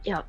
Yep.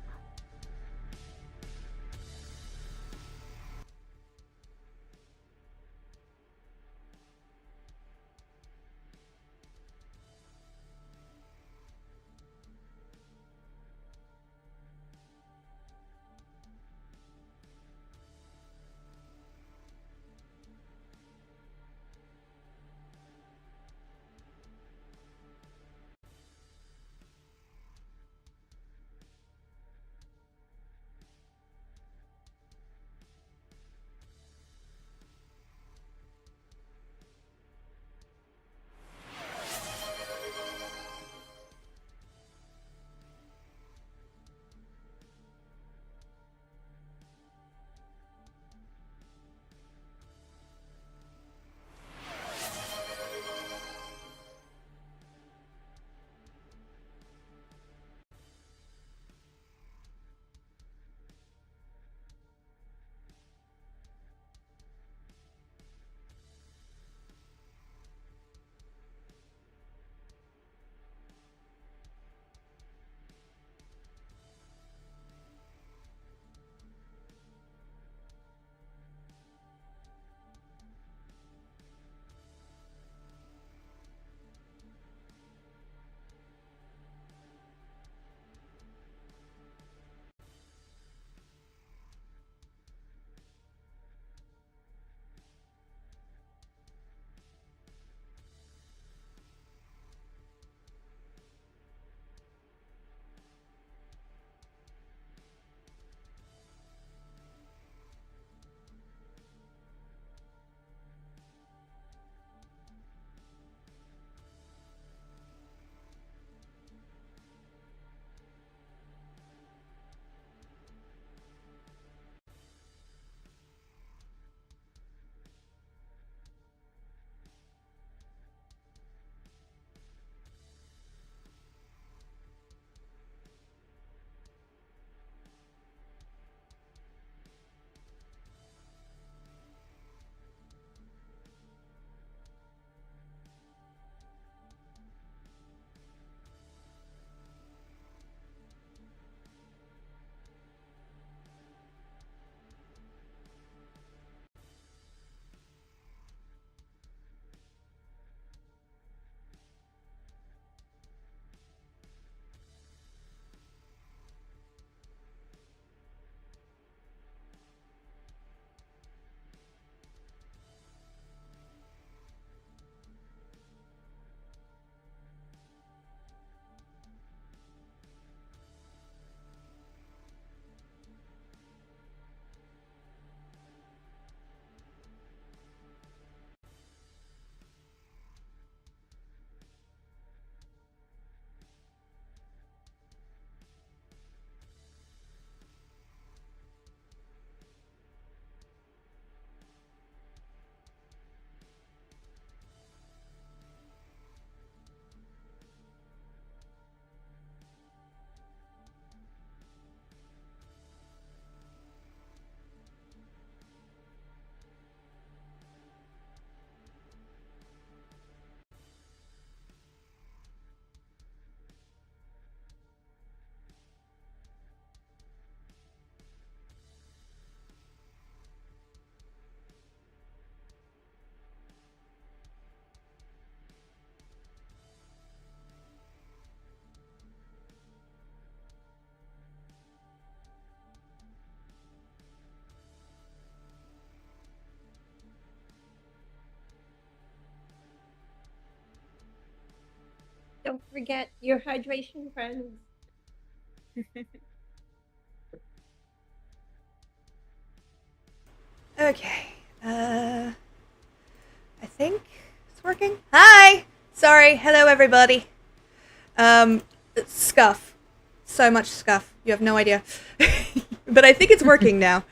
Don't forget your hydration, friends. Okay. I think it's working. Hi! Sorry. Hello, everybody. Scuff. So much scuff. You have no idea. But I think it's working now.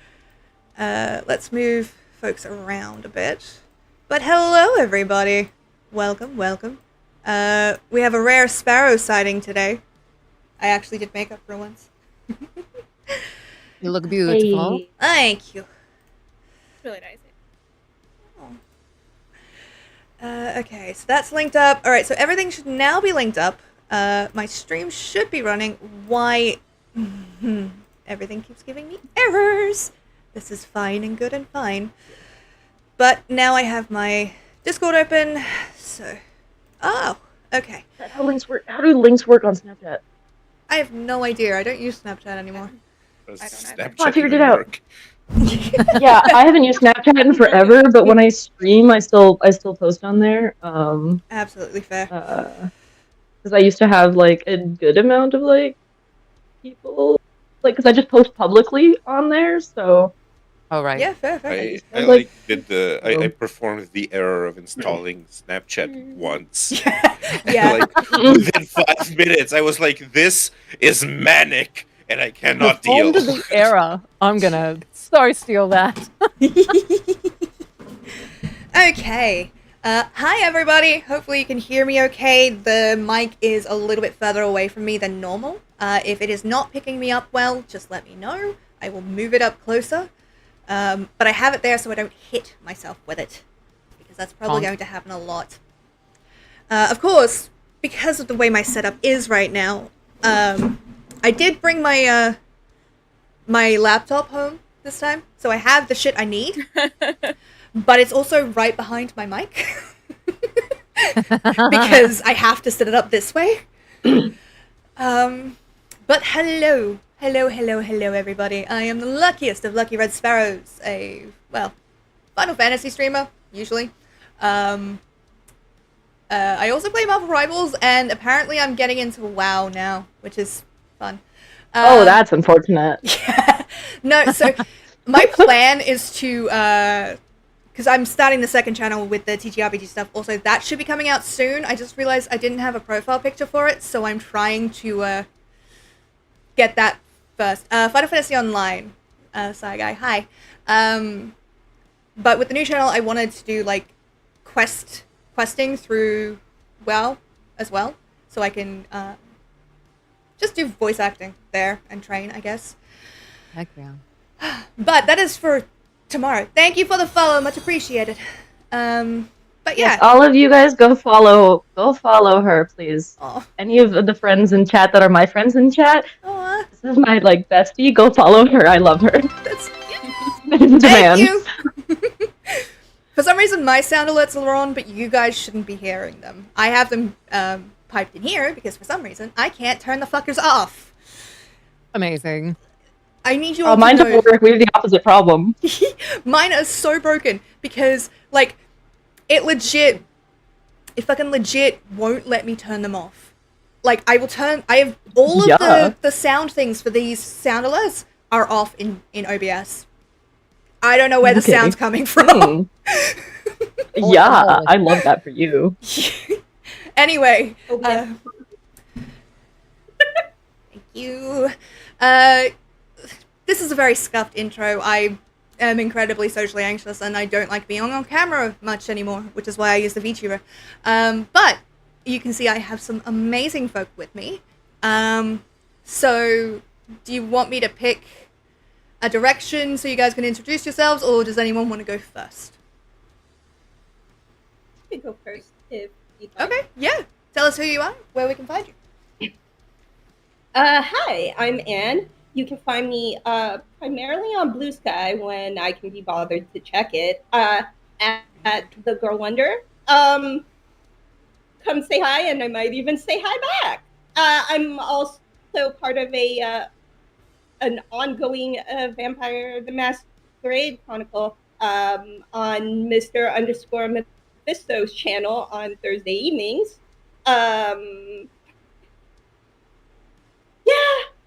Let's move folks around a bit. But hello, everybody. Welcome, welcome. We have a rare sparrow sighting today. I actually did makeup for once. You look beautiful. Hey. Thank you. Really nice. Okay, so that's linked up. Alright, so everything should now be linked up. My stream should be running. Why Everything keeps giving me errors. This is fine and good and fine. But now I have my Discord open, so... Oh, okay. How do links work on Snapchat? I have no idea. I don't use Snapchat anymore. I don't know. Oh, I figured it out. Work. Yeah, I haven't used Snapchat in forever, but when I stream, I still post on there. Absolutely fair. Because I used to have like a good amount of like people, like because I just post publicly on there. So. Oh right. Yeah, fair. I performed the error of installing Snapchat once. Yeah. Within 5 minutes, I was like, "This is manic." And I cannot deal. The error. I'm gonna steal that. Okay. Hi everybody. Hopefully you can hear me okay. The mic is a little bit further away from me than normal. If it is not picking me up well, just let me know. I will move it up closer. But I have it there so I don't hit myself with it. Because that's probably going to happen a lot. Of course, because of the way my setup is right now, I did bring my my laptop home this time, so I have the shit I need, but it's also right behind my mic, because I have to set it up this way. But hello everybody, I am the luckiest of lucky red sparrows, a, well, Final Fantasy streamer, usually. I also play Marvel Rivals, and apparently I'm getting into WoW now, which is fun. Oh, that's unfortunate. Yeah. No, so my plan is to, because I'm starting the second channel with the TTRPG stuff, also that should be coming out soon. I just realized I didn't have a profile picture for it, so I'm trying to get that first. Final Fantasy Online, Sci Guy, hi. But with the new channel, I wanted to do, like, questing through WoW as well, so I can, just do voice acting there and train, I guess. Heck yeah. But that is for tomorrow. Thank you for the follow, much appreciated. But yeah. Yes, all of you guys go follow her, please. Aw. Any of the friends in chat that are my friends in chat, Aw, this is my like bestie. Go follow her. I love her. that's... Demand. Thank you! For some reason, my sound alerts are on, but you guys shouldn't be hearing them. I have them, piped in here, because for some reason, I can't turn the fuckers off. Amazing. I need you all to Mine know... don't work. We have the opposite problem. Mine are so broken, because, like, it fucking legit won't let me turn them off. Like, I have all of the sound things for these sound alerts are off in OBS. I don't know where the sound's coming from. Yeah, I love that for you. Anyway, thank you. This is a very scuffed intro. I am incredibly socially anxious and I don't like being on camera much anymore, which is why I use the VTuber. But you can see I have some amazing folk with me. So do you want me to pick a direction so you guys can introduce yourselves, or does anyone want to go first? You can go first if you'd like. Okay, yeah. Tell us who you are, where we can find you. Hi, I'm Anne. You can find me primarily on Blue Sky when I can be bothered to check it. At The Girl Wonder. Come say hi, and I might even say hi back. I'm also part of an ongoing Vampire the Masquerade Chronicle on Mr. Mephisto's channel on Thursday evenings. Yeah,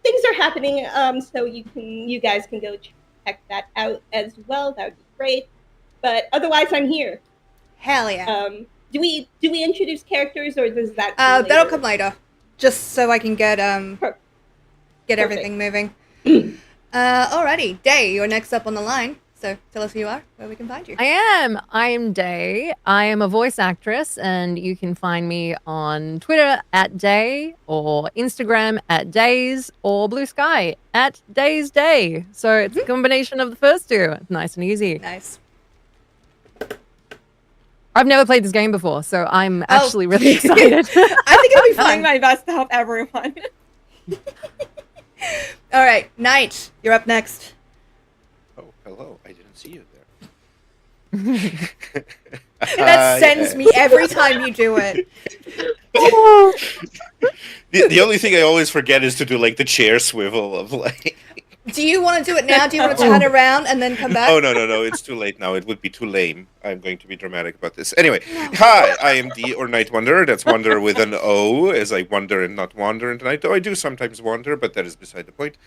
things are happening. So you guys can go check that out as well. That would be great. But otherwise, I'm here. Hell yeah. Do we introduce characters, or does that? That'll come later, just so I can get everything moving. Alrighty, Day, you're next up on the line. So tell us who you are, where we can find you. I am Day. I am a voice actress, and you can find me on Twitter at Day, or Instagram at Days, or Blue Sky at Days Day. So it's a combination of the first two. It's nice and easy. Nice. I've never played this game before, so I'm actually really excited. I think it'll be I'm doing fun. my best to help everyone. All right, Knight, you're up next. Oh, hello. I didn't see you there. That sends me every time you do it. The only thing I always forget is to do like the chair swivel of like. Do you want to do it now? Do you want to turn around and then come back? Oh no, it's too late now. It would be too lame. I'm going to be dramatic about this. Anyway, hi, I am D or Night Wanderer. That's Wanderer with an O, as I wonder and not wander into night. Though I do sometimes wander, but that is beside the point.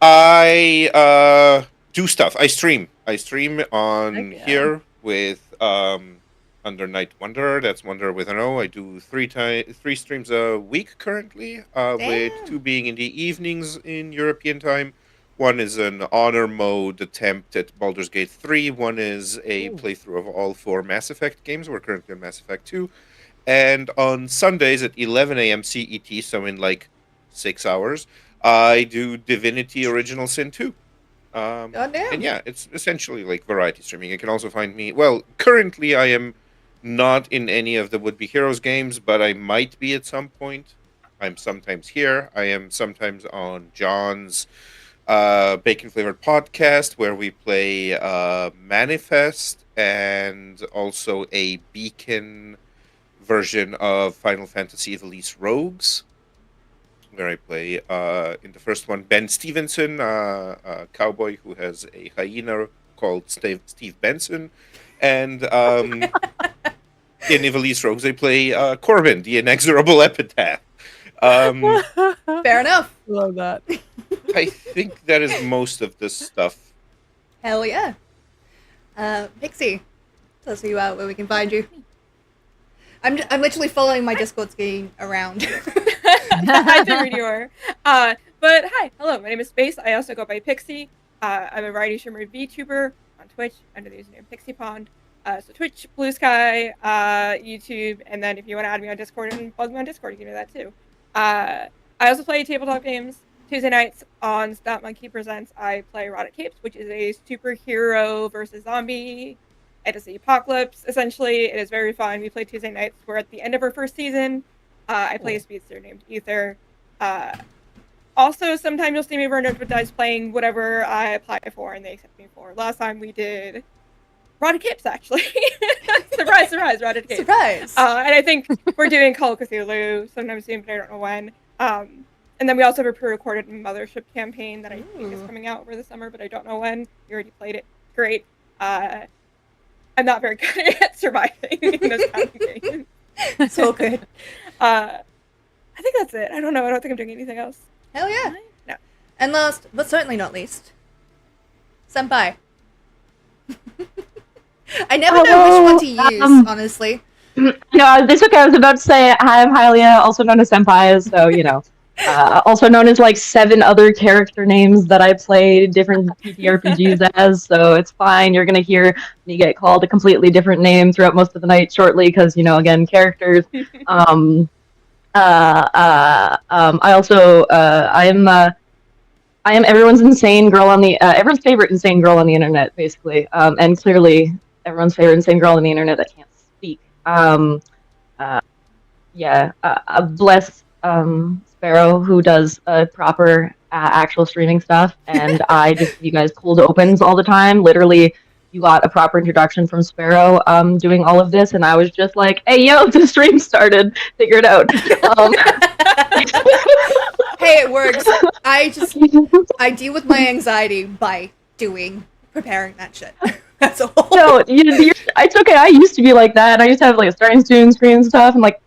I do stuff. I stream. I stream on here with under Night Wanderer. That's Wanderer with an O. I do three streams a week currently, with 2 being in the evenings in European time. One is an honor mode attempt at Baldur's Gate 3. One is a playthrough of all 4 Mass Effect games. We're currently on Mass Effect 2. And on Sundays at 11 a.m. CET, so in like 6 hours, I do Divinity Original Sin 2. And yeah, it's essentially like variety streaming. You can also find me... Well, currently I am not in any of the Would-Be Heroes games, but I might be at some point. I'm sometimes here. I am sometimes on John's bacon-flavored podcast, where we play Manifest, and also a Beacon version of Final Fantasy The Least Rogues, where I play, in the first one, Ben Stevenson, a cowboy who has a hyena called Steve Benson, and in The Least Rogues I play Corbin, the inexorable epitaph. Fair enough. Love that. I think that is most of this stuff. Hell yeah. Pixie, tell us who you are, where we can find you. I'm literally following my Discord screen around. I figured you were. But hi, hello, my name is Space. I also go by Pixie. I'm a variety streamer VTuber on Twitch under the username Pixie Pond. So Twitch, Blue Sky, YouTube, and then if you want to add me on Discord and follow me on Discord, you can do that too. I also play tabletop games. Tuesday nights on Stout Monkey Presents, I play Erotic Capes, which is a superhero versus zombie fantasy apocalypse. Essentially, it is very fun. We play Tuesday nights. We're at the end of our first season. I play a speedster named Ether. Also, sometimes you'll see me run up with dice playing whatever I apply for and they accept me for. Last time we did Erotic Capes, actually. Surprise, Erotic Capes. Surprise! And I think we're doing Call of Cthulhu sometime soon, but I don't know when. And then we also have a pre-recorded Mothership campaign that I think is coming out over the summer, but I don't know when. You already played it. Great. I'm not very good at surviving in this kind of game. It's all good. I think that's it. I don't know. I don't think I'm doing anything else. Hell yeah. No. And last, but certainly not least, Senpai. I never know which one to use, honestly. No, this okay. I was about to say hi, I'm Hylia, also known as Senpai, so, you know. Also known as like 7 other character names that I play different TTRPGs as, so it's fine. You're gonna hear me get called a completely different name throughout most of the night shortly, because, you know, again, characters. I also I am everyone's insane girl on the everyone's favorite insane girl on the internet, basically, and clearly everyone's favorite insane girl on the internet that can't speak. Bless Sparrow, who does proper actual streaming stuff, and I just give you guys cold opens all the time. Literally, you got a proper introduction from Sparrow doing all of this, and I was just like, hey, yo, the stream started. Figure it out. Hey, it works. I deal with my anxiety by preparing that shit. That's all. No, it's okay. I used to be like that. I used to have like a starting stream and stuff, and like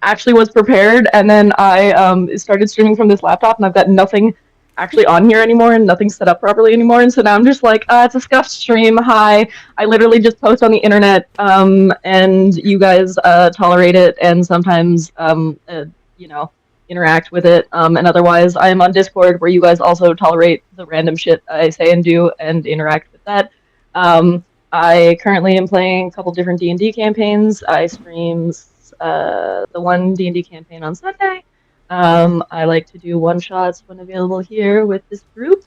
actually was prepared, and then I started streaming from this laptop, and I've got nothing actually on here anymore, and nothing set up properly anymore, and so now I'm just like, it's a scuffed stream. Hi, I literally just post on the internet, and you guys tolerate it, and sometimes you know, interact with it, and otherwise I am on Discord, where you guys also tolerate the random shit I say and do and interact with that. I currently am playing a couple different D&D campaigns. I stream the one D&D campaign on Sunday. I like to do one-shots when available here with this group,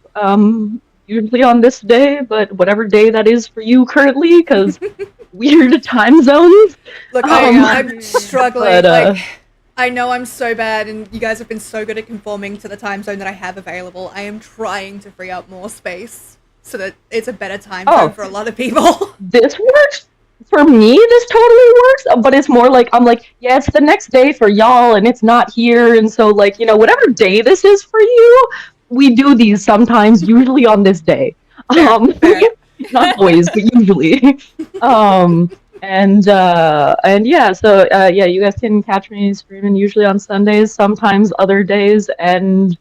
usually on this day, but whatever day that is for you currently, because weird time zones. Look, I'm struggling. But, I know I'm so bad, and you guys have been so good at conforming to the time zone that I have available. I am trying to free up more space so that it's a better time zone for a lot of people. This works for me. This totally works, but it's more like I'm like, yeah, it's the next day for y'all, and it's not here, and so like whatever day this is for you, we do these sometimes, usually on this day. Fair. Not always, but usually. And yeah, so yeah, you guys can catch me streaming usually on Sundays, sometimes other days, and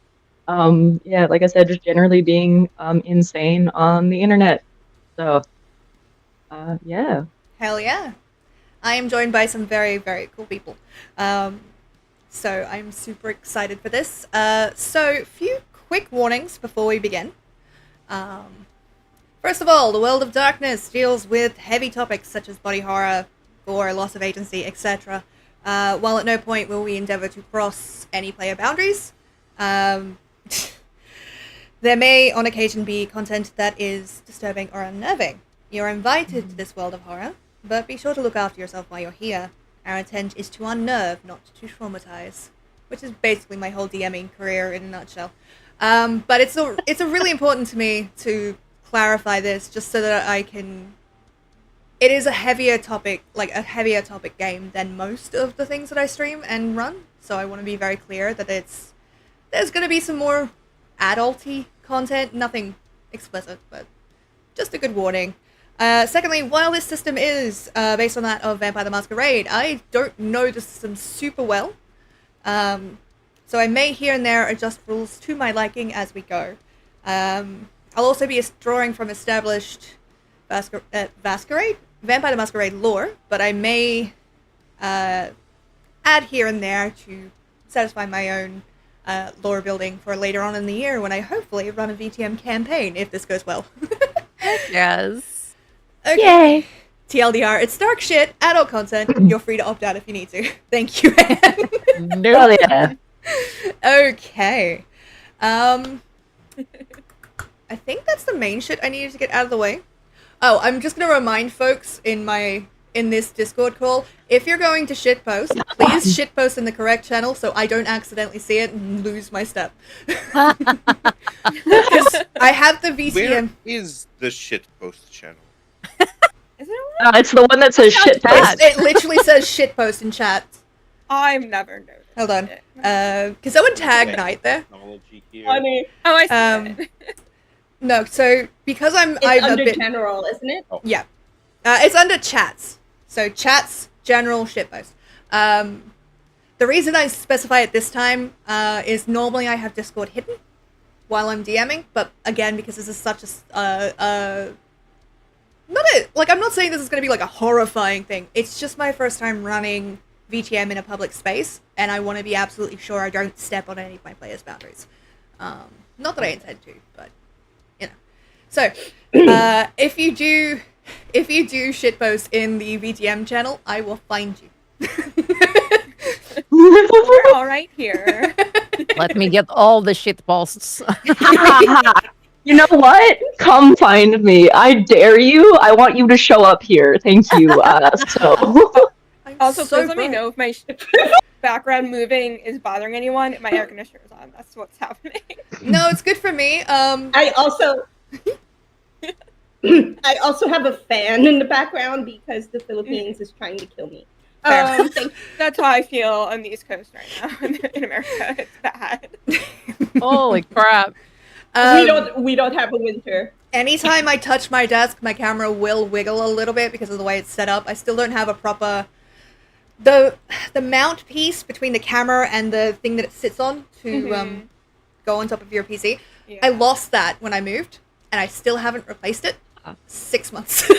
yeah, like I said, just generally being insane on the internet. So yeah. Hell yeah. I am joined by some very, very cool people. So I'm super excited for this. So few quick warnings before we begin. First of all, the world of darkness deals with heavy topics such as body horror, gore, loss of agency, etc. While at no point will we endeavor to cross any player boundaries. There may on occasion be content that is disturbing or unnerving. You're invited to this world of horror, but be sure to look after yourself while you're here. Our intent is to unnerve, not to traumatize, which is basically my whole DMing career in a nutshell. But it's a really important to me to clarify this, just so that I can. It is a heavier topic game than most of the things that I stream and run. So I want to be very clear that there's going to be some more adulty content, nothing explicit, but just a good warning. Secondly, while this system is based on that of Vampire the Masquerade, I don't know the system super well. So I may here and there adjust rules to my liking as we go. I'll also be drawing from established Vampire the Masquerade lore, but I may add here and there to satisfy my own lore building for later on in the year when I hopefully run a VTM campaign, if this goes well. Yes. Okay. Yay. TLDR, it's dark shit, adult content. You're free to opt out if you need to. Thank you, Anne. Hell yeah. Okay. I think that's the main shit I needed to get out of the way. Oh, I'm just gonna remind folks in this Discord call, if you're going to shitpost, please shitpost in the correct channel so I don't accidentally see it and lose my step. Because I have the VTM. Where is the shitpost channel? Is it one? It's the one that says shit bad. post. It literally says shitpost in chat. I've never noticed. Hold on. it. Can someone tag Knight there? Technology here. Funny. Oh, I see it. No, so because I'm It's a under bit. general, isn't it? Yeah. It's under chats. So chats, general, shitpost. The reason I specify it this time is normally I have Discord hidden while I'm DMing, but again, because this is such I'm not saying this is going to be like a horrifying thing. It's just my first time running VTM in a public space, and I want to be absolutely sure I don't step on any of my players' boundaries. Not that I intend to, but you know. So, if you do shitpost in the VTM channel, I will find you. We're all right here. Let me get all the shit posts. You know what? Come find me. I dare you. I want you to show up here. Thank you. So. I'm Also, so please let me bright. know if my background moving is bothering anyone. My air conditioner is on. That's what's happening. No, it's good for me. I also have a fan in the background because the Philippines is trying to kill me. Fair. That's how I feel on the East Coast right now in America. It's bad. Holy crap. We don't have a winter. Anytime I touch my desk, my camera will wiggle a little bit because of the way it's set up. I still don't have a proper the mount piece between the camera and the thing that it sits on to go on top of your PC. Yeah. I lost that when I moved, and I still haven't replaced it. 6 months. So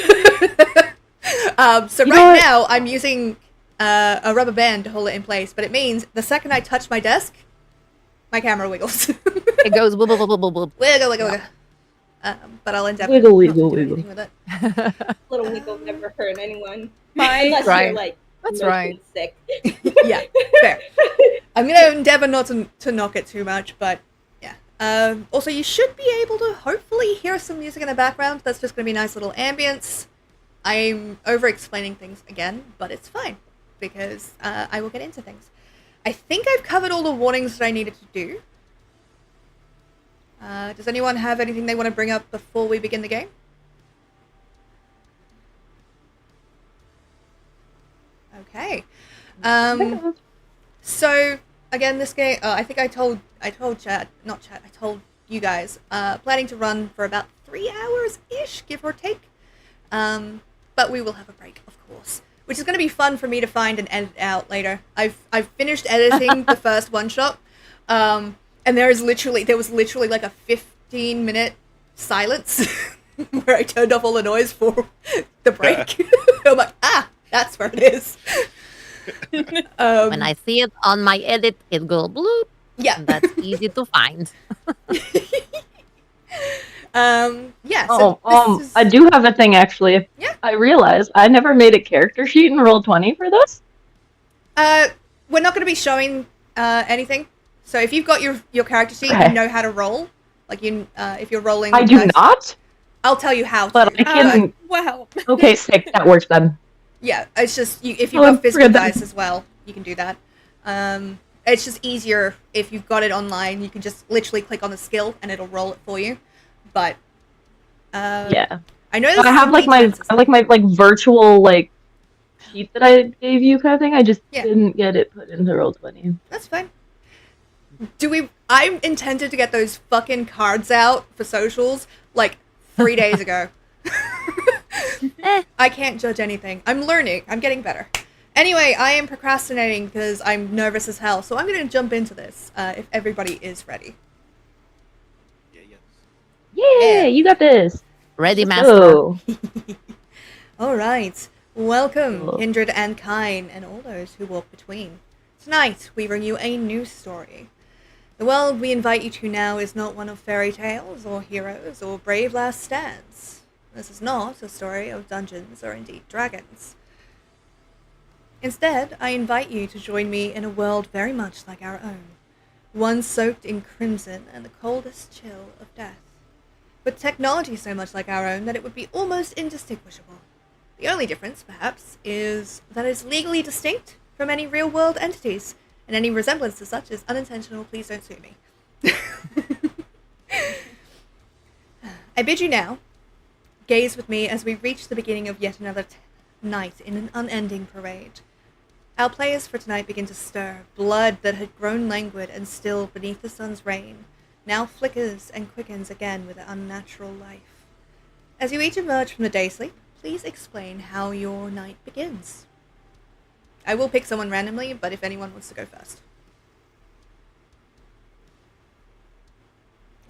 right now I'm using a rubber band to hold it in place, but it means the second I touch my desk, my camera wiggles. It goes wibble, wibble, wibble. Wiggle, wiggle, wiggle. But I'll endeavor Wiggle, not wiggle, to do wiggle. anything with it. Little wiggle never hurt anyone. My Unless Right. you're like That's motion right. sick. Yeah, fair. I'm gonna endeavor not to knock it too much, but yeah. Also, you should be able to hopefully hear some music in the background. That's just gonna be nice little ambience. I'm over-explaining things again, but it's fine because I will get into things. I think I've covered all the warnings that I needed to do. Does anyone have anything they want to bring up before we begin the game? Okay. So again, this game. I think I told Chad, not Chad. I told you guys. Planning to run for about 3 hours ish, give or take. But we will have a break, of course, which is going to be fun for me to find and edit out later. I've finished editing the first one shot, and there was literally like a 15-minute silence where I turned off all the noise for the break. I'm like, that's where it is. When I see it on my edit, it goes bloop. Yeah. That's easy to find. Yeah. So this is... I do have a thing actually. Yeah. I realized I never made a character sheet in Roll20 for this. We're not going to be showing anything. So if you've got your character sheet, Okay. you know how to roll. Like if you're rolling. I do dice, not, I'll tell you how. but to. I can. Wow. Okay, sick. That works then. Yeah, it's just if you've Oh, got physical forget that. dice as well, you can do that. It's just easier if you've got it online. You can just literally click on the skill and it'll roll it for you. But Yeah. I know I have like my virtual like sheet that I gave you kind of thing. I just Yeah. didn't get it put into Roll20. That's fine. I intended to get those fucking cards out for socials like 3 days ago. I can't judge anything. I'm learning. I'm getting better. Anyway, I am procrastinating because I'm nervous as hell. So I'm going to jump into this if everybody is ready. Yeah, you got this. Ready, Let's master. go. All right. Welcome, Cool. Kindred and Kine, and all those who walk between. Tonight, we bring you a new story. The world we invite you to now is not one of fairy tales or heroes or brave last stands. This is not a story of dungeons or indeed dragons. Instead, I invite you to join me in a world very much like our own, one soaked in crimson and the coldest chill of death, with technology so much like our own that it would be almost indistinguishable. The only difference, perhaps, is that it is legally distinct from any real-world entities, and any resemblance to such is unintentional. Please don't sue me. I bid you now gaze with me as we reach the beginning of yet another night in an unending parade. Our players for tonight begin to stir. Blood that had grown languid and still beneath the sun's rain now flickers and quickens again with an unnatural life. As you each emerge from the day sleep, please explain how your night begins. I will pick someone randomly, but if anyone wants to go first.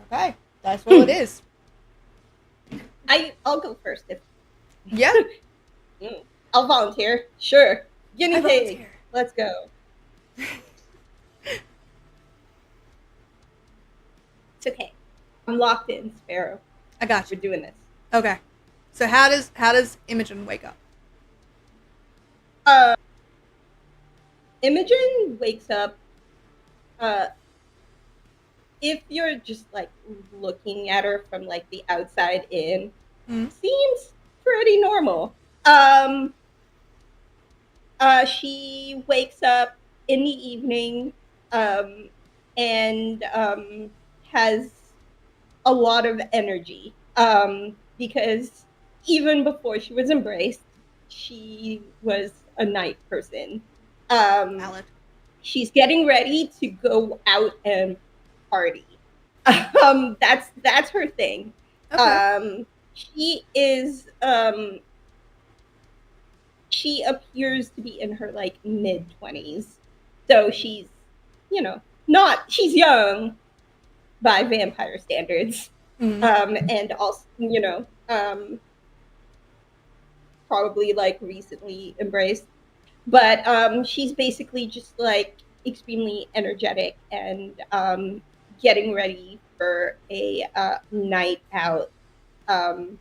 Okay, that's what it is. I'll go first if Yeah, I'll volunteer. Sure. Guinea I pig. volunteer. Let's go. It's okay. I'm locked in, Sparrow. I got We're you. doing this. Okay, so how does Imogen wake up? Imogen wakes up. If you're just like looking at her from like the outside in, seems pretty normal. She wakes up in the evening, and has a lot of energy. Because even before she was embraced, she was a night person. Valid. She's getting ready to go out and party. That's her thing. Okay. She is she appears to be in her like mid-20s. So she's, she's young by vampire standards. And also, probably like recently embraced. But she's basically just like extremely energetic and getting ready for a night out to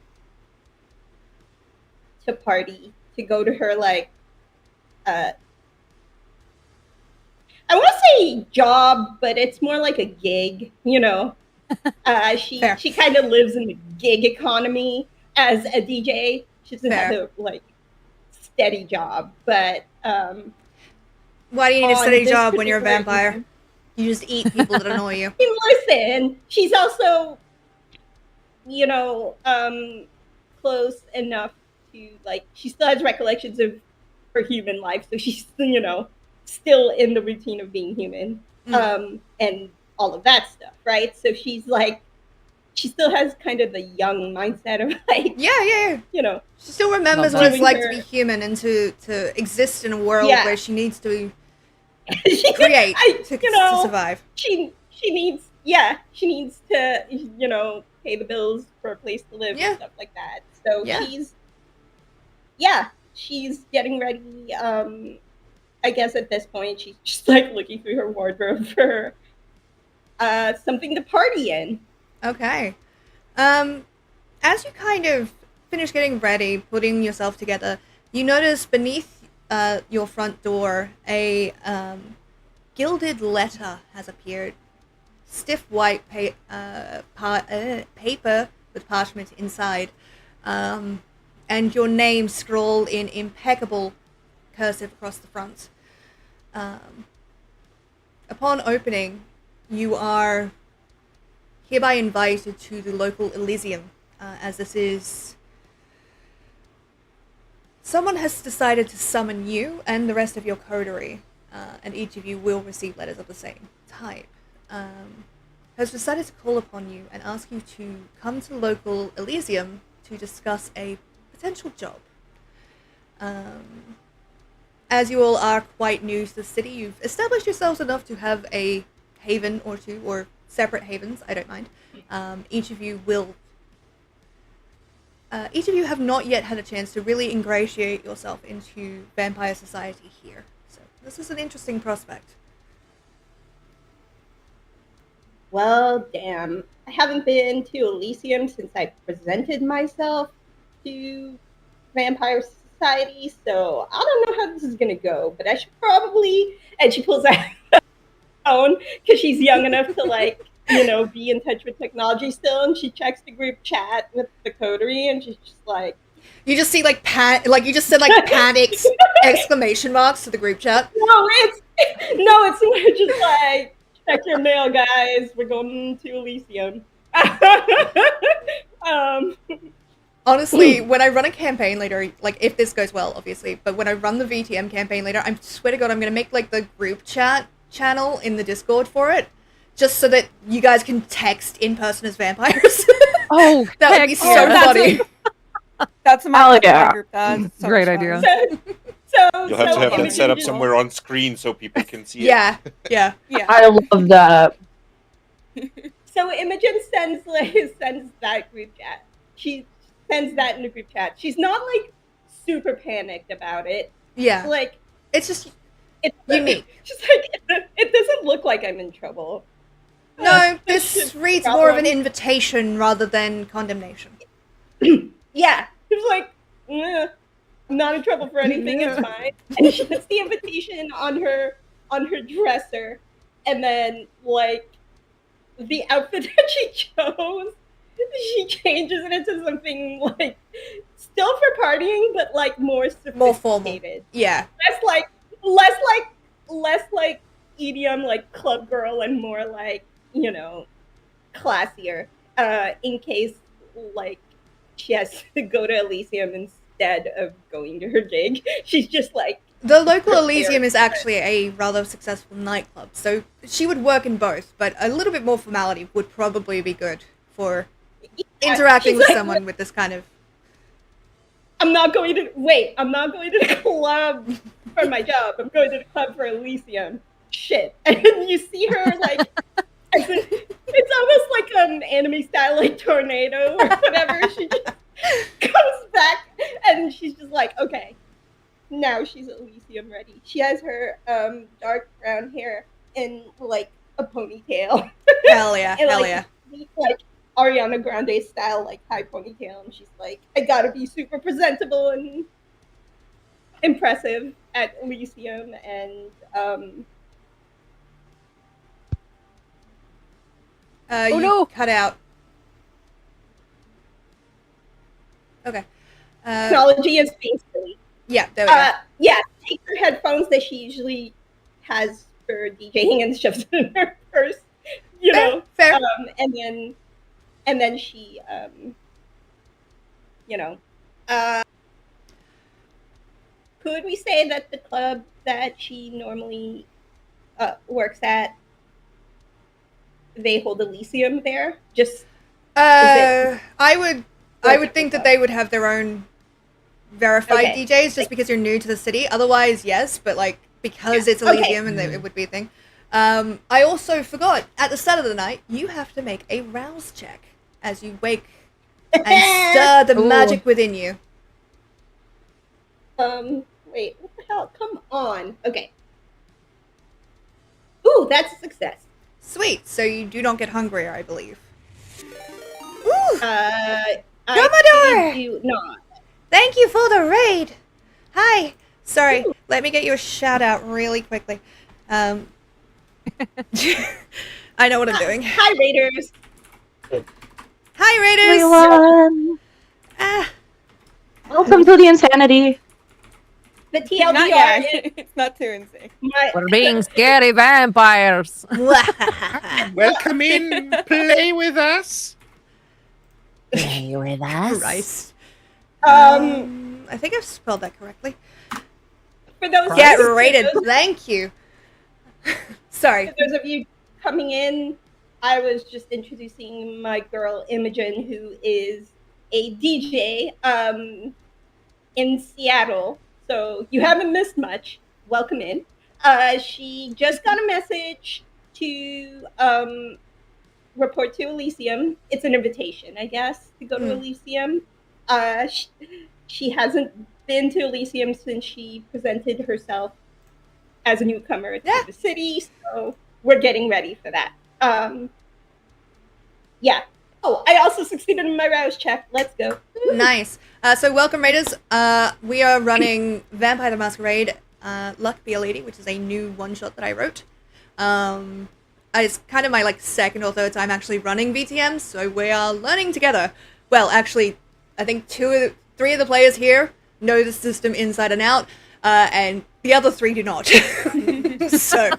party, to go to her like I want to say job, but it's more like a gig, She kind of lives in the gig economy as a DJ. She doesn't have a like steady job, but Why do you need a on steady this job when you're a particular vampire? evening. You just eat people that annoy you. I mean, listen, she's also, you know, close enough to, like, she still has recollections of her human life, so she's, you know, still in the routine of being human, and all of that stuff, right? So she's like, she still has kind of the young mindset of like, Yeah. you know, She still remembers Love what it's that. like to be human and to exist in a world Yeah. where she needs to she, create to you know, survive. she needs to, you know, pay the bills for a place to live Yeah. and stuff like that. So Yeah. she's getting ready. I guess at this point she's just like looking through her wardrobe for something to party in. Okay. As you kind of finish getting ready, putting yourself together, you notice beneath your front door a gilded letter has appeared. Stiff white paper with parchment inside, and your name scrawled in impeccable cursive across the front. Upon opening, you are hereby invited to the local Elysium, as this is... Someone has decided to summon you and the rest of your coterie, and each of you will receive letters of the same type. Has decided to call upon you and ask you to come to the local Elysium to discuss a potential job. As you all are quite new to the city, you've established yourselves enough to have a haven or two, or separate havens, I don't mind. Each of you have not yet had a chance to really ingratiate yourself into vampire society here. So this is an interesting prospect. Well, damn. I haven't been to Elysium since I presented myself to Vampire Society, so I don't know how this is gonna go, but I should probably... And she pulls out her phone, because she's young enough to, like, you know, be in touch with technology still, and she checks the group chat with the coterie, and she's just like... You just see, like, you just said, like, panicked exclamation marks to the group chat. No, it's more just like, check your mail, guys. We're going to Elysium. Honestly, when I run a campaign later, like, if this goes well, obviously, but when I run the VTM campaign later, I swear to God, I'm gonna make, like, the group chat channel in the Discord for it, just so that you guys can text in person as vampires. Oh, that would be heck so yeah. funny. That's my, Hell that's my yeah. group does. It's so Great much idea. fun. So You'll have to have that Imogen set up just- somewhere on screen so people can see it. Yeah. Yeah. I love that. So Imogen sends that group chat. She sends that in the group chat. She's not like super panicked about it. Yeah. Like, It's just it's unique. She's like, it doesn't look like I'm in trouble. No, This this shit reads more of an problem. invitation rather than condemnation. Yeah. She's like, I'm not in trouble for anything. It's fine. And she puts the invitation on her dresser, and then like the outfit that she chose, she changes it into something like still for partying, but like more sophisticated. More formal. Yeah. Less like EDM, like club girl, and more like, you know, classier. In case like she has to go to Elysium instead of going to her gig. She's just like, The local Elysium is actually a rather successful nightclub, so she would work in both, but a little bit more formality would probably be good for interacting she's with like, someone with this kind of... I'm not going to the club for my job. I'm going to the club for Elysium. Shit. And you see her like, it's almost like an anime style, like tornado or whatever. She just comes back and she's just like, okay, now she's Elysium ready. She has her dark brown hair in like a ponytail. Hell yeah, And, hell like, yeah. like Ariana Grande style, like high ponytail, and she's like, I gotta be super presentable and impressive at Elysium, and You no. cut out. Okay. technology is being silly. Yeah, there we go. Yeah, takes her headphones that she usually has her DJing and shoves it in her purse, you know. Fair. And then she, you know, could we say that the club that she normally works at, they hold Elysium there? Just I would think that they would have their own verified Okay. DJs just because you're new to the city. Otherwise, yes, but like because it's Elysium and it would be a thing. I also forgot at the start of the night you have to make a rouse check as you wake and stir the Ooh. magic within you. Wait, what the hell? Come on. Okay. Ooh, that's a success. Sweet. So you do not get hungrier, I believe. Ooh, I Commodore! do not. thank you for the raid. Hi. Sorry, let me get you a shout out really quickly. I know what I'm doing. Hi, Raiders. Hi, Raiders. Everyone, Ah, welcome to the insanity. The Not TLDR yet. is It's not too insane. my. We're being scary vampires. Welcome in, play with us. Play with us. Christ. I think I've spelled that correctly. For those Get for rated. those- Thank you. Sorry. For those of you coming in, I was just introducing my girl Imogen, who is a DJ in Seattle. So you haven't missed much. Welcome in. She just got a message to report to Elysium. It's an invitation, I guess, to go to Elysium. She hasn't been to Elysium since she presented herself as a newcomer to the city, so we're getting ready for that. Yeah. Oh, I also succeeded in my rouse check. Let's go. Nice. So welcome, Raiders. We are running Vampire the Masquerade, Luck Be a Lady, which is a new one-shot that I wrote. It's kind of my like second or third time actually running VTMs, so we are learning together. Well, actually, I think three of the players here know the system inside and out, and the other three do not. So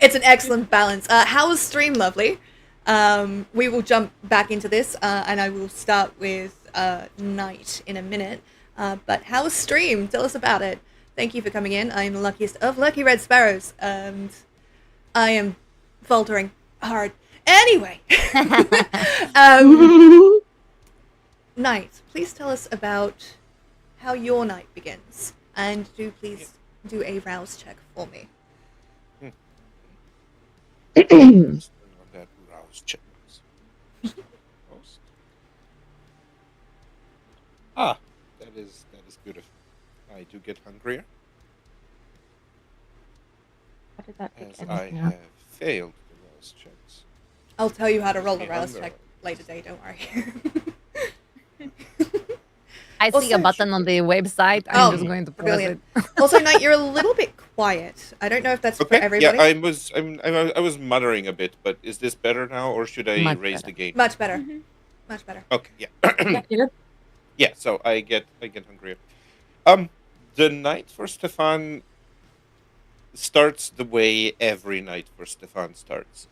it's an excellent balance. How was stream? Lovely. We will jump back into this, and I will start with Night in a minute. But how was stream? Tell us about it. Thank you for coming in. I am the luckiest of lucky red sparrows, and I am faltering hard. Anyway, Night, please tell us about how your night begins, and do please do a rouse check for me. On that rouse check. That is beautiful. I do get hungrier How did that take as I anything out? have failed the rouse checks. I'll tell you how to roll the Okay, rouse I'm check later day, don't worry. I see a Also- button on the website. I'm just going to press Brilliant. it. Also, Knight, you're a little bit quiet. I don't know if that's for Okay, everybody. yeah, I was muttering a bit, but is this better now, or should I Much raise better. the gain? Much better. Much better. Okay, yeah. Yeah, so I get hungrier. The night for Stefan starts the way every night for Stefan starts.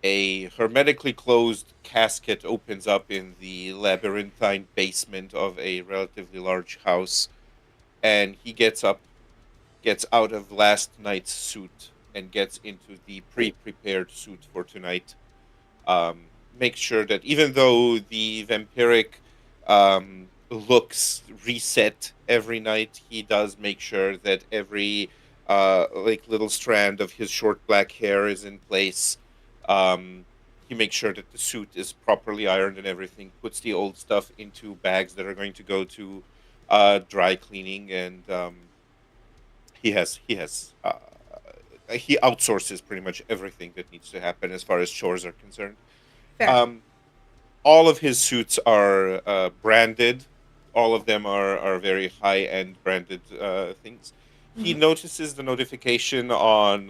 A hermetically closed casket opens up in the labyrinthine basement of a relatively large house, and he gets up, gets out of last night's suit, and gets into the pre-prepared suit for tonight. Make sure that even though the vampiric looks reset every night, he does make sure that every like little strand of his short black hair is in place. He makes sure that the suit is properly ironed and everything. Puts the old stuff into bags that are going to go to dry cleaning, and he outsources pretty much everything that needs to happen as far as chores are concerned. Fair. All of his suits are branded. All of them are very high-end branded things. He notices the notification on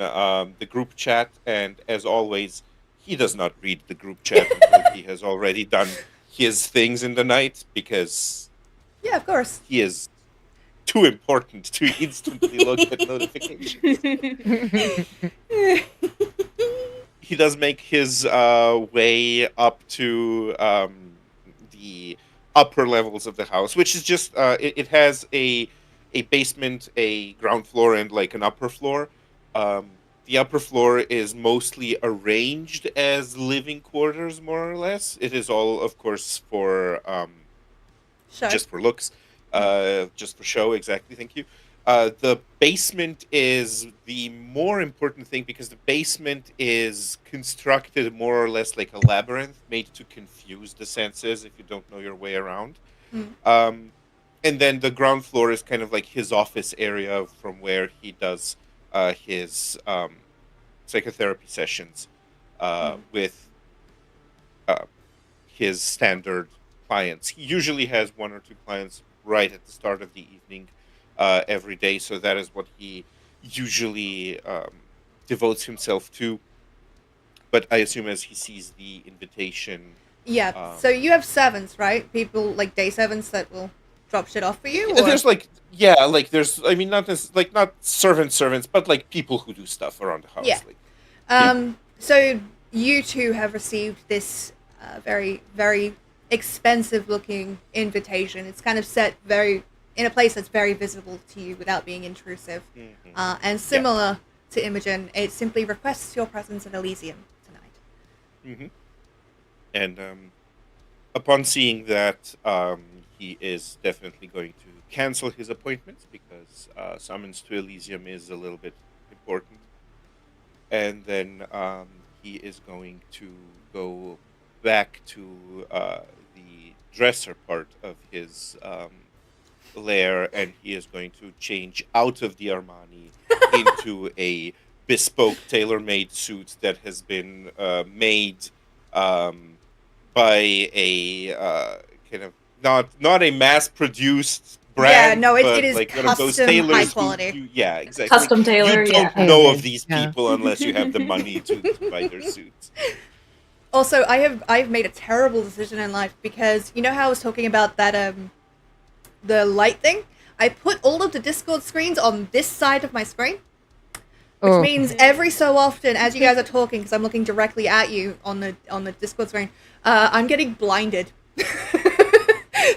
the group chat, and as always, he does not read the group chat until he has already done his things in the night, because Yeah, of course. he is too important to instantly look at notifications. He does make his way up to the upper levels of the house, which is just it has a basement, a ground floor, and like an upper floor. The upper floor is mostly arranged as living quarters, more or less. It is all, of course, for Sure. just for looks, just for show. Exactly. Thank you. The basement is the more important thing because the basement is constructed more or less like a labyrinth made to confuse the senses if you don't know your way around. Mm. And then the ground floor is kind of like his office area from where he does his psychotherapy sessions with his standard clients. He usually has one or two clients right at the start of the evening every day, so that is what he usually devotes himself to. But I assume as he sees the invitation, Yeah, so you have servants, right? People, like, day servants that will drop shit off for you? Or? there's like there's I mean not not servants, but like people who do stuff around the house. Yeah. Like, So you two have received this very, very expensive-looking invitation. It's kind of set in a place that's very visible to you without being intrusive. And similar to Imogen, it simply requests your presence at Elysium tonight. And upon seeing that, he is definitely going to cancel his appointments because summons to Elysium is a little bit important. And then he is going to go back to the dresser part of his lair, and he is going to change out of the Armani into a bespoke, tailor-made suit that has been made by a kind of not a mass-produced brand. Yeah, no, but it is like one of those custom, tailors high who quality. yeah, exactly. Custom tailor, You don't yeah. know of these Yeah. people unless you have the money to buy their suits. Also, I've made a terrible decision in life because you know how I was talking about that the light thing? I put all of the Discord screens on this side of my screen, which means every so often, as you guys are talking, because I'm looking directly at you on the Discord screen, I'm getting blinded.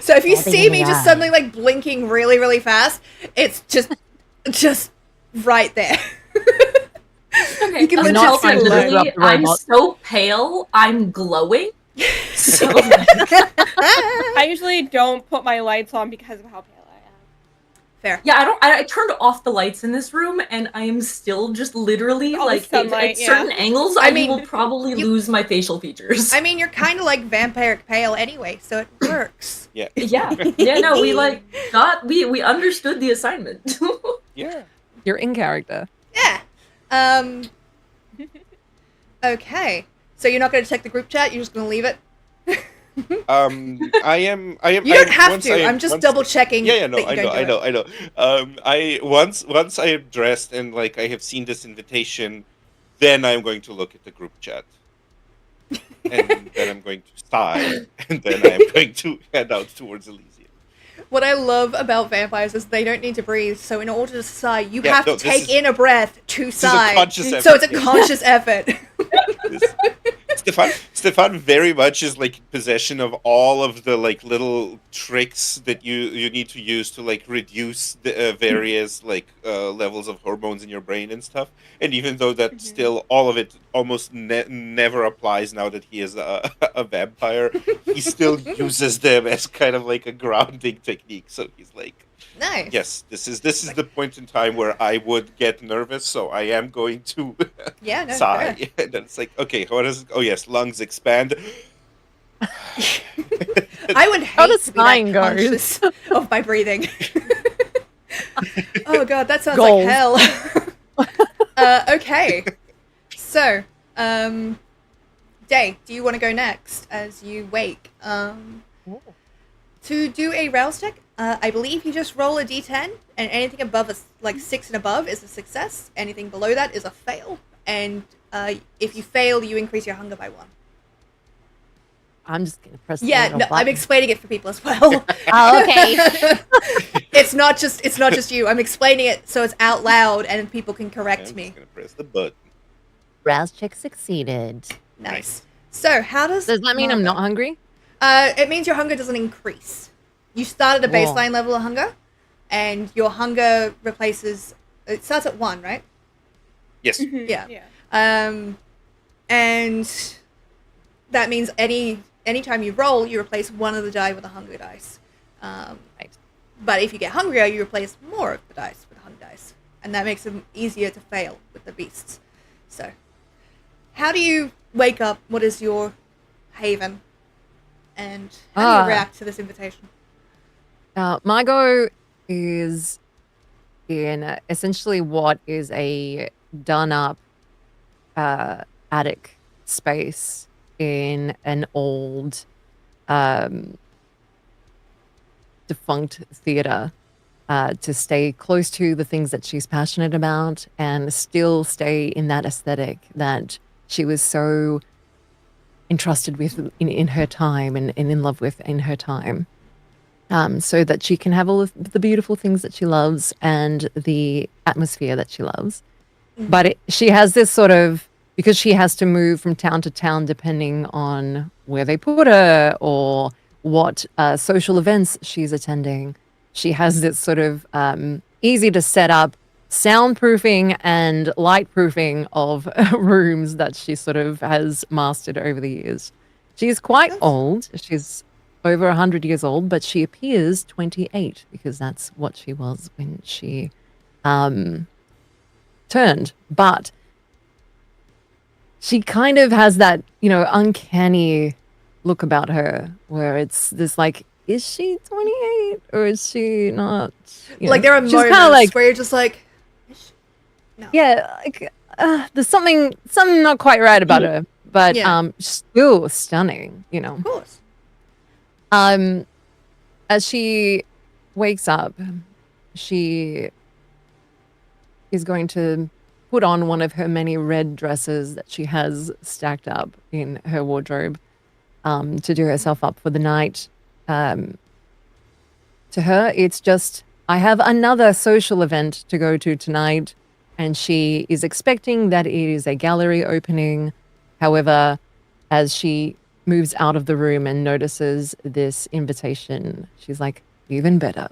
So if you see me just suddenly like blinking really, really fast, it's just right there. Okay, You can I'm legit see literally, the I'm robot. so pale, I'm glowing. So I usually don't put my lights on because of how pale I am. Fair. yeah, I turned off the lights in this room, and I am still just literally All the like sunlight, at certain angles. I I mean, will probably lose my facial features. I mean, you're kind of like vampiric pale anyway, so it works. Yeah. yeah, no, we understood the assignment. Yeah. You're in character. Yeah. Okay. So you're not going to check the group chat? You're just going to leave it? I am. You don't have to. I'm just double checking. Yeah, no, that you I don't do know. I once I am dressed and like I have seen this invitation, then I'm going to look at the group chat, and then I'm going to sigh, and then I'm going to head out towards Elysium. What I love about vampires is they don't need to breathe. So in order to sigh, you Yeah, have no, to this take is- in a breath to is a sigh. conscious So effort, it's a yeah. conscious effort. Stefan very much is like in possession of all of the like little tricks that you need to use to like reduce the various like levels of hormones in your brain and stuff. And even though that still all of it almost never applies now that he is a vampire, he still uses them as kind of like a grounding technique. So he's like, Nice. yes, this is the point in time where I would get nervous, so I am going to Yeah, no, sigh. fair. And then it's like, okay, what is it? Oh yes, lungs expand. I would How hate the to be that sign goes. conscious of my breathing. Oh god, that sounds Goals. like hell. Okay. So, Day, do you want to go next as you wake? To do a rouse check, I believe you just roll a d10, and anything above like 6 and above is a success. Anything below that is a fail. And if you fail, you increase your hunger by 1. I'm just gonna press. Yeah, the no, I'm button. explaining it for people as well. Oh, okay. It's not just you. I'm explaining it so it's out loud and people can correct I'm me. just gonna press the button. Browse check succeeded. Nice. So how does Does that mean I'm not Margot- hungry? It means your hunger doesn't increase. You start at a Whoa. baseline level of hunger, and your hunger replaces. It starts at 1, right? Yes. Yeah. Yeah. And that means anytime you roll, you replace one of the die with a hunger dice. Right. But if you get hungrier, you replace more of the dice with hunger dice, and that makes them easier to fail with the beasts. So, how do you wake up? What is your haven? And how do you react to this invitation? Margot is in essentially what is a done up attic space in an old defunct theater to stay close to the things that she's passionate about and still stay in that aesthetic that she was so entrusted with in her time and in love with in her time. So that she can have all of the beautiful things that she loves and the atmosphere that she loves. But she has this sort of, because she has to move from town to town depending on where they put her or what social events she's attending, she has this sort of easy to set up soundproofing and lightproofing of rooms that she sort of has mastered over the years. She's quite old. She's over 100 years old, but she appears 28 because that's what she was when she turned. But she kind of has that, uncanny look about her where it's this like, is she 28 or is she not? Like there are she's moments kinda like, where you're just like, no. yeah, like there's something not quite right about her, but Yeah. still stunning, Of course. As she wakes up, she is going to put on one of her many red dresses that she has stacked up in her wardrobe to do herself up for the night. To her, it's just, I have another social event to go to tonight, and she is expecting that it is a gallery opening. However, as she moves out of the room and notices this invitation, she's like, even better.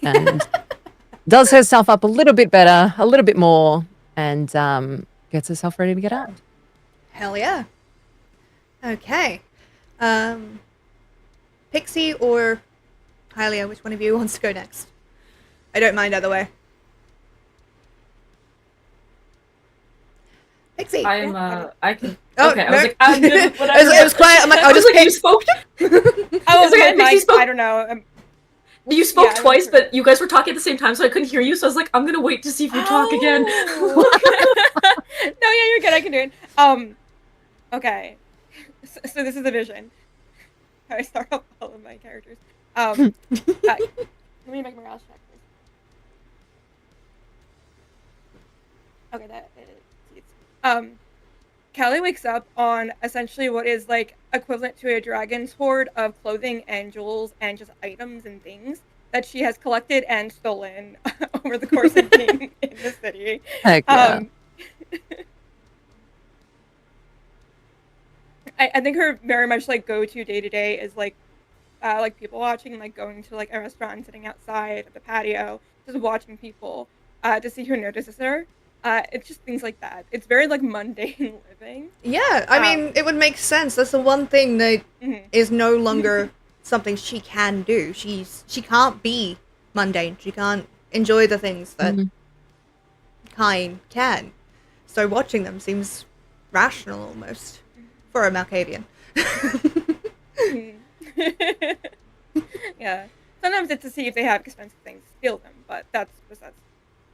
And does herself up a little bit better, a little bit more, and gets herself ready to get out. Hell yeah. Okay. Pixie or Hylia, which one of you wants to go next? I don't mind either way. Pixie. I can. Oh, okay, I no. was like, I'm good with whatever. It was quiet. I'm like, I I'll was just like, you pick. spoke. I was okay, okay, Pixie spoke. I don't know. You spoke Yeah, twice, that's but you guys were talking at the same time, so I couldn't hear you. So I was like, I'm gonna wait to see if you talk again. No, yeah, you're good. I can do it. Okay. So this is the vision. I start off all of my characters. Let me make my mouse check first. Okay, that is. Callie wakes up on essentially what is like equivalent to a dragon's hoard of clothing and jewels and just items and things that she has collected and stolen over the course of being in the city. Heck yeah. I think her very much like go-to day-to-day is like people watching, like going to like a restaurant and sitting outside of the patio, just watching people to see who notices her. It's just things like that. It's very like mundane living. Yeah, I mean, it would make sense. That's the one thing that is no longer something she can do. She can't be mundane. She can't enjoy the things that Kine can. So watching them seems rational almost for a Malkavian. Yeah. Sometimes it's to see if they have expensive things, steal them, but that's.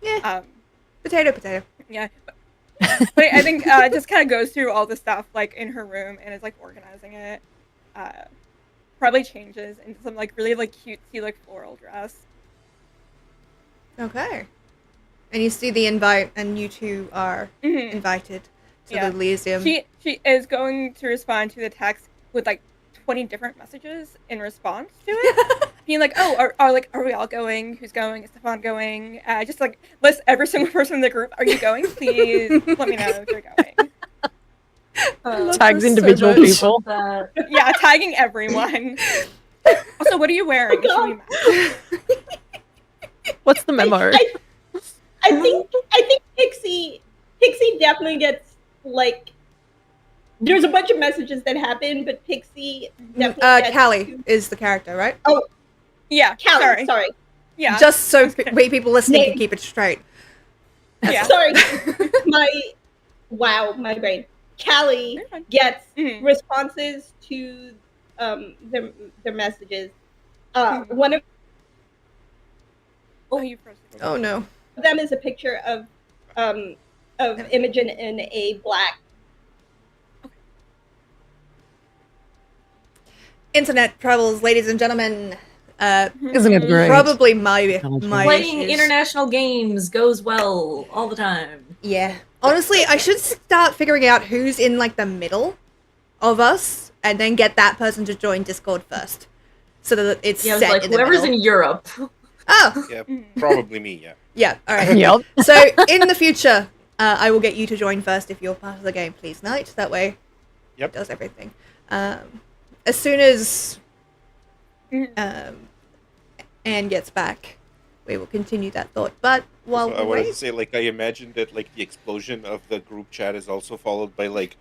Yeah. Potato. Yeah. But I think it just kind of goes through all the stuff like in her room and is like organizing it. Probably changes into some like really like cutesy like floral dress. Okay. And you see the invite, and you two are invited to the Elysium. She is going to respond to the text with like 20 different messages in response to it, being like, "Oh, are we all going? Who's going? Is Stefan going?" Just like list every single person in the group. Are you going? Please let me know if you're going. Tags individual people. That Yeah, tagging everyone. Also, what are you wearing? Should we match? What's the memo? I think Pixie definitely gets like. There's a bunch of messages that happen, but Pixie definitely gets Callie is the character, right? Yeah, Callie, sorry. Yeah. Just so people listening can keep it straight. Yeah. Sorry. My brain. Callie You're fine. gets Mhm. responses to their messages. One of Oh, you froze. Oh no. them is a picture of Imogen in a black. Internet troubles, ladies and gentlemen. Isn't it great? Probably my playing issues. international games goes well all the time. Yeah. Honestly, I should start figuring out who's in like the middle of us, and then get that person to join Discord first, so that it's Yeah, set like in the whoever's middle. in Europe. Oh, Yeah, probably me. Yeah. yeah. All right. Yep. So in the future, I will get you to join first if you're part of the game, please, Knight. That way, Yep. it does everything. As soon as Anne gets back, we will continue that thought. But while So I we wanted to wait, say, like, I imagine that like the explosion of the group chat is also followed by like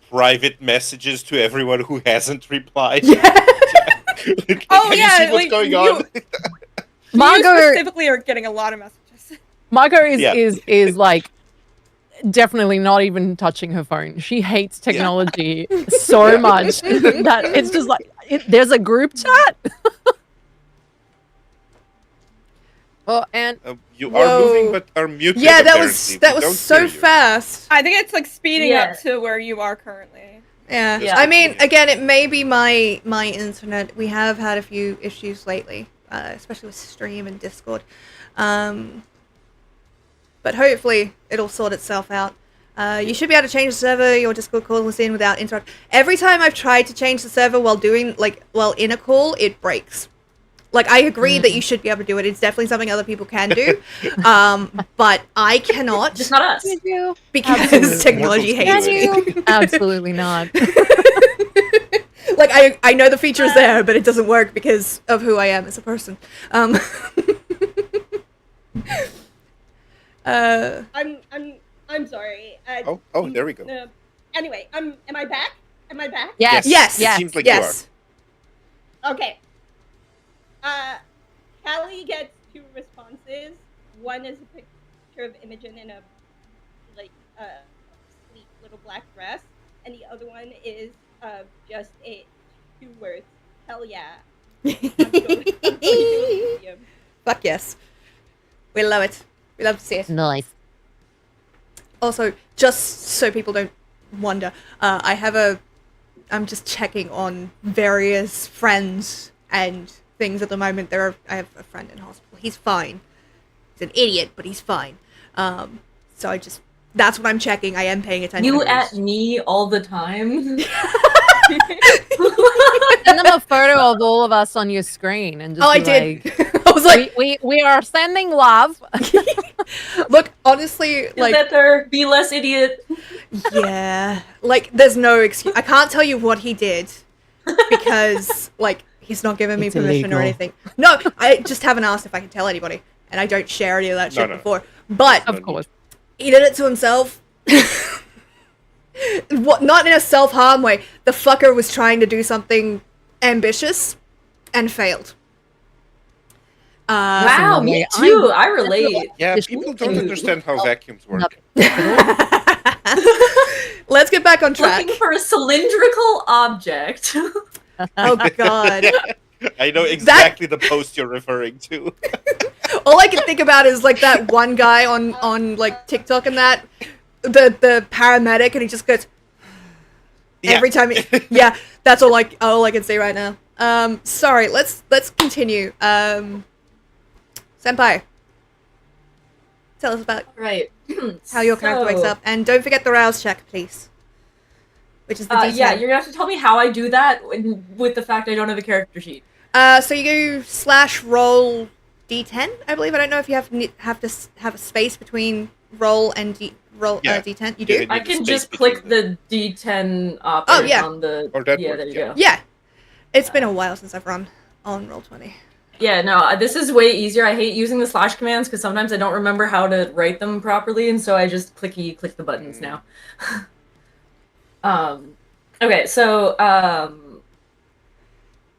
private messages to everyone who hasn't replied. Like, Oh, have you yeah, seen what's like, going you- on? You Margot specifically are getting a lot of messages. Margot is, Yeah. is like definitely not even touching her phone. She hates technology so Yeah. much that it's just like there's a group chat. Well, and You Whoa. are moving, but are muted. yeah, that apparently. was We don't so hear you. fast. I think it's like speeding Yeah. up to where you are currently. Yeah. Yeah. I mean, again, it may be my internet. We have had a few issues lately, especially with stream and Discord. But hopefully it'll sort itself out. You should be able to change the server your Discord call is in without interrupt. Every time I've tried to change the server while in a call, it breaks. Like, I agree that you should be able to do it. It's definitely something other people can do. But I cannot Just not us. Did you? because Absolutely. technology Can hates me. Can you? Absolutely not. Like, I know the feature is there, but it doesn't work because of who I am as a person. I'm sorry. Oh, there we go. Anyway, am I back? Am I back? Yes. Yes. It seems like Yes. Okay. Callie gets two responses. One is a picture of Imogen in a sweet little black dress, and the other one is just two words. Hell yeah. I'm going to museum. Fuck yes. We love it. We love to see it. Nice. Also, just so people don't wonder, I'm just checking on various friends and things at the moment. I have a friend in hospital. He's fine. He's an idiot, but he's fine. So that's what I'm checking. I am paying attention. You at me all the time. Send them a photo of all of us on your screen and just Oh, I be did. like, I was like, we are sending love. look, honestly, Feel better, be less idiot. yeah, like, there's no excuse. I can't tell you what he did because, like, he's not giving me It's permission or illegal. anything. No, I just haven't asked if I can tell anybody, and I don't share any of that shit No. before. But Of course. he did it to himself. What? Not in a self-harm way. The fucker was trying to do something ambitious and failed. Wow, me way. too. I relate. Yeah, Just people don't looking- understand how vacuums work. Let's get back on track. Looking for a cylindrical object. Oh god. I know exactly the post you're referring to. All I can think about is like that one guy on like TikTok and that the paramedic, and he just goes every time. Yeah, that's all I can see right now. Sorry. Let's continue. Senpai, tell us about Right. how your character wakes up, and don't forget the rouse check, please. which is the D10. Yeah, you're gonna have to tell me how I do that with the fact I don't have a character sheet. So you go /roll D10, I believe. I don't know if you have to have a space between roll and D10. You do? Yeah, I can just click the D10 on the... Or that yeah, works, there you yeah. go. Yeah. It's been a while since I've run on Roll20. Yeah, no, this is way easier. I hate using the / commands because sometimes I don't remember how to write them properly, and so I just click the buttons now. Okay, so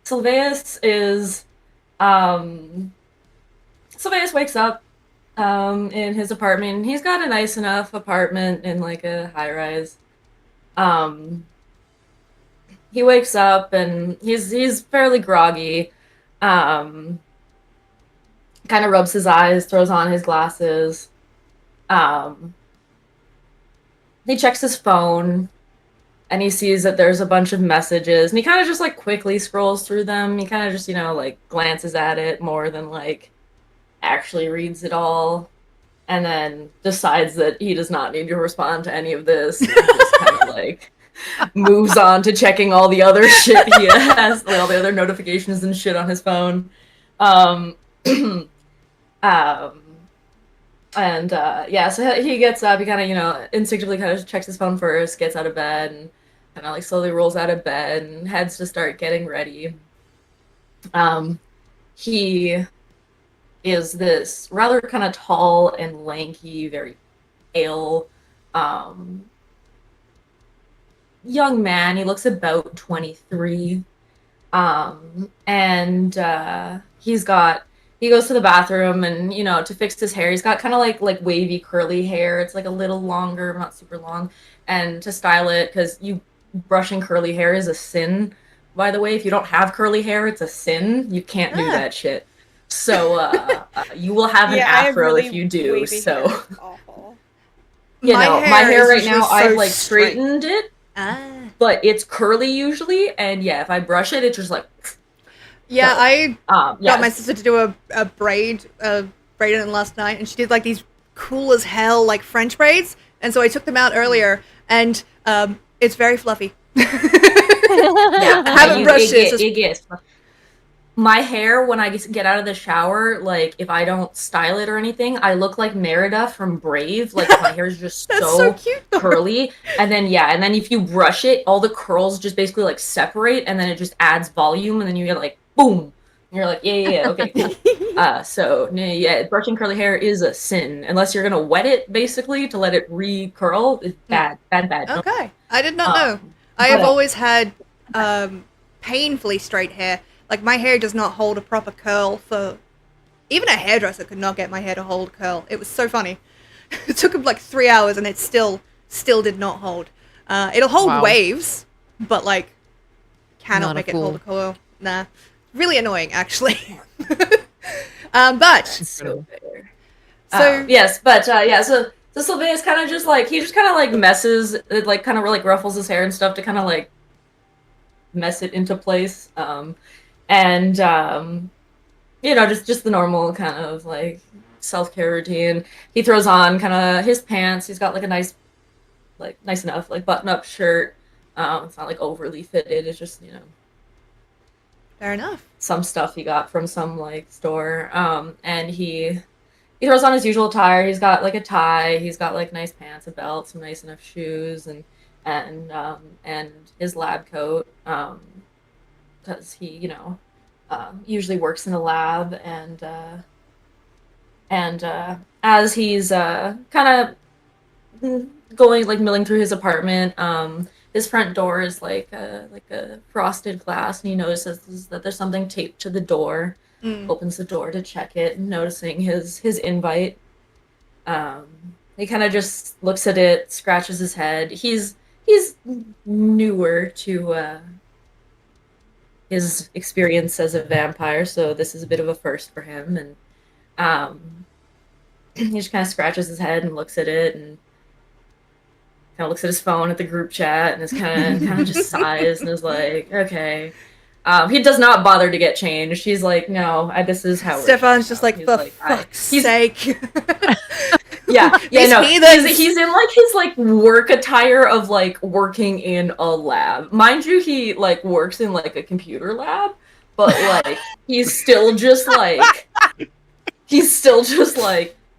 Sylvaeus wakes up in his apartment. He's got a nice enough apartment in like a high-rise. He wakes up and he's fairly groggy. Kind of rubs his eyes, throws on his glasses. He checks his phone and he sees that there's a bunch of messages, and he kind of just like quickly scrolls through them. He kind of just, like glances at it more than like actually reads it all, and then decides that he does not need to respond to any of this. And just kind of like moves on to checking all the other shit he has, like all the other notifications and shit on his phone. So he gets up, he kind of, instinctively kind of checks his phone first, gets out of bed, and kind of like slowly rolls out of bed and heads to start getting ready. He is this rather kind of tall and lanky, very pale, young man. He looks about 23. He goes to the bathroom and, to fix his hair. He's got kind of like wavy curly hair. It's like a little longer, not super long. And to style it, because brushing curly hair is a sin, by the way. If you don't have curly hair, it's a sin. You can't do that shit. So you will have an afro if you do. So awful. My hair right now, so I've like straight. straightened it, but it's curly usually. And yeah, if I brush it, it's just like. Yeah, So, I got yes. my sister to do a braid in last night, and she did like these cool as hell like French braids, and so I took them out earlier, and it's very fluffy. Yeah, I haven't brushed it. It gets. My hair, when I get out of the shower, like if I don't style it or anything, I look like Merida from Brave. Like my hair is just That's so cute, though. curly, and then if you brush it, all the curls just basically like separate, and then it just adds volume, and then you get like boom. And you're like, yeah, okay, cool. Brushing curly hair is a sin unless you're gonna wet it basically to let it recurl. It's bad. Okay, I did not know. I have always had painfully straight hair. Like, my hair does not hold a proper curl for... Even a hairdresser could not get my hair to hold a curl. It was so funny. It took him like 3 hours and it still did not hold. It'll hold waves, but like, cannot Not a make it fool. hold a curl. Nah. Really annoying, actually. But... So fair. So... So Sylvaeus kind of just like, he just kind of like messes, it like kind of like ruffles his hair and stuff to kind of like mess it into place. Just the normal kind of like self-care routine. He throws on kind of his pants. He's got like a nice enough like button-up shirt. It's not like overly fitted. It's just Fair enough. some stuff he got from some like store. And he throws on his usual attire. He's got like a tie. He's got like nice pants, a belt, some nice enough shoes, and his lab coat. Because he usually works in a lab, and as he's kind of going like milling through his apartment, his front door is like a frosted glass, and he notices that there's something taped to the door. Opens the door to check it, noticing his invite. He kind of just looks at it, scratches his head. He's newer to his experience as a vampire, so this is a bit of a first for him. And he just kind of scratches his head and looks at it, and kind of looks at his phone at the group chat, and is kind of just sighs and is like, okay. He does not bother to get changed. He's like, no, this is how. Stefan's just like, for fuck's sake. Yeah, These no, heathens. he's in like his like work attire of like working in a lab. Mind you, he like works in like a computer lab, but like he's still just like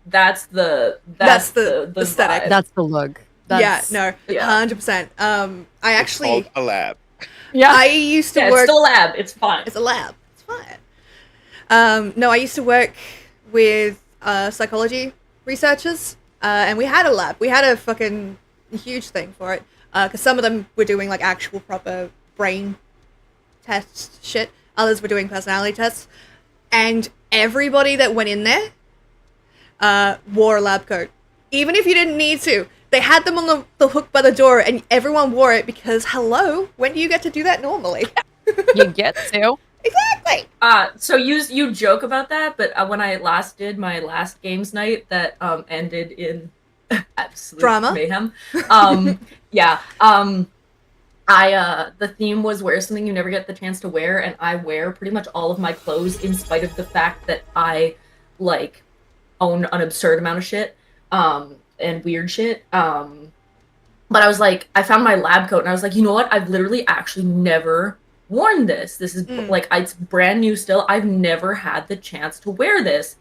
that's the aesthetic. vibe. That's the look. That's, Yeah, no, Yeah. 100%. I It's actually, called a lab. Yeah. I used to Yeah, work. it's still a lab. It's fine. It's a lab. It's fine. No, I used to work with psychology researchers, and we had a lab. We had a fucking huge thing for it, because some of them were doing like actual proper brain test shit. Others were doing personality tests, and everybody that went in there wore a lab coat, even if you didn't need to. They had them on the hook by the door, and everyone wore it because, hello, when do you get to do that normally? You get to. Exactly. So you joke about that, but when I last did my last games night that ended in absolute Drama? mayhem. The theme was wear something you never get the chance to wear, and I wear pretty much all of my clothes in spite of the fact that I like own an absurd amount of shit and weird shit. But I was like, I found my lab coat and I was like, you know what? I've literally actually never worn this. This is like, it's brand new still. I've never had the chance to wear this.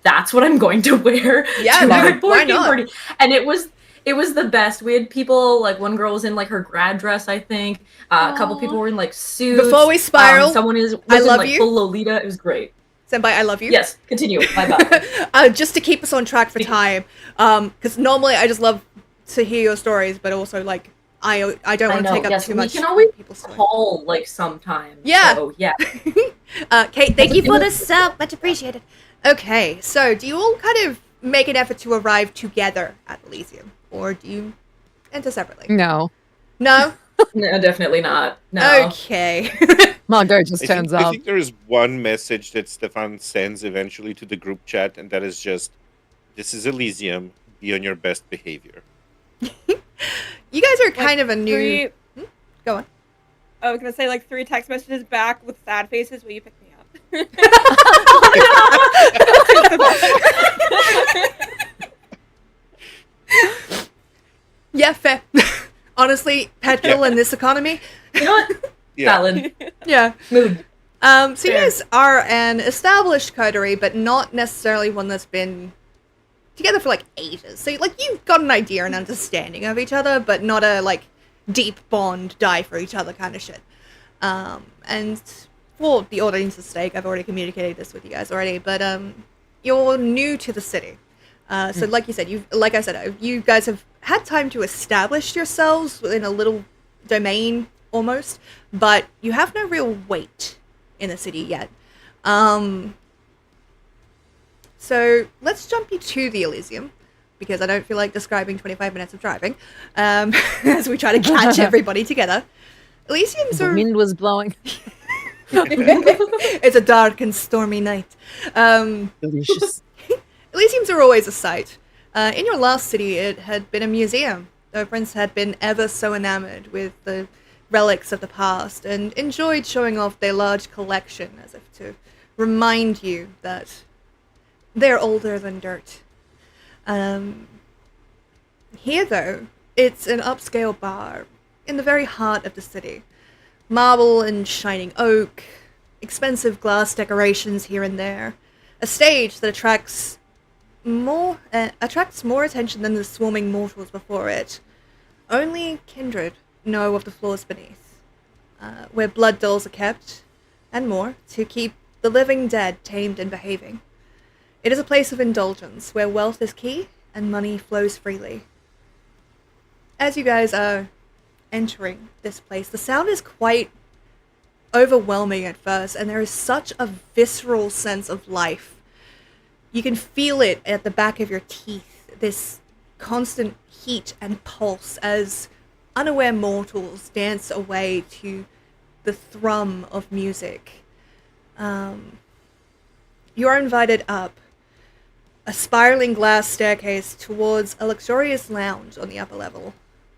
That's what I'm going to wear to my board game party. And it was the best. We had people, like one girl was in like her grad dress, I think. A couple people were in like suits. Before we spiral, someone was I in love like you. full Lolita. It was great. Senpai, I love you. Yes, continue. My bad. Just to keep us on track for time, because normally I just love to hear your stories, but also like I don't want to take up too much. We can always people's time. call like sometimes. Yeah. So, yeah. Kate, thank you for the sub. Much appreciated. Okay, so do you all kind of make an effort to arrive together at Elysium, or do you enter separately? No. No? No, definitely not. No. Okay. Margot just turns I up. think there is one message that Stefan sends eventually to the group chat, and that is just, "This is Elysium. Be on your best behavior." You guys are kind of a new... Go on. I was gonna say like 3 text messages back with sad faces. Will you pick me up? Yeah, fair. Honestly, petrol in this economy. You know what? Yeah. Valid. Yeah. Mood. So you Fair. guys are an established coterie, but not necessarily one that's been together for like ages. So like you've got an idea and understanding of each other, but not a like deep bond, die for each other kind of shit. And for the audience's sake, I've already communicated this with you guys already, but you're new to the city. So like you said, you guys have had time to establish yourselves within a little domain almost, but you have no real weight in the city yet. So let's jump you to the Elysium, because I don't feel like describing 25 minutes of driving as we try to catch everybody together. Elysiums The are... wind was blowing. It's a dark and stormy night. Delicious. Elysiums are always a sight. In your last city, it had been a museum. The prince had been ever so enamored with the relics of the past and enjoyed showing off their large collection as if to remind you that they're older than dirt. Here, though, it's an upscale bar in the very heart of the city. Marble and shining oak, expensive glass decorations here and there, a stage that attracts more attention than the swarming mortals before it. Only kindred know of the floors beneath, where blood dolls are kept, and more, to keep the living dead tamed and behaving. It is a place of indulgence, where wealth is key and money flows freely. As you guys are entering this place, the sound is quite overwhelming at first, and there is such a visceral sense of life. You can feel it at the back of your teeth, this constant heat and pulse as unaware mortals dance away to the thrum of music. You are invited up a spiraling glass staircase towards a luxurious lounge on the upper level.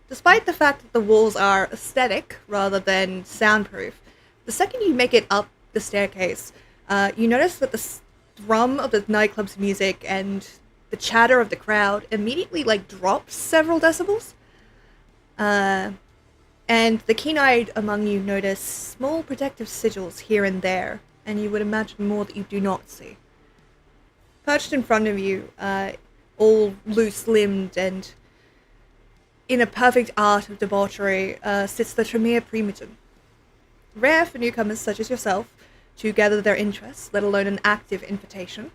Despite the fact that the walls are aesthetic rather than soundproof, the second you make it up the staircase, you notice that the thrum of the nightclub's music and the chatter of the crowd immediately like drops several decibels. And the keen-eyed among you notice small protective sigils here and there, and you would imagine more that you do not see. Perched in front of you, all loose-limbed and in a perfect art of debauchery, sits the Tremere Primogen. Rare for newcomers such as yourself to gather their interest, let alone an active invitation.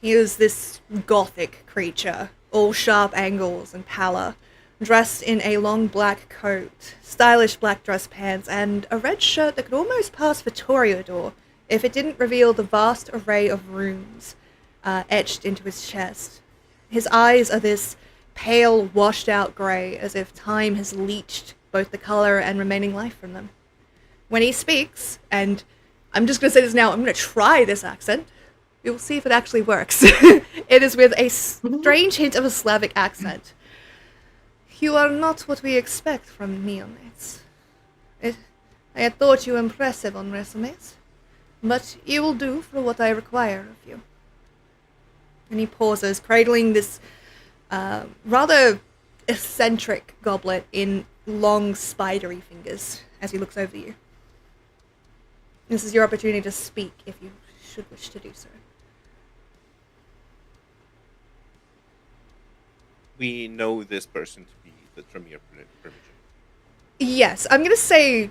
He is this gothic creature, all sharp angles and pallor, dressed in a long black coat, stylish black dress pants, and a red shirt that could almost pass for Toreador if it didn't reveal the vast array of runes etched into his chest. His eyes are this pale, washed-out grey, as if time has leached both the colour and remaining life from them. When he speaks, and I'm just going to say this now, I'm going to try this accent. We will see if it actually works. It is with a strange hint of a Slavic accent. You are not what we expect from neonates. I had thought you impressive on resumes, but you will do for what I require of you. And he pauses, cradling this rather eccentric goblet in long, spidery fingers as he looks over you. This is your opportunity to speak if you should wish to do so. We know this person to be the Tremere Primogen. Yes, I'm gonna say,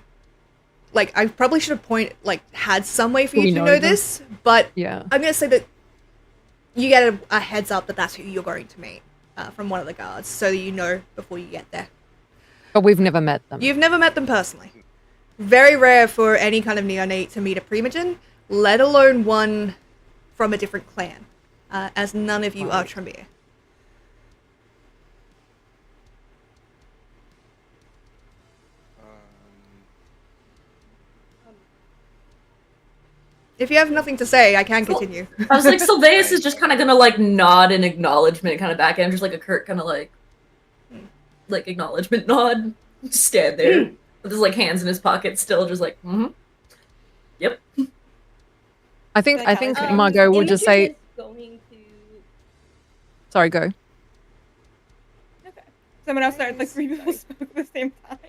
like, I probably should have had some way for you to know this, but Yeah. I'm gonna say that you get a heads up that that's who you're going to meet from one of the guards, so that you know before you get there. But we've never met them. You've never met them personally. Very rare for any kind of neonate to meet a Primogen, let alone one from a different clan, as none of you are Tremere. If you have nothing to say, I can continue. I was like, Sylvaeus is just kind of gonna like nod in acknowledgement, kind of back end, just like a Kurt kind of like acknowledgement nod. Just stand there with his like hands in his pockets, still just like, yep. I think Margot will Imogen just say, is going to... sorry, go. Okay. Someone else started, like, three people spoke at the same time.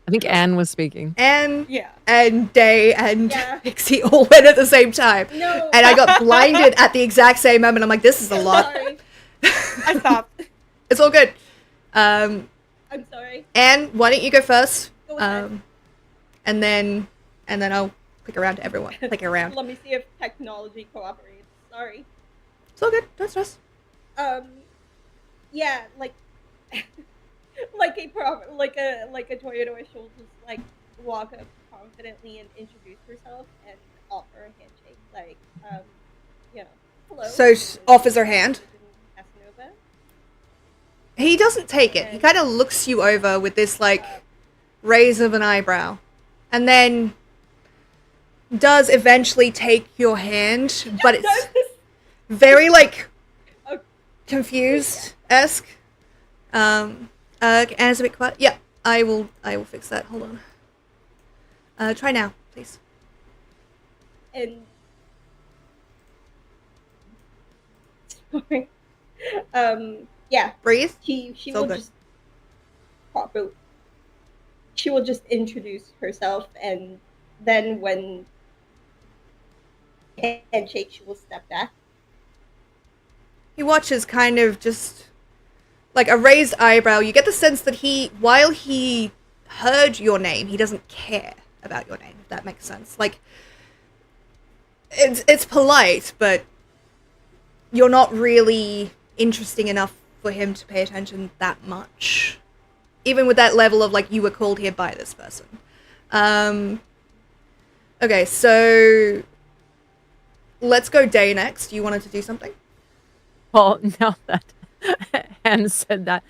I think Anne was speaking. Anne Yeah. and Day and Yeah. Pixie all went at the same time. No. And I got blinded at the exact same moment. I'm like, this is a lot. Sorry. I stopped. It's all good. I'm sorry. Anne, why don't you go first? Go ahead. And then I'll click around to everyone. Click around. Let me see if technology cooperates. Sorry. It's all good. Don't stress. Yeah, like like a Toyota, she'll just like walk up confidently and introduce herself and offer a handshake, like hello. So she offers her hand. Casanova. He doesn't take it. He kind of looks you over with this like raise of an eyebrow, and then does eventually take your hand, but it's very like confused-esque. Anna's a bit quiet. Yeah, I will fix that. Hold on. Try now, please. And sorry. Yeah. Breathe. She all will good. just properly. She will just introduce herself, and then when handshake, she will step back. He watches, kind of just like a raised eyebrow. You get the sense that while he heard your name, he doesn't care about your name, if that makes sense. Like, it's polite, but you're not really interesting enough for him to pay attention that much. Even with that level of, like, you were called here by this person. Okay, so let's go Day next. You wanted to do something? Well, now that Anne said that,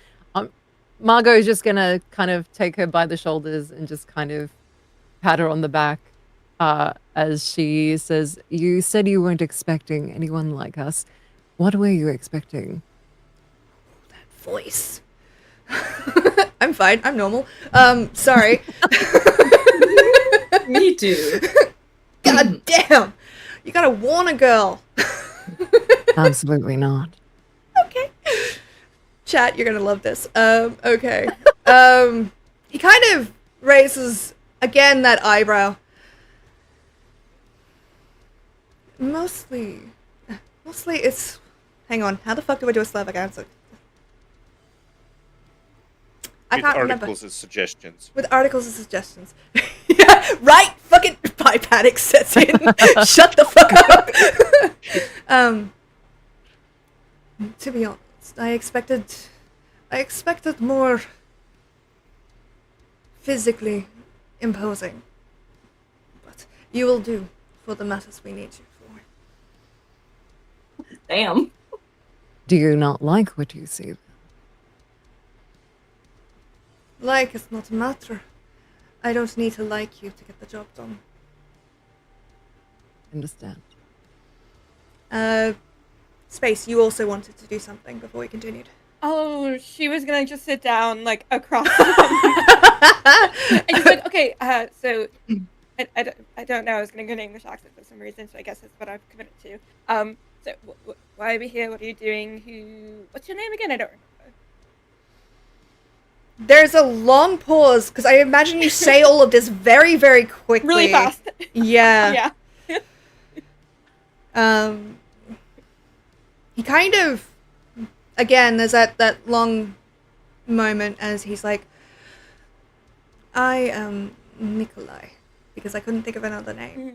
Margot is just going to kind of take her by the shoulders and just kind of pat her on the back as she says, you said you weren't expecting anyone like us. What were you expecting? That voice. I'm fine. I'm normal. Sorry. Me too. God damn. You gotta warn a girl. Absolutely not. Okay. Chat, you're gonna love this. Okay. He kind of raises again that eyebrow. Mostly it's. Hang on. How the fuck do I do a Slavic accent? I With can't remember. articles and suggestions. With articles and suggestions. Yeah, right. Fucking pie panic sets in. Shut the fuck up. To be honest, I expected more physically imposing. But you will do for the matters we need you for. Damn. Do you not like what you see? Like is not a matter. I don't need to like you to get the job done. Understand. Space, you also wanted to do something before we continued. Oh, she was gonna just sit down like across. And she's like, okay, so I don't know. I was gonna go to English accent for some reason, so I guess that's what I've committed to. So why are we here? What are you doing? What's your name again? I don't remember. There's a long pause because I imagine you say all of this very, very quickly. Really fast. Yeah. Yeah. He kind of, again, there's that long moment as he's like, I am Nikolai, because I couldn't think of another name.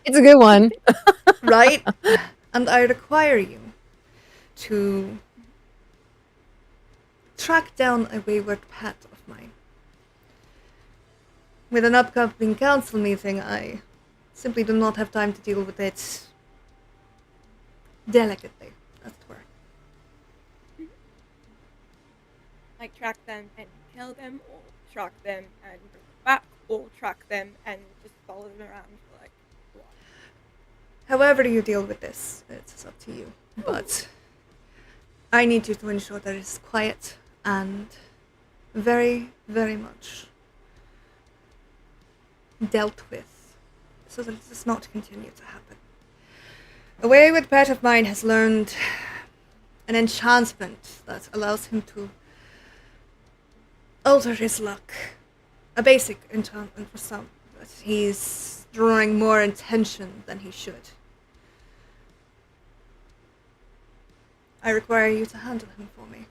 It's a good one. Right? And I require you to track down a wayward pet of mine. With an upcoming council meeting, I simply do not have time to deal with it delicately, as it were. Like track them and kill them, or track them and bring them back, or track them and just follow them around for like a while. However you deal with this, it's up to you. But I need you to ensure that it's quiet and very, very much dealt with, so that it does not continue to happen. A wayward pet of mine has learned an enchantment that allows him to alter his luck. A basic enchantment for some, but he's drawing more attention than he should. I require you to handle him for me.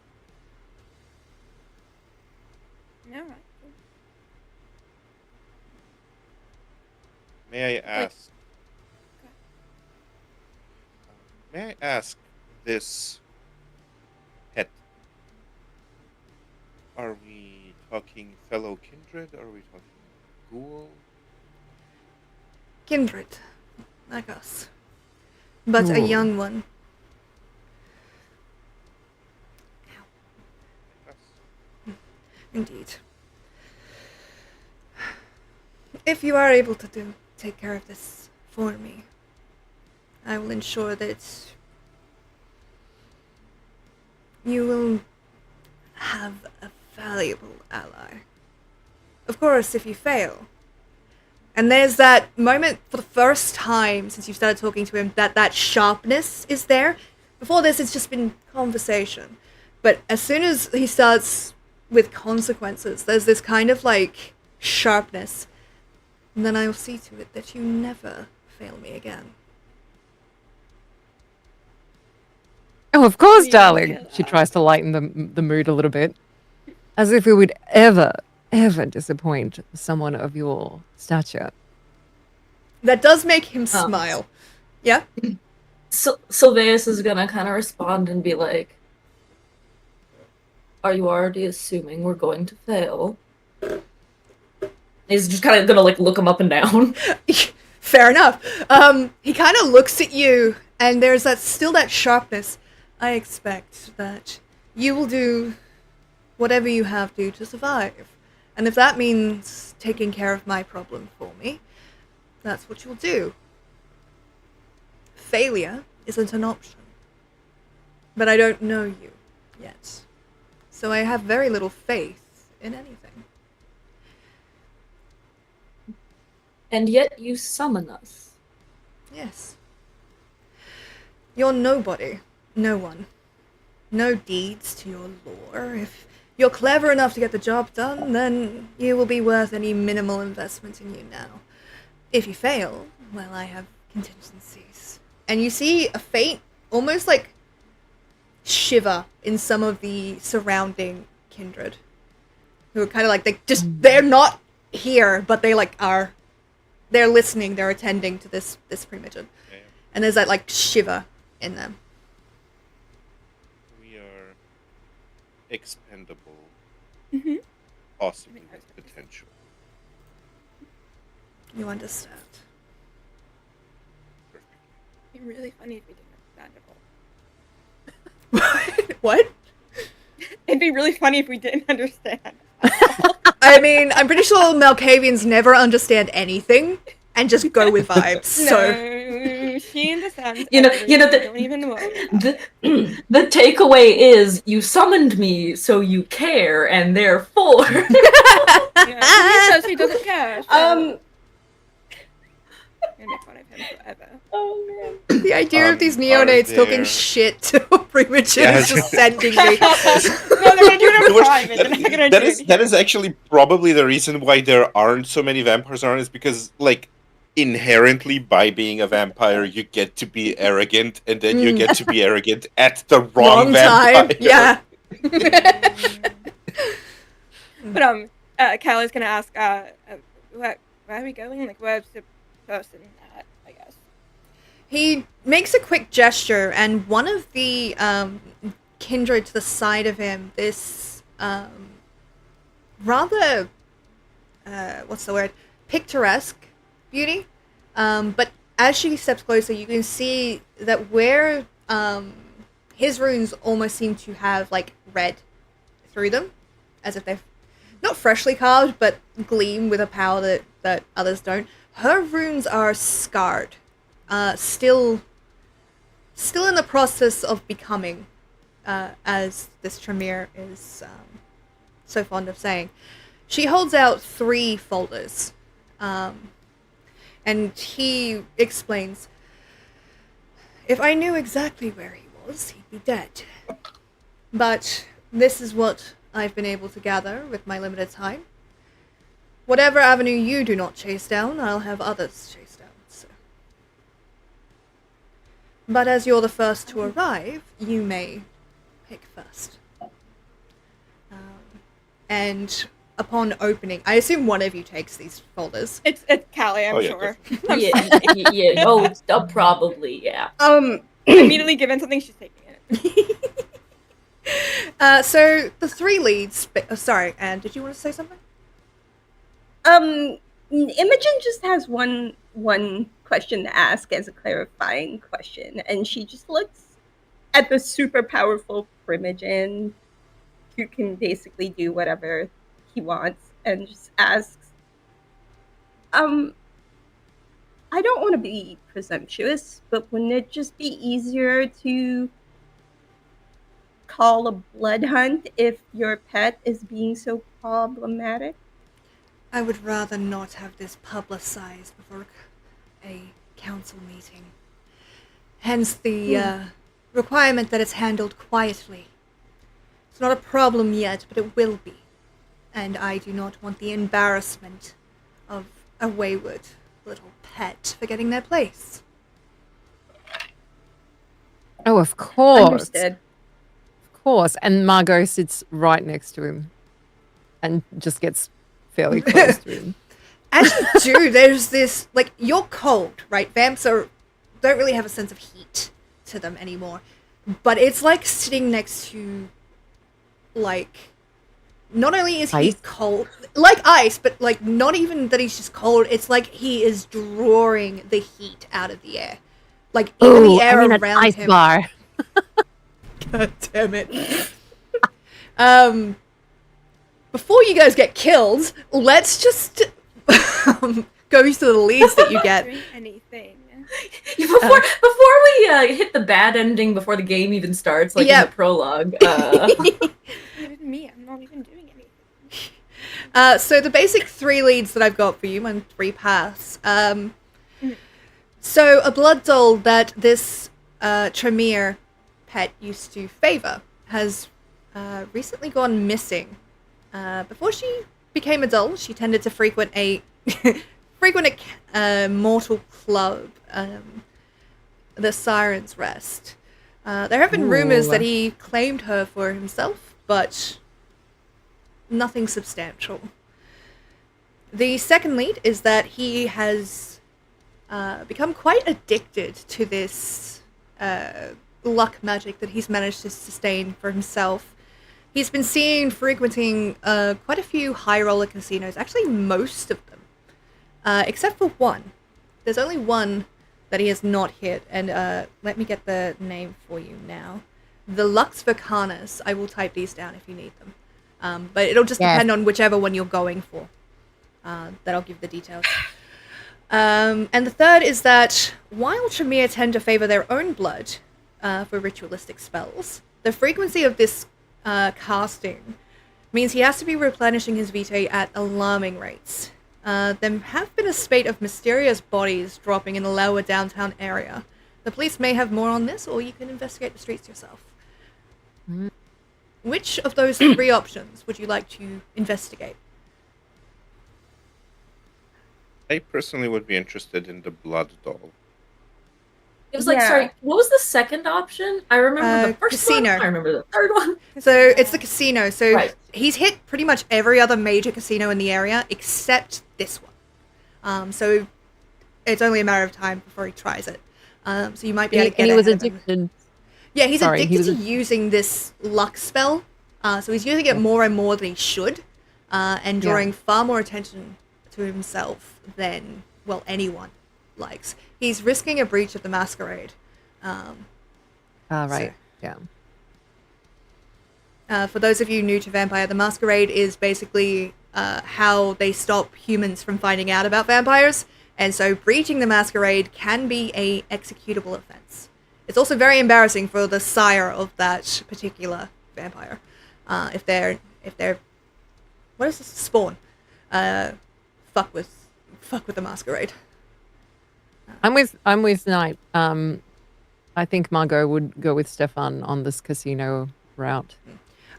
Alright. May I ask? May I ask this pet? Are we talking fellow kindred? Are we talking ghoul? Kindred, like us. But a Ooh. young one. Indeed. If you are able to take care of this for me, I will ensure that you will have a valuable ally. Of course, if you fail. And there's that moment for the first time since you started talking to him that sharpness is there. Before this, it's just been conversation. But as soon as he starts with consequences, there's this kind of like sharpness. And then I will see to it that you never fail me again. Oh, of course, Yeah, darling. yeah. She tries to lighten the mood a little bit. As if we would ever disappoint someone of your stature. That does make him smile. Yeah? Sylvaeus is gonna kind of respond and be like, "Are you already assuming we're going to fail?" He's just kind of gonna like look him up and down. Fair enough. He kind of looks at you, and there's still that sharpness. I expect that you will do whatever you have to survive. And if that means taking care of my problem for me, that's what you'll do. Failure isn't an option. But I don't know you yet. So I have very little faith in anything. And yet you summon us. Yes. You're nobody. No one. No deeds to your lore. If you're clever enough to get the job done, then you will be worth any minimal investment in you now. If you fail, well, I have contingencies. And you see a faint, almost like shiver in some of the surrounding kindred. Who are kind of like, they're not here, but they like are, they're listening, they're attending to this primogen. Yeah. And there's that like shiver in them. We are expendable. Mm-hmm. Possibly with potential. You understand. Perfect. It'd be really funny if we didn't understand at all. What? It'd be really funny if we didn't understand. I mean, I'm pretty sure Malkavians never understand anything and just go with vibes. So No, she understands. You know, don't even worry. the takeaway is you summoned me, so you care, and therefore. Yeah, he says he doesn't care. So I'm gonna make fun of him forever. Oh man. the idea of these Are neonates there- talking shit to primogen Yeah. is just sending me. No, they're gonna do it in Which- private. They're not gonna that do is it that here. is actually probably the reason why there aren't so many vampires around, is because like inherently by being a vampire you get to be arrogant, and then you get to be arrogant at the wrong Time. vampire. Yeah. But Callie's gonna ask, where are we going? Like, where's the person at? I guess. He makes a quick gesture, and one of the kindred to the side of him, this rather, what's the word? Picturesque beauty. But as she steps closer, you can see that where his runes almost seem to have like red through them, as if they're not freshly carved, but gleam with a power that others don't. Her runes are scarred. Still in the process of becoming, as this Tremere is so fond of saying. She holds out 3 folders, and he explains, if I knew exactly where he was, he'd be dead. But this is what I've been able to gather with my limited time. Whatever avenue you do not chase down, I'll have others chase down. So. But as you're the first to arrive, you may pick first. And upon opening, I assume one of you takes these folders. It's Callie, I'm Oh, yeah, sure. yeah. Oh, probably, yeah. Immediately given something, she's taking it. So the 3 leads. Sorry, Anne, did you want to say something? Imogen just has one question to ask as a clarifying question, and she just looks at the super powerful Primogen, who can basically do whatever he wants, and just asks, I don't want to be presumptuous, but wouldn't it just be easier to call a blood hunt if your pet is being so problematic? I would rather not have this publicized before a council meeting. Hence the requirement that it's handled quietly. It's not a problem yet, but it will be. And I do not want the embarrassment of a wayward little pet forgetting their place. Oh, of course. Understood. Of course. And Margot sits right next to him and just gets fairly close to him. As you do, there's this, like, you're cold, right? Vamps don't really have a sense of heat to them anymore. But it's like sitting next to, like, not only is he Ice? cold, like ice, but, like, not even that he's just cold, it's like he is drawing the heat out of the air. Like, even Ooh, the air I mean, an around ice him. bar. God damn it. Before you guys get killed, let's just go to the leads that you get. Drink anything. Before we hit the bad ending before the game even starts, like Yeah. in the prologue. Even me, I'm not even doing anything. So the basic 3 leads that I've got for you and 3 paths. So a blood doll that this Tremere pet used to favor has recently gone missing. Before she became adult, she tended to frequent a mortal club, the Siren's Rest. There have been rumors that he claimed her for himself, but nothing substantial. The second lead is that he has become quite addicted to this luck magic that he's managed to sustain for himself. He's been seen frequenting quite a few high roller casinos, actually most of them, except for one. There's only one that he has not hit, and let me get the name for you now. The Lux Vacanas. I will type these down if you need them. But it'll just depend on whichever one you're going for. That I'll give the details. And the third is that while Tremere tend to favor their own blood for ritualistic spells, the frequency of this casting means he has to be replenishing his vitae at alarming rates. There have been a spate of mysterious bodies dropping in the lower downtown area. The police may have more on this, or you can investigate the streets yourself. Which of those three options would you like to investigate? I personally would be interested in the blood doll. It was like, sorry, what was the second option? I remember the first casino. one. I remember the third one. So it's the casino. So he's hit pretty much every other major casino in the area except this one. So it's only a matter of time before he tries it. So you might be able to get And he was ahead of him. addicted. Yeah, he's addicted to using this luck spell. So he's using it more and more than he should, and drawing far more attention to himself than, well, anyone likes. He's risking a breach of the Masquerade. Right. For those of you new to Vampire, the Masquerade is basically how they stop humans from finding out about vampires, and so breaching the Masquerade can be a executable offense. It's also very embarrassing for the sire of that particular vampire. If they're what is this? Spawn. Fuck with the Masquerade. I'm with Knight. I think Margot would go with Stefan on this casino route.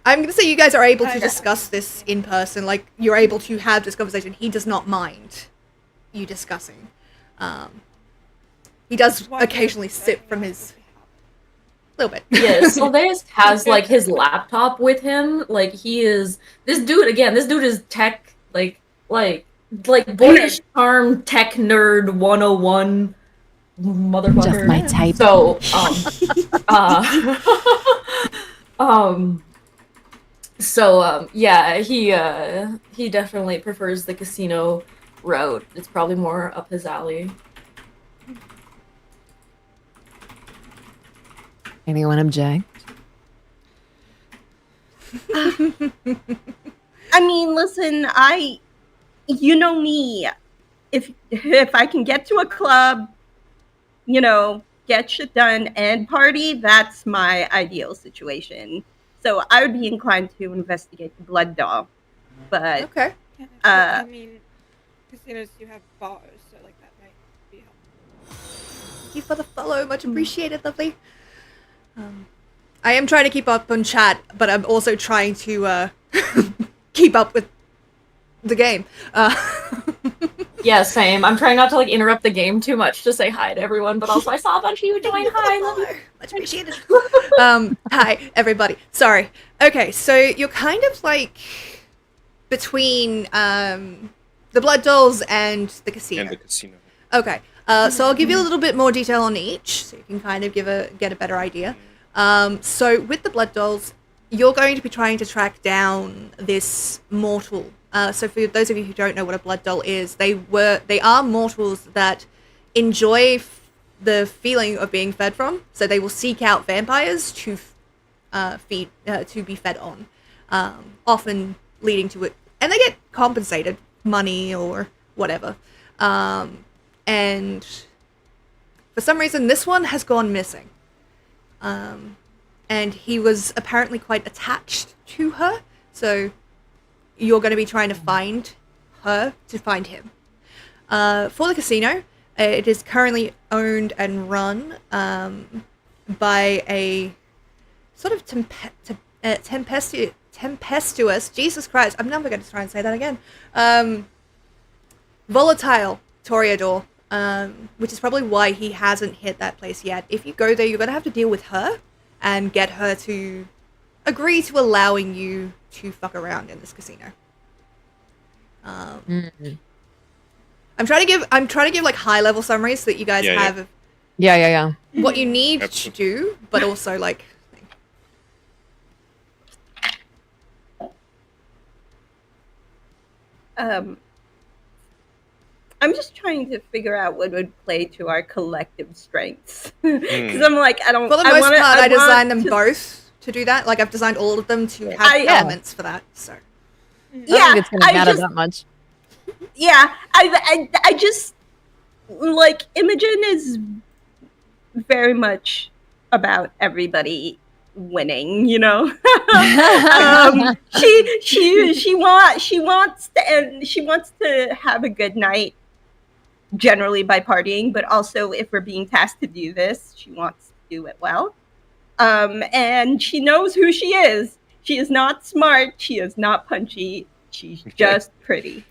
I'm going to say you guys are able to discuss this in person. Like, you're able to have this conversation. He does not mind you discussing. He does occasionally sip from his... little bit. Yeah, Sylvaeus has, like, his laptop with him. Like, he is... This dude is tech, like boyish charm tech nerd 101 motherfucker. Just my type. So, yeah, he definitely prefers the casino route. It's probably more up his alley. Anyone object? I mean, listen, you know me. If I can get to a club, get shit done and party, that's my ideal situation. So I would be inclined to investigate the blood doll. But okay. I mean, casinos do have bars, so like that might be helpful. Thank you for the follow, much appreciated, lovely. I am trying to keep up on chat, but I'm also trying to keep up with the game. Yeah, same. I'm trying not to like interrupt the game too much to say hi to everyone, but also I saw a bunch of you join. Hi, love you. Much appreciated. Hi, everybody. Sorry. Okay, so you're kind of like between the blood dolls and the casino. And the casino. Okay. So I'll give you a little bit more detail on each, so you can kind of get a better idea. So with the blood dolls, you're going to be trying to track down this mortal. So for those of you who don't know what a blood doll is, they are mortals that enjoy the feeling of being fed from. So they will seek out vampires to be fed on, often leading to it, and they get compensated money or whatever. And for some reason, this one has gone missing. And he was apparently quite attached to her, so you're going to be trying to find her to find him. For the casino, it is currently owned and run by a sort of tempestuous, Jesus Christ, I'm never going to try and say that again, volatile Toreador, which is probably why he hasn't hit that place yet. If you go there, you're going to have to deal with her and get her to agree to allowing you to fuck around in this casino. I'm trying to give like high level summaries so that you guys have Yeah. what you need to do, but also like. I'm just trying to figure out what would play to our collective strengths. Because I'm like, I don't. For the most part, I designed them both to do that. Like I've designed all of them to have elements for that. So. I don't think it's gonna matter that much. Yeah, I just like Imogen is very much about everybody winning, you know. She wants to have a good night, generally by partying, but also if we're being tasked to do this, she wants to do it well. And she knows who she is. She is not smart. She is not punchy. She's just pretty.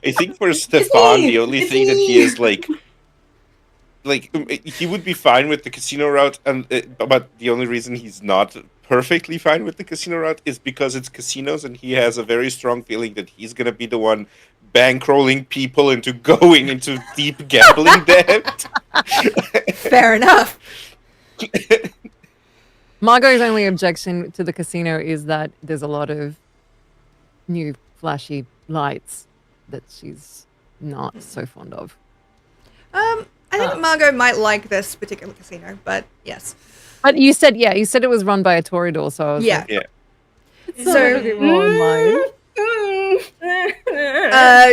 I think for Stefan, the only thing that he is like he would be fine with the casino route, and but the only reason he's not perfectly fine with the casino route is because it's casinos, and he has a very strong feeling that he's gonna be the one bankrolling people into going into deep gambling debt. Fair enough. Margot's only objection to the casino is that there's a lot of new flashy lights that she's not so fond of. I think Margot might like this particular casino, but yes. But you said it was run by a Toreador, so I was like, So a bit more in line.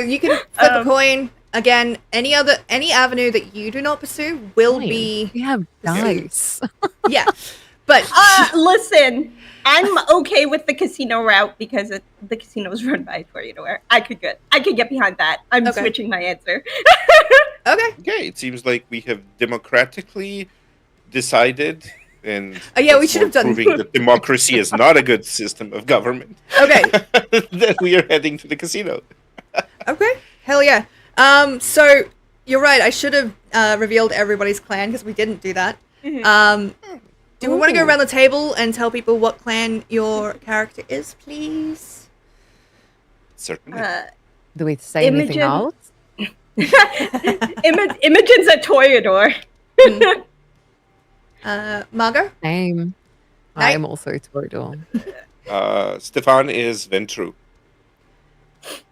you can flip a coin. Again, any avenue that you do not pursue will be. We have dice. Yeah, but listen, I'm okay with the casino route because the casino is run by a Toreador. I could get behind that. I'm switching my answer. Okay. Okay, it seems like we have democratically decided, and we should have done proving that democracy is not a good system of government. Okay. That we are heading to the casino. Okay. Hell yeah. So you're right. I should have revealed everybody's clan because we didn't do that. Do we want to go around the table and tell people what clan your character is, please? Certainly. Do we say anything else? Imogen's a Toreador. Margot? Same. I am also a Toreador. Stefan is Ventru.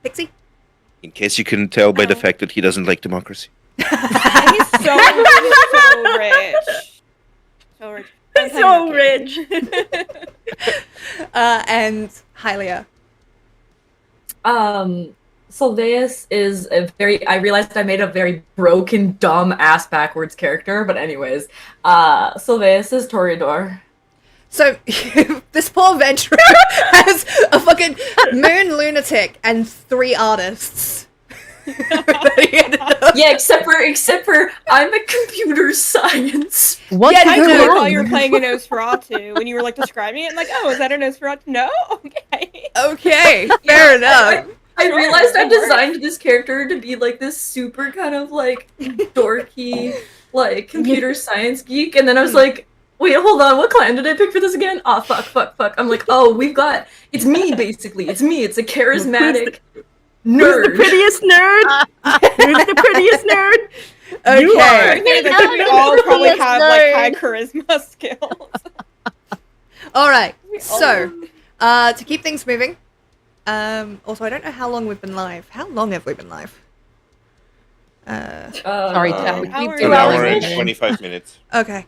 Pixie? In case you can tell by the fact that he doesn't like democracy. He's so rich. So rich. So rich. And Hylia. Sylvaeus is I realized I made a very broken, dumb, ass backwards character, but anyways, Sylvaeus is Toreador. So, this poor venturer has a fucking moon lunatic and 3 artists. Yeah, except for I'm a computer science. What? I really thought you were playing a Nosferatu when you were like describing it. I'm like, oh, is that a Nosferatu? No? Okay. Okay, fair enough. I realized I designed this character to be like this super kind of like dorky, like computer science geek, and then I was like, wait, hold on, what clan did I pick for this again? Oh, fuck. I'm like, oh, it's me, basically. It's me. It's a charismatic nerd. Who's the prettiest nerd? Who's the prettiest nerd? Okay. You are. I think that we all probably have like high charisma skills. All right. So, to keep things moving. Also, I don't know how long we've been live. How long have we been live? Sorry, Tab. We keep 1 doing hour it. and 25 minutes. Okay.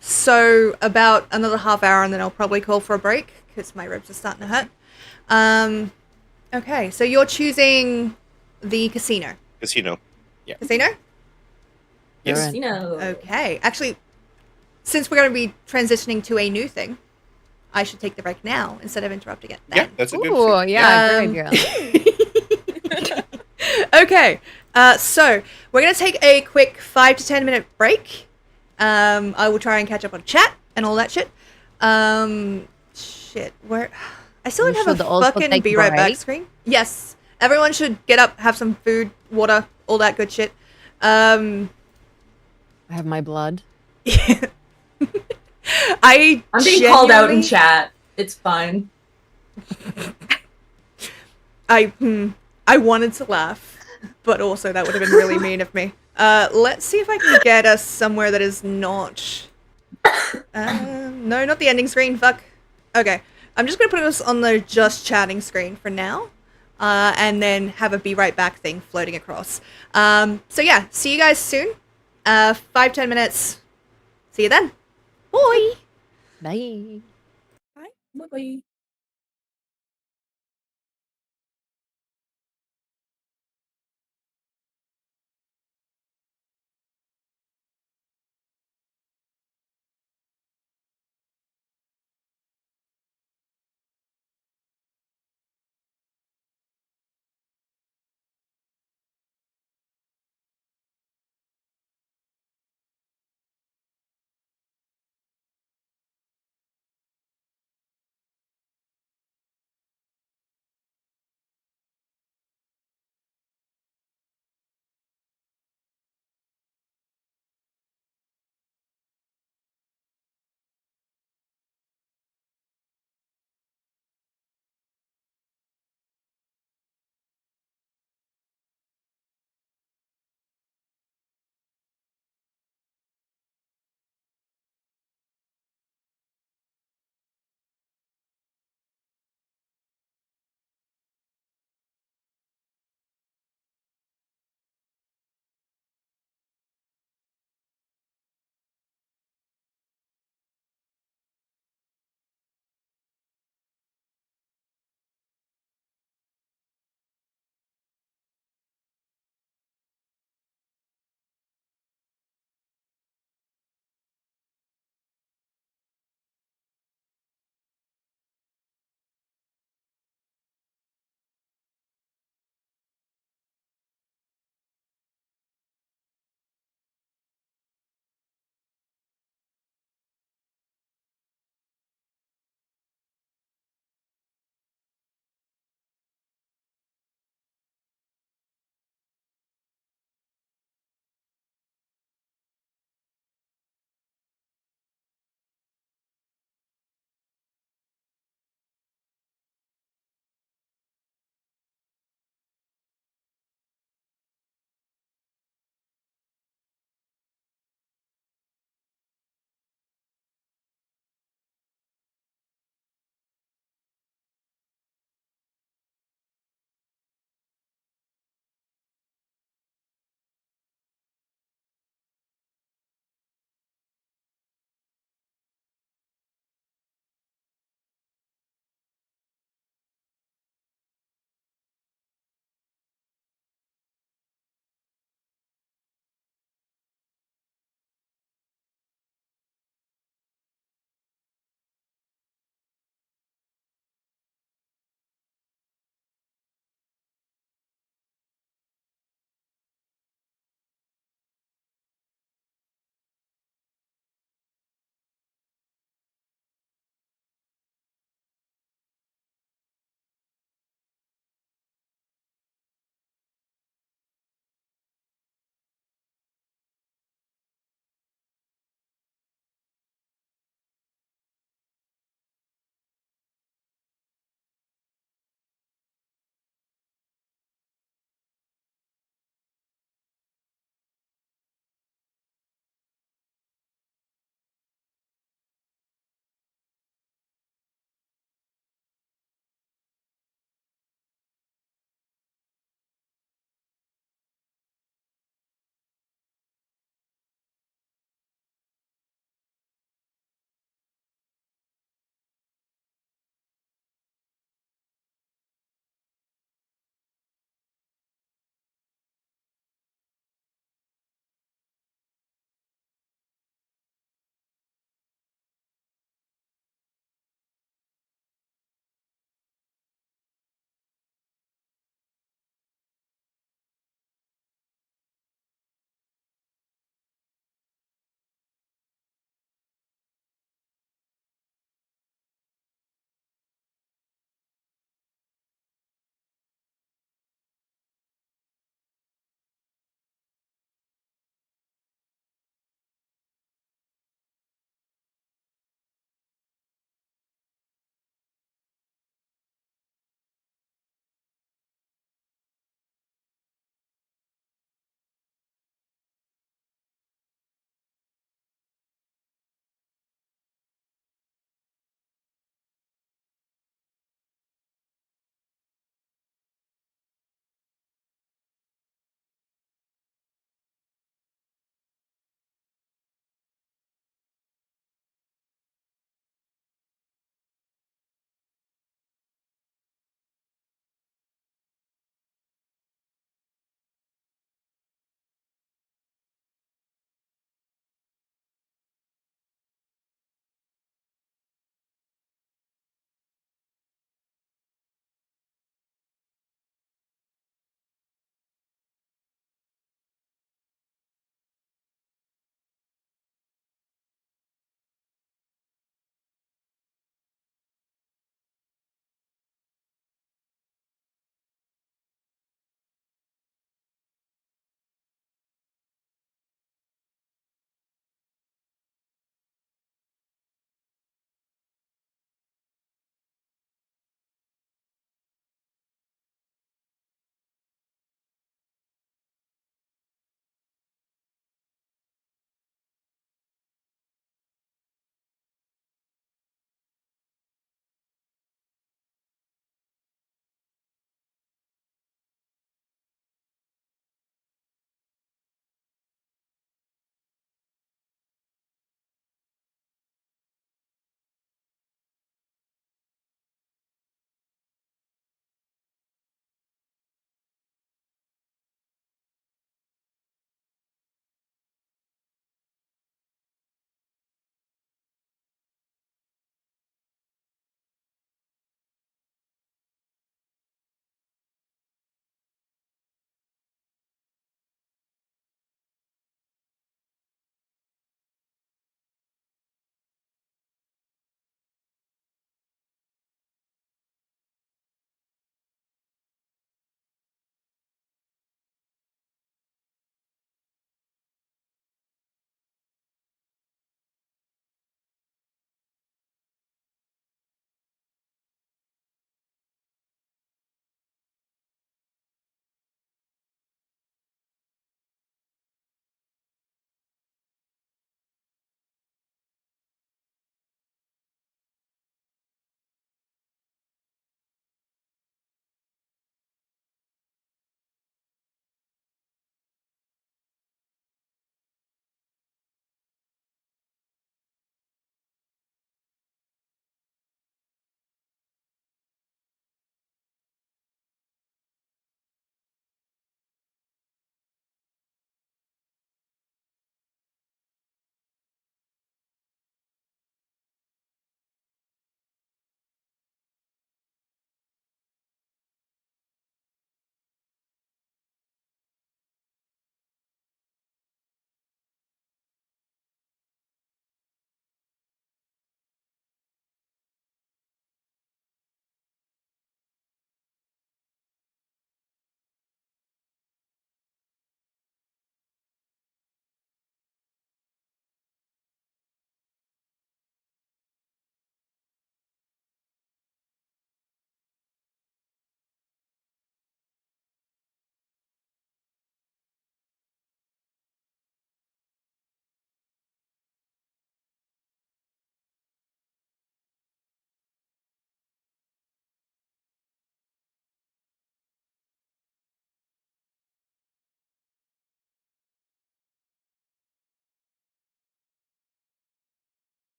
So about another half hour, and then I'll probably call for a break because my ribs are starting to hurt. Okay. So you're choosing the casino. Casino. Yeah. Casino? Yes. Casino. Okay. Actually, since we're going to be transitioning to a new thing, I should take the break now instead of interrupting it then. Yeah, that's a good Ooh, thing. yeah, great idea. Okay. So we're gonna take a quick 5 to 10 minute break. I will try and catch up on chat and all that shit. Shit, where? I still You don't should have a also fucking take be right back break. screen. Yes, everyone should get up, have some food, water, all that good shit. I have my blood. I'm being called out in chat. It's fine. I wanted to laugh, but also that would have been really mean of me. Let's see if I can get us somewhere that is not. No, not the ending screen. Fuck. Okay, I'm just gonna put us on the just chatting screen for now, and then have a be right back thing floating across. So yeah, see you guys soon. 5-10 minutes. See you then. Bye. Bye. Bye. Bye.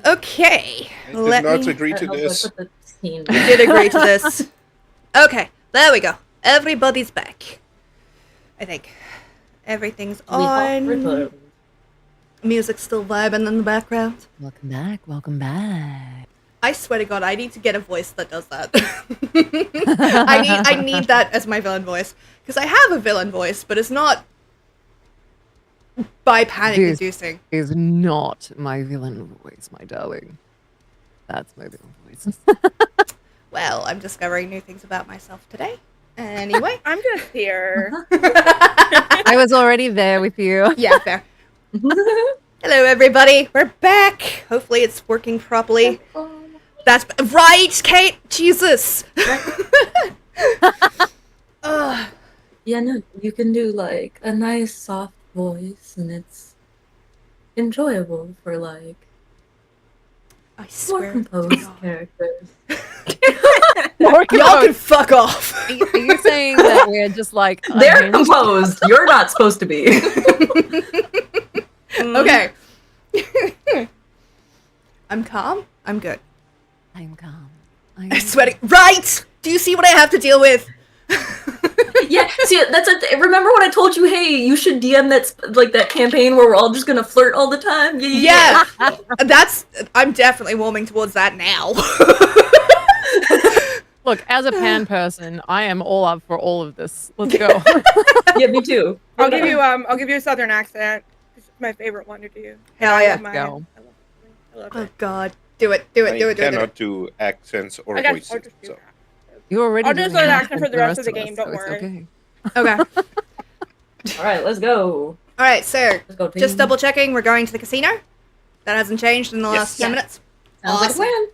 Okay. I did not agree That to helped this. with the scene. You did agree to this. Okay, there we go. Everybody's back. I think. Everything's We all on. returned. Music's still vibing in the background. Welcome back. Welcome back. I swear to God, I need to get a voice that does that. I need that as my villain voice. Because I have a villain voice, but it's not by panic This inducing. is not my villain voice, my darling. That's my villain voice. Well, I'm discovering new things about myself today. Anyway. I'm just here. I was already there with you. Yeah, fair. Hello, everybody. We're back. Hopefully it's working properly. That's right, Kate. Jesus. Yeah, no, you can do like a nice soft voice, and it's enjoyable for like I more swear. composed characters. Y'all can fuck off. Are you saying that we're just like They're unhinged? composed. You're not supposed to be. Okay. I'm calm. I'm good. I'm calm. I'm sweating. Right. Do you see what I have to deal with? Yeah, see, that's remember when I told you, hey, you should DM that campaign where we're all just gonna flirt all the time? Yeah. I'm definitely warming towards that now. Look, as a pan person, I am all up for all of this. Let's go. Yeah, me too. I'll give you a southern accent. It's my favorite one to do. Hell I yeah. love mine. Go. I love Oh it. God. Do it. Do it. Do I it. Do it. Do cannot it. do accents or I guess I'll voices. just do So. that. You already I'll just doing do an half accent for the rest of the game, us, don't so it's worry. okay. Okay. All right, let's go. All right. So, Let's go. Team. just double checking. We're going to the casino. That hasn't changed in the last 10 Yeah. minutes. Sounds like a plan.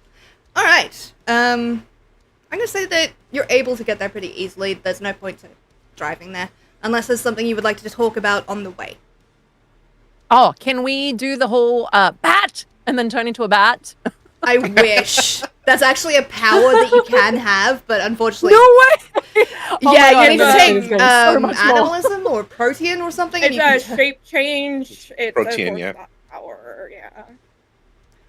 All right. I'm gonna say that you're able to get there pretty easily. There's no point to driving there unless there's something you would like to talk about on the way. Oh, can we do the whole bat and then turn into a bat? I wish. That's actually a power that you can have, but unfortunately, No way! Oh my yeah, God, you need to no, take it's so much more. animalism or protean or something. And It's you a can shape change. It's Protein, a yeah. force power. Yeah. I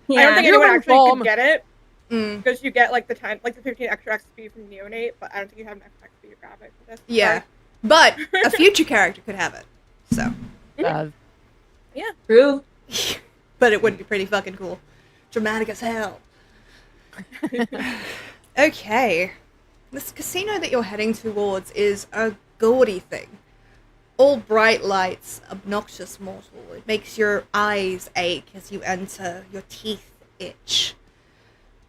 Yeah. don't think anyone Human actually form. could get it Mm, because you get like the 15 extra XP from Neonate, but I don't think you have enough XP to grab it. For this. yeah, but a future character could have it. So, True. but it would be pretty fucking cool, dramatic as hell. Okay, this casino that you're heading towards is a gaudy thing. All bright lights, obnoxious mortal. It makes your eyes ache as you enter, your teeth itch.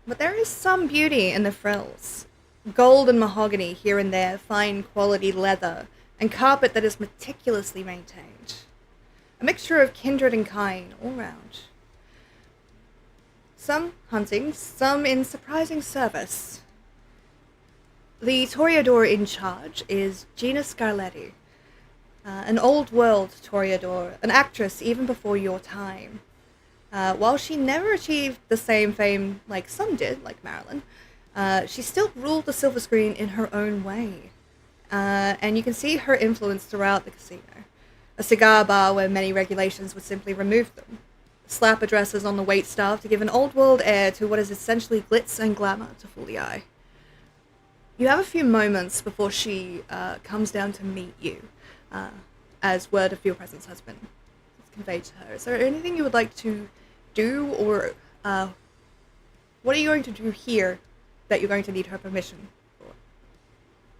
But there is some beauty in the frills. Gold and mahogany here and there, fine quality leather, and carpet that is meticulously maintained. A mixture of kindred and kind all round. Some hunting, some in surprising service. The Toreador in charge is Gina Scarletti, an old-world Toreador, an actress even before your time. While she never achieved the same fame like some did, like Marilyn, she still ruled the silver screen in her own way. And you can see her influence throughout the casino. A cigar bar where many regulations would simply remove them. Slap addresses on the waitstaff to give an old-world air to what is essentially glitz and glamour to fool the eye. You have a few moments before she comes down to meet you, as word of your presence has been conveyed to her. Is there anything you would like to do, or what are you going to do here that you're going to need her permission for?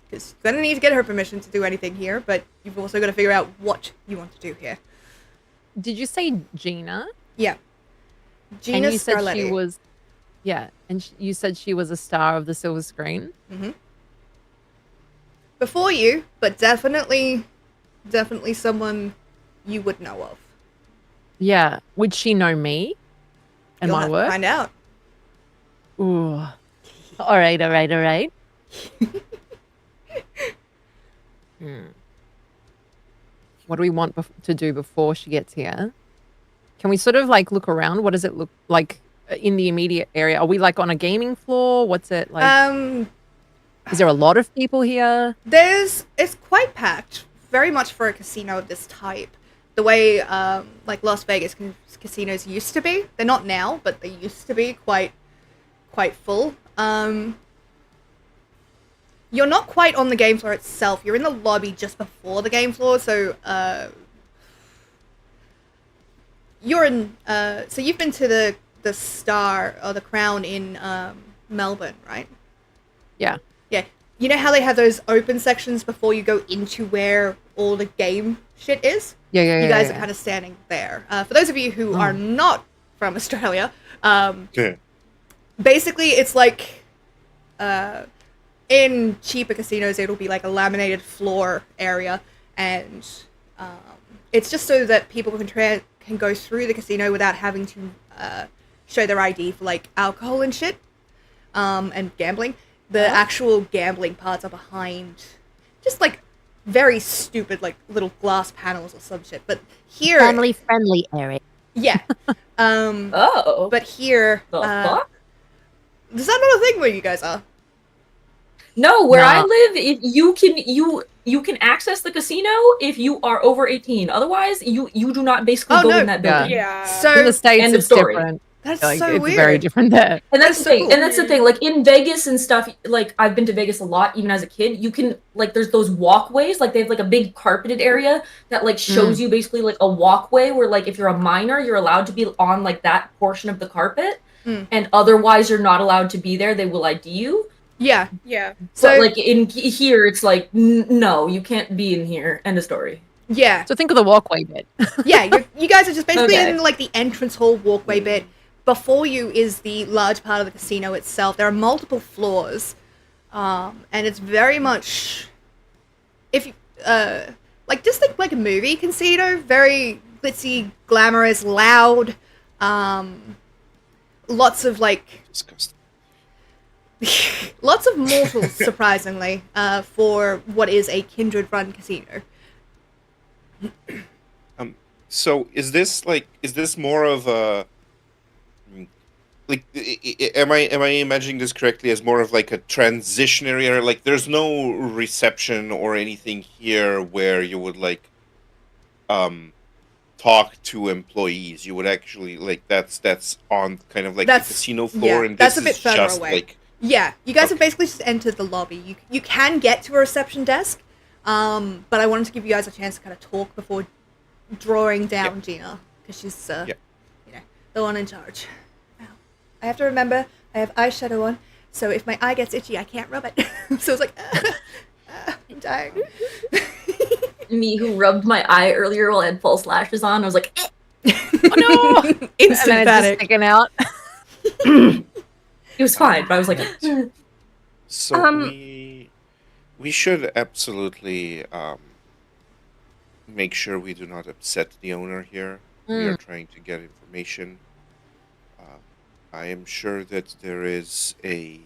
Because you're going to need to get her permission to do anything here, but you've also got to figure out what you want to do here. Did you say Gina? Yeah. Gina and you said Scarletti. she was, yeah, and you said she was a star of the silver screen. Mm-hmm. Before you, but definitely someone you would know of. Yeah. Would she know me and You'll my have to work? find out. Ooh. All right. What do we want to do before she gets here? Can we sort of like look around? What does it look like in the immediate area? Are we like on a gaming floor? What's it like? Is there a lot of people here? It's quite packed, very much for a casino of this type. the way like Las Vegas casinos used to be. They're not now, but they used to be quite full. You're not quite on the game floor itself. You're in the lobby just before the game floor, so you're in. So you've been to the Star or the Crown in Melbourne, right? Yeah. Yeah. You know how they have those open sections before you go into where all the game shit is? Yeah. You guys are kind of standing there. For those of you who are not from Australia, basically it's like in cheaper casinos it'll be like a laminated floor area, and it's just so that people can go through the casino without having to show their ID for like alcohol and shit, and gambling. The actual gambling parts are behind, just like very stupid, like little glass panels or some shit. But here, Family friendly area. yeah. Oh. But here, The fuck? is that not a thing where you guys are? No, where I No. live, if you can access the casino if you are over 18. Otherwise, you do not basically Oh, go no. in that building. Yeah. So In the States, End of it's story. different. that's Like, so it's weird. very different there. And that's That's the so thing. cool. And that's the thing. Like in Vegas and stuff, like I've been to Vegas a lot, even as a kid. You can like there's those walkways, like they have like a big carpeted area that like shows you basically like a walkway where like if you're a minor, you're allowed to be on like that portion of the carpet, and otherwise you're not allowed to be there. They will ID you. Yeah. Yeah. So But like in here, it's like no, you can't be in here. End of story. yeah, So think of the walkway bit. yeah. You guys are just basically Okay. in like the entrance hall walkway bit. Before you is the large part of the casino itself. There are multiple floors, and it's very much, if you like, just think like a movie casino, very glitzy, glamorous, loud, lots of like, Disgusting. lots of mortals, surprisingly, for what is a Kindred-run casino. So is this more of a like am I imagining this correctly as more of like a transition area? Like there's no reception or anything here where you would like talk to employees. You would actually like that's on kind of like That's- the casino yeah, floor, and that's this a bit is further just away. like Yeah, you guys have Okay. basically just entered the lobby. You can get to a reception desk, but I wanted to give you guys a chance to kind of talk before drawing down Gina, because she's you know, the one in charge. Now, I have to remember I have eyeshadow on, so if my eye gets itchy, I can't rub it. So it's like, I'm dying. Me who rubbed my eye earlier while I had false lashes on. I was like, Oh no! Instant And then it's just panic. sticking out. it was fine, but I was like, so we should absolutely make sure we do not upset the owner here. We are trying to get information. I am sure that there is a.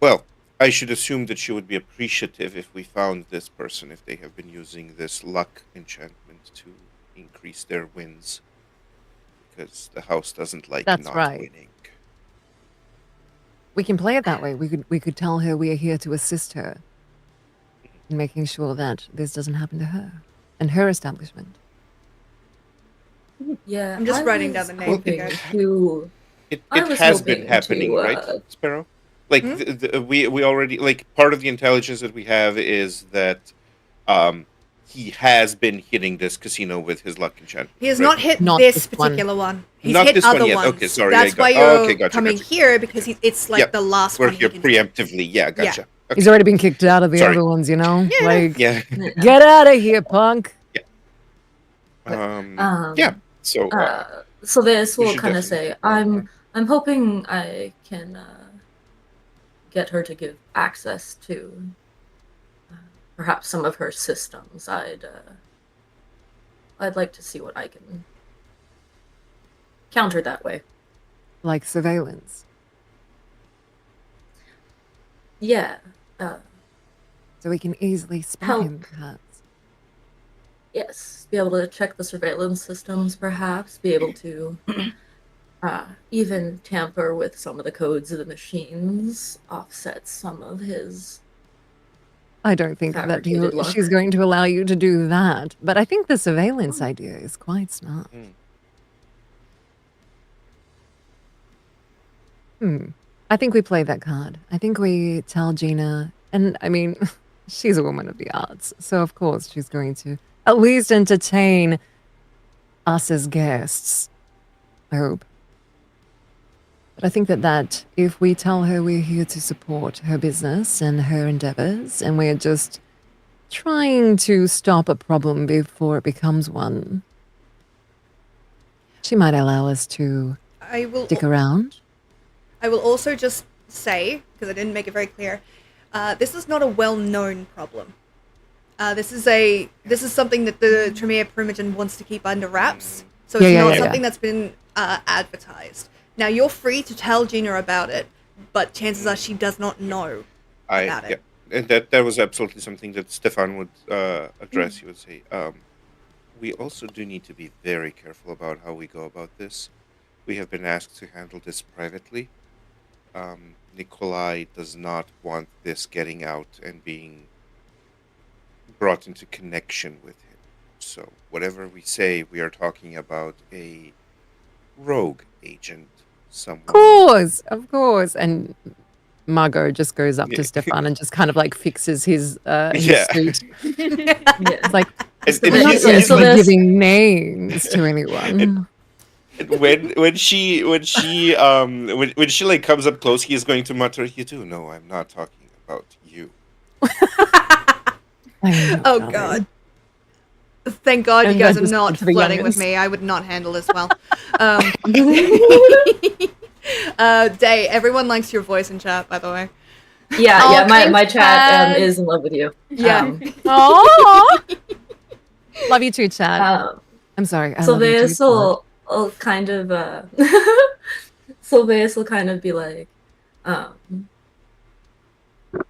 Well, I should assume that she would be appreciative if we found this person, if they have been using this luck enchantment to increase their wins. Because the house doesn't like That's not right. winning. We can play it that way. We could tell her we are here to assist her in making sure that this doesn't happen to her and her establishment. yeah. I'm just I writing was down the name, hoping guys. to- It I was has been hoping happening, to, right, Sparrow? Like we already like part of the intelligence that we have is that he has been hitting this casino with his luck enchantment. He has right? not hit Not this this one. particular one. He's Not hit this one other yet. ones. Okay, sorry, That's I got- why oh, you're okay, gotcha, coming gotcha. here, because it's like Yep. the last We're one. here he can preemptively. Yeah, gotcha. He's already been kicked out of the Sorry. other ones, you know? Yeah, Like, Yeah. get out of here, punk. Yeah. So So this we will should kind of definitely say, keep that in mind. I'm hoping I can get her to give access to perhaps some of her systems. I'd like to see what I can counter that way. Like surveillance. Yeah. So we can easily spot Help. him, perhaps. Yes, be able to check the surveillance systems, perhaps, be able to even tamper with some of the codes of the machines, offset some of his I don't think that Fabricated look. she's going to allow you to do that. But I think the surveillance idea is quite smart. I think we play that card. I think we tell Gina, and I mean, she's a woman of the arts, so of course she's going to at least entertain us as guests. I hope. But I think that if we tell her we're here to support her business and her endeavors, and we're just trying to stop a problem before it becomes one, she might allow us to stick around. I will also just say, because I didn't make it very clear, this is not a well-known problem. This is something that the Tremere Primogen wants to keep under wraps, so it's not something that's been advertised. Now, you're free to tell Gina about it, but chances are she does not know about it. And that was absolutely something that Stefan would address. He would say, we also do need to be very careful about how we go about this. We have been asked to handle this privately. Nikolai does not want this getting out and being brought into connection with him. So whatever we say, we are talking about a rogue agent. Of course. And Margot just goes up to Stefan and just kind of like fixes his suit. It's like, we're not going to be giving names to anyone. When she like comes up close, he is going to mutter, "You do know I'm not talking about you." Oh God. Thank God you guys are not flirting with me. I would not handle this well. Day, everyone likes your voice in chat, by the way. Yeah, my chat is in love with you. Yeah. Love you too, Chad. I'm sorry. Sylvaeus will kind of Sylvaeus will kind of be like,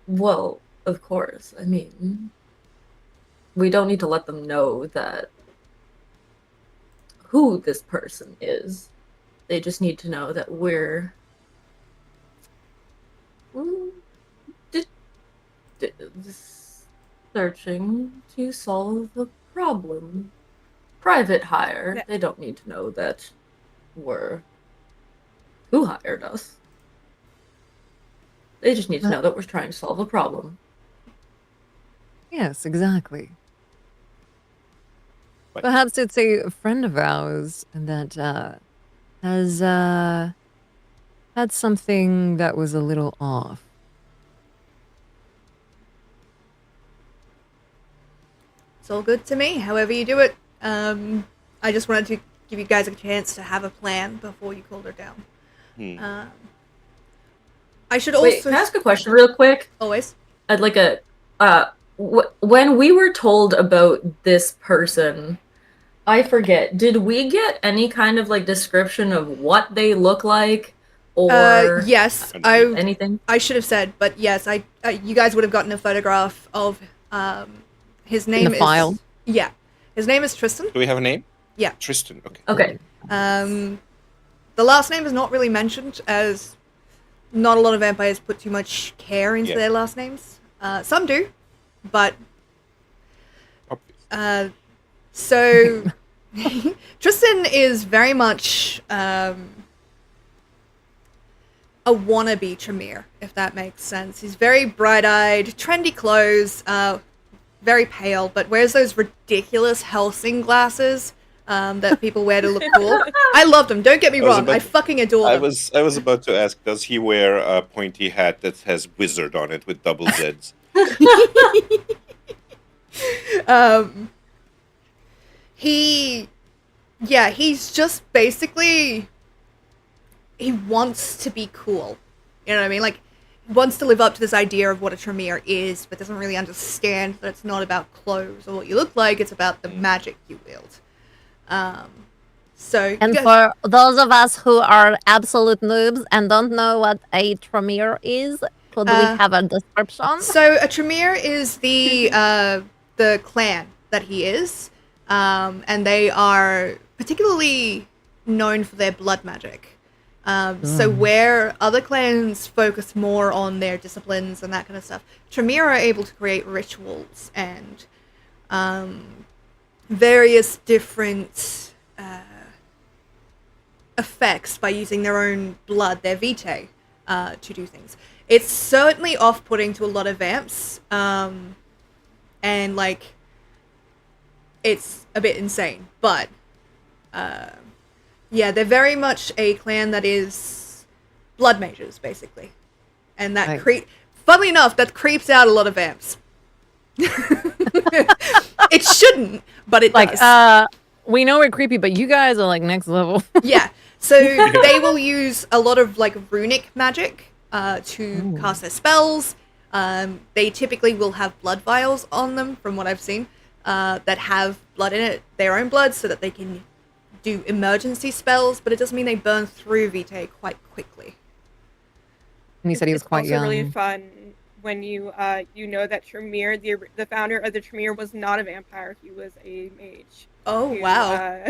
well, of course. I mean, we don't need to let them know that who this person is. They just need to know that we're searching to solve the problem. Private hire. Yeah. They don't need to know that we're who hired us. They just need to know that we're trying to solve a problem. Yes, exactly. Perhaps it's a friend of ours that has had something that was a little off. It's all good to me, however you do it. I just wanted to give you guys a chance to have a plan before you called her down. I should also... Wait, can I ask a question real quick? Always. I'd like a... when we were told about this person, I forget, did we get any kind of like description of what they look like? Or yes, anything? I should have said, but yes, you guys would have gotten a photograph of his name in the file. Yeah. His name is Tristan. Do we have a name? Yeah. Tristan, okay. Okay. The last name is not really mentioned, as not a lot of vampires put too much care into their last names. Some do, but... so... Tristan is very much a wannabe Tremere, if that makes sense. He's very bright-eyed, trendy clothes, very pale, but wears those ridiculous Helsing glasses that people wear to look cool. I love them, don't get me wrong, I fucking adore them. I was about to ask, does he wear a pointy hat that has wizard on it with double Zs? He's just basically, he wants to be cool. You know what I mean? Like, he wants to live up to this idea of what a Tremere is, but doesn't really understand that it's not about clothes or what you look like, it's about the magic you wield. For those of us who are absolute noobs and don't know what a Tremere is, could we have a description? So a Tremere is the clan that he is, and they are particularly known for their blood magic. So where other clans focus more on their disciplines and that kind of stuff, Tremere are able to create rituals and various different effects by using their own blood, their vitae, to do things. It's certainly off-putting to a lot of vamps, and like it's a bit insane, but yeah, they're very much a clan that is blood mages, basically. And that funnily enough, that creeps out a lot of vamps. It shouldn't, but it does. We know we're creepy, but you guys are like next level. Yeah. So they will use a lot of like runic magic to cast their spells. They typically will have blood vials on them, from what I've seen, that have blood in it, their own blood, so that they can do emergency spells, but it doesn't mean they burn through vitae quite quickly. And he said he was quite also young. Really fun when you know that Tremere, the founder of the Tremere, was not a vampire; he was a mage. Oh who, wow!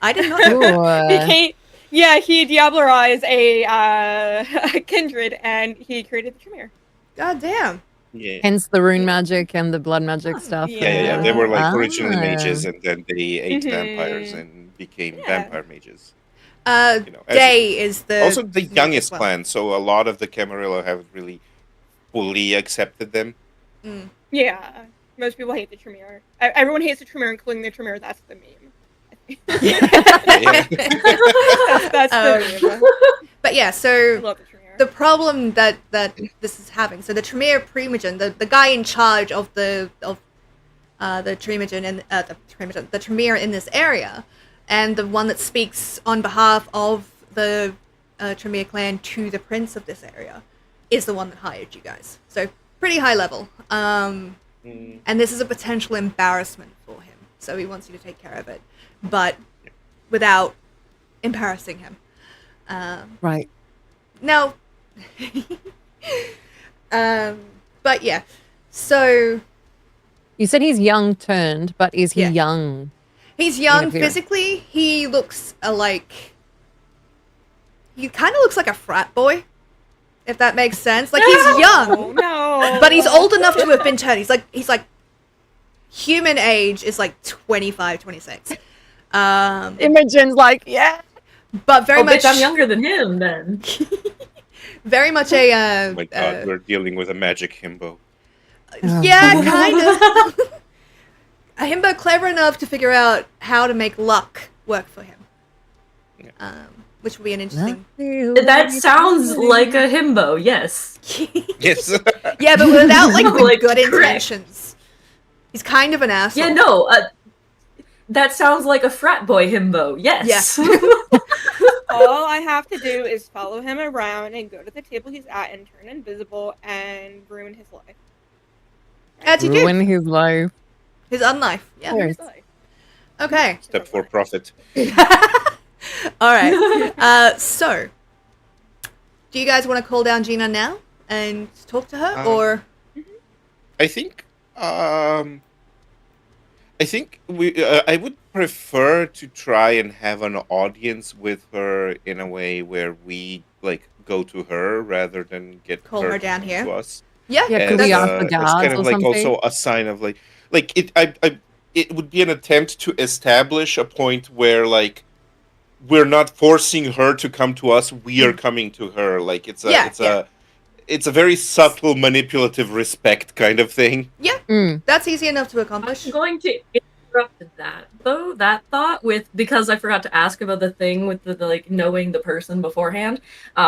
I didn't know that. He diablerized a kindred, and he created the Tremere. God damn! Yeah. Hence the rune magic and the blood magic stuff. Yeah. They were like originally mages, and then they ate vampires Mhm. and became vampire mages. Day is the Also the youngest clan, so a lot of the Camarilla haven't really fully accepted them. Yeah, most people hate the Tremere. Everyone hates the Tremere, including the Tremere. That's the meme. That's the meme. But yeah, I so love the Tremere. the problem that this is having, so the Tremere Primogen, the guy in charge of the Trimogen and the Tremere in this area, and the one that speaks on behalf of the Tremere clan to the prince of this area, is the one that hired you guys. So pretty high level. And this is a potential embarrassment for him. So he wants you to take care of it, but without embarrassing him. Right. No. But yeah. So You said he's young turned, but is he Yeah. young? he's young appearance. physically. He looks he kind of looks like a frat boy, if that makes sense. Like he's young, No. but he's old enough to have been turned. He's like human age is like 25, 26. Imogen's like, yeah. But very much I'm younger than him then. very much a Oh my god, we're dealing with a magic himbo. yeah, kind of. A himbo clever enough to figure out how to make luck work for him. Which will be an interesting. That sounds like a himbo, yes. Yes. Yeah, but without like the Like, good correct. intentions. He's kind of an asshole. Yeah, no, that sounds like a frat boy himbo, yes. All I have to do is follow him around and go to the table he's at and turn invisible and ruin his life. As you do. Ruin his life. His unlife. Yeah. Sure. His life. Okay. Step for profit. All right. So, do you guys want to call down Gina now and talk to her, or? I think I would prefer to try and have an audience with her in a way where we like go to her rather than get Call her down to here? us. Yeah. Yeah, could As, we ask the as guards kind of or like something? also a sign of like it would be an attempt to establish a point where like we're not forcing her to come to us, we are coming to her. Like it's a very subtle manipulative respect kind of thing. Yeah. That's easy enough to accomplish. I'm going to interrupt that thought because I forgot to ask about the thing with the like knowing the person beforehand.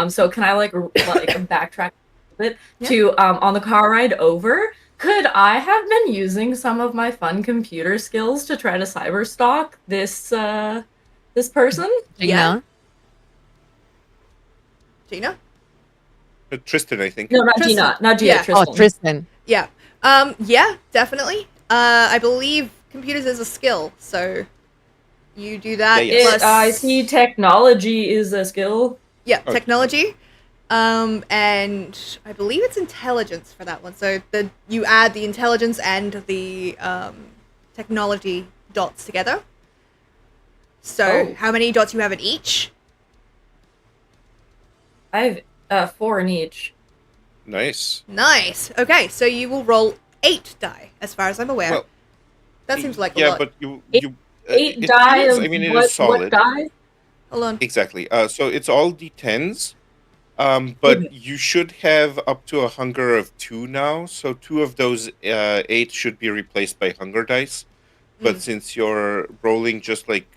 So can I like backtrack a bit to on the car ride over? Could I have been using some of my fun computer skills to try to cyberstalk this person? Yeah. Gina? Tristan, I think. No, not Tristan. Gina. Not Gina. Yeah. Tristan. Oh, Tristan. Yeah. Yeah, definitely. I believe computers is a skill, so you do that. Yeah, Plus, I see technology is a skill. Yeah, Oh. technology. And I believe it's intelligence for that one. So you add the intelligence and the technology dots together. So Oh. how many dots you have in each? I have 4 in each. Nice. Nice. Okay, so you will roll 8 die, as far as I'm aware. Well, that seems like a yeah, lot. but you 8 it die feels, of I mean, it what, is solid. what die? Hold on. Exactly. So it's all D10s. But you should have up to a hunger of 2 now. So 2 of those 8 should be replaced by hunger dice. But since you're rolling just like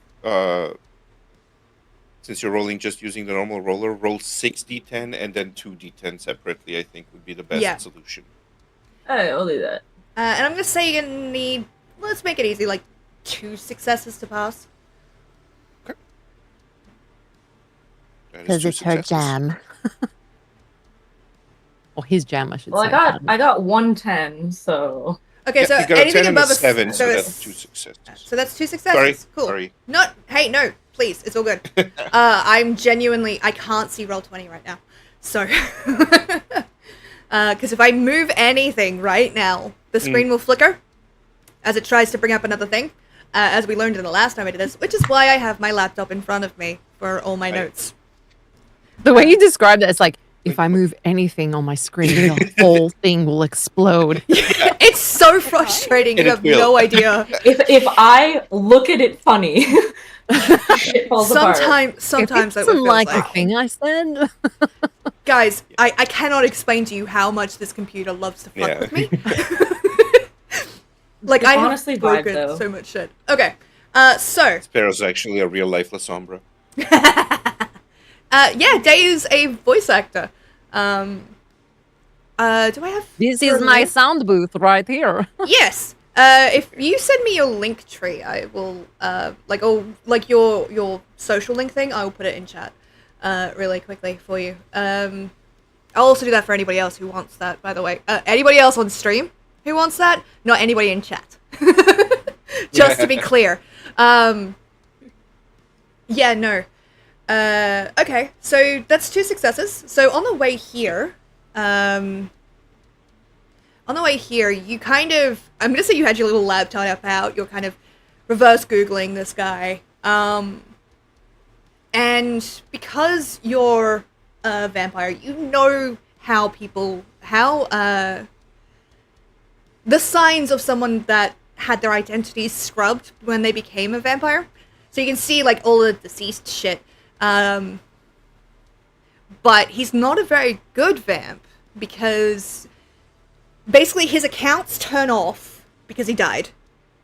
since you're rolling just using the normal roller, roll 6 D10 and then 2 D10 separately. I think would be the best solution. Alright, I'll do that. And I'm gonna say you're gonna need. Let's make it easy, like 2 successes to pass. Because it's her jam. Or his jam, I should Well, say. I got 110, so. Okay, so you got anything a 10 and above a 7, so it's- that's 2 successes. So that's 2 successes. Cool. Sorry. Not. Hey, no, please, it's all good. I'm genuinely. I can't see roll20 right now, so. Because if I move anything right now, the screen will flicker as it tries to bring up another thing, as we learned in the last time I did this, which is why I have my laptop in front of me for all my notes. The way you described it, it's like, if I move anything on my screen, the whole thing will explode. It's so frustrating. You And it have will. no idea. If I look at it funny, it falls apart. Sometimes If that it would doesn't feel like like. the thing I said. Guys, I cannot explain to you how much this computer loves to fuck with me. Like, I honestly have vibe, broken though. so much shit. Okay, so Sparrow's actually a real life Lasombra. yeah, Day is a voice actor. Do I have? This your is my link? sound booth right here. Yes. If you send me your link tree, I will like your social link thing. I will put it in chat, really quickly for you. I'll also do that for anybody else who wants that. By the way, anybody else on stream who wants that, not anybody in chat. Just to be clear. Yeah, no. Okay, so that's 2 successes. So on the way here, you kind of, I'm gonna say you had your little laptop out, you're kind of reverse Googling this guy. And because you're a vampire, you know how the signs of someone that had their identities scrubbed when they became a vampire. So you can see, like, all the deceased shit. But he's not a very good vamp, because basically his accounts turn off because he died.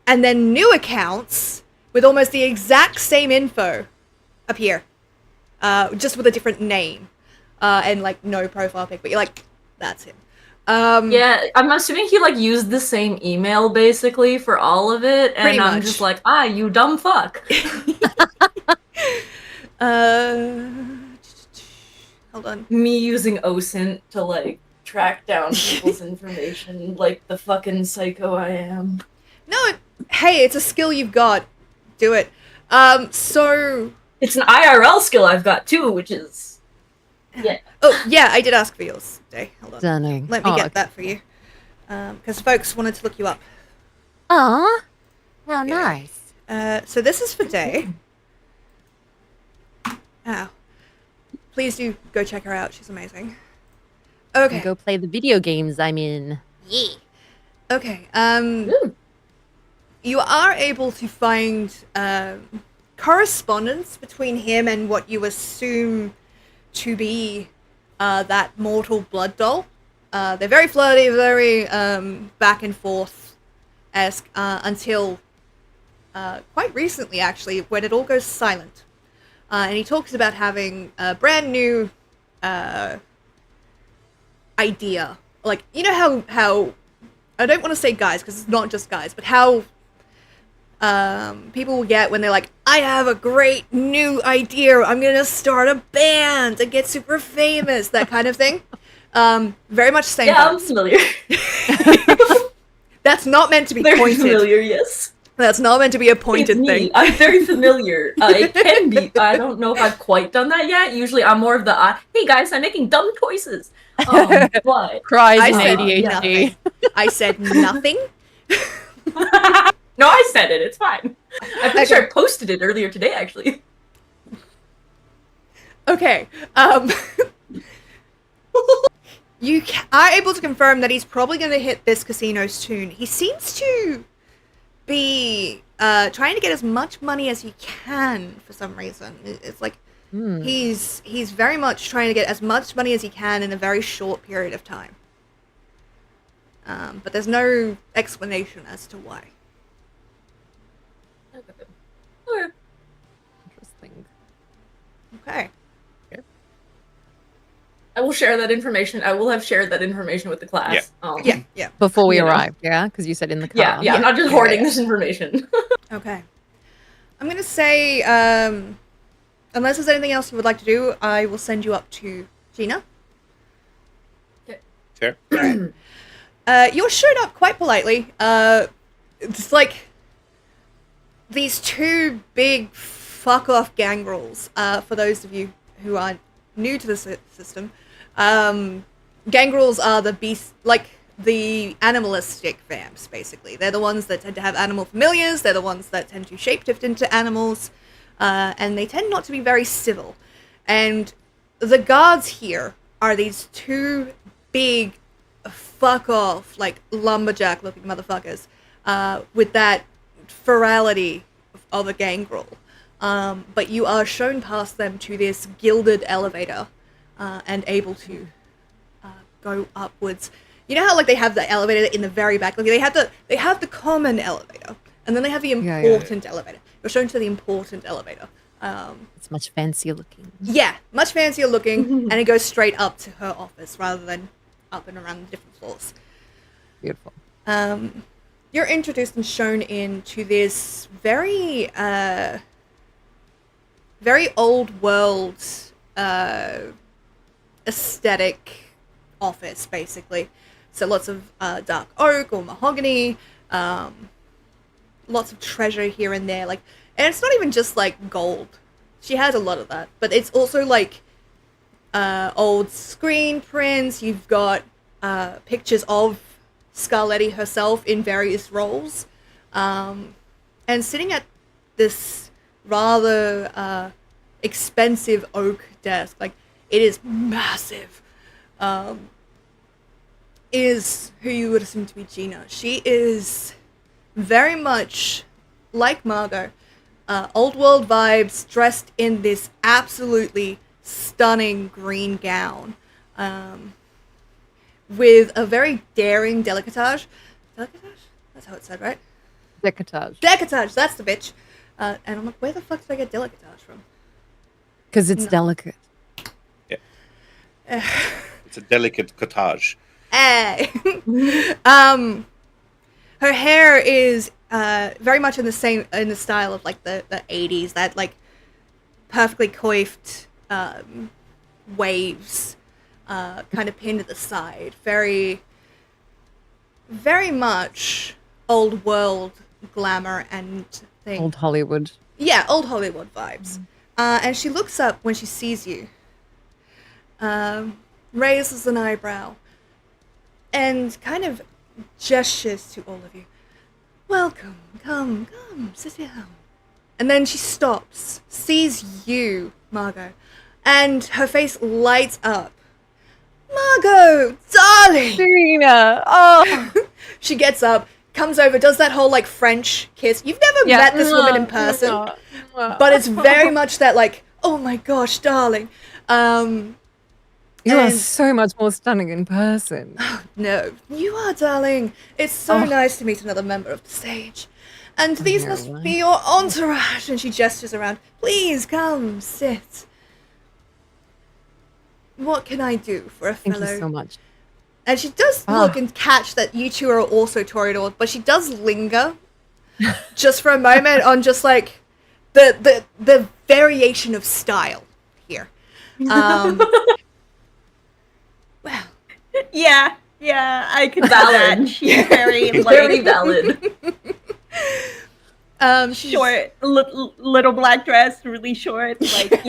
And then new accounts with almost the exact same info appear. Just with a different name. And, like, no profile pic, but you're like, that's him. Yeah, I'm assuming he, like, used the same email, basically, for all of it, and Pretty I'm much. just like, you dumb fuck. Hold on. Me using OSINT to, like, track down people's information, like the fucking psycho I am. No, hey, it's a skill you've got. Do it. So... It's an IRL skill I've got, too, which is... Yeah. Oh, yeah, I did ask for yours, Day. Hold on. Stunning. Let me Oh, get okay. that for you. Because folks wanted to look you up. Aw, how nice. So this is for Day. Ow. Please do go check her out. She's amazing. Okay. Go play the video games I'm in. Yeah. Okay. Ooh. You are able to find correspondence between him and what you assume to be that mortal blood doll. They're very flirty, very back and forth-esque until quite recently, actually, when it all goes silent. And he talks about having a brand new idea. Like, you know how I don't want to say guys, because it's not just guys, but how people will get when they're like, I have a great new idea, I'm gonna start a band and get super famous, that kind of thing. Very much same Yeah, I'm vibes. familiar. That's not meant to be Very pointed. familiar, yes. That's not meant to be a pointed It's me. thing. I'm very familiar. It can be. I don't know if I've quite done that yet. Usually I'm more of the, hey guys, I'm making dumb choices. But... Cries I in said ADHD. nothing. I said nothing. No, I said it. It's fine. I'm pretty sure I posted it earlier today, actually. Okay. You are able to confirm that he's probably going to hit this casino soon. He seems to be trying to get as much money as he can for some reason. It's like he's very much trying to get as much money as he can in a very short period of time. But there's no explanation as to why. Okay. Interesting. Okay. I will share that information. I will have shared that information with the class. Yeah. Before we You know. arrived, yeah? Because you said in the car. Yeah, I'm not just hoarding this information. Okay. I'm going to say, unless there's anything else you would like to do, I will send you up to Gina. Sure. You're shown up quite politely. It's like these two big fuck-off gangrels, for those of you who are new to the system. Gangrels are the beast, like the animalistic vamps, basically. They're the ones that tend to have animal familiars, they're the ones that tend to shapeshift into animals, and they tend not to be very civil. And the guards here are these two big fuck-off, like, lumberjack-looking motherfuckers, with that ferality of a gangrel. But you are shown past them to this gilded elevator, and able to go upwards. You know how like they have the elevator in the very back? Like they have the common elevator, and then they have the important elevator. You're shown to the important elevator. It's much fancier looking. Yeah, much fancier looking, and it goes straight up to her office rather than up and around the different floors. Beautiful. You're introduced and shown into this very old world aesthetic office, basically. So lots of dark oak or mahogany, lots of treasure here and there. Like, and it's not even just like gold. She has a lot of that, but it's also like old screen prints. You've got pictures of Scarletti herself in various roles, and sitting at this rather expensive oak desk, like it is massive, is who you would assume to be Gina. She is very much like Margot, old world vibes, dressed in this absolutely stunning green gown, with a very daring decolletage. Decolletage? That's how it's said, right? Decolletage. Decolletage, that's the bitch. And I'm like, where the fuck did I get decolletage from? Because it's delicate. Yeah. It's a delicate cottage. Hey. Her hair is very much in the style of like the 80s, that like perfectly coiffed waves, kind of pinned at the side. Very, very much old world glamour and thing. Old Hollywood. Yeah, old Hollywood vibes. And she looks up when she sees you, raises an eyebrow, and kind of gestures to all of you. Welcome, come, sit down. And then she stops, sees you, Margot, and her face lights up. Margot, darling! Serena! Oh! She gets up, comes over, does that whole, like, French kiss. You've never met this woman in person, but it's very much that, like, oh my gosh, darling. You are so much more stunning in person. No, you are, darling. It's so nice to meet another member of the stage. And these must be your entourage. And she gestures around. Please, come, sit. What can I do for a fellow? Thank you so much. And she does look and catch that you two are also Toreador, but she does linger just for a moment on just like the variation of style here. Well, yeah, I could Valid. that. She's very like Very valid. she's short, little black dress, really short, like just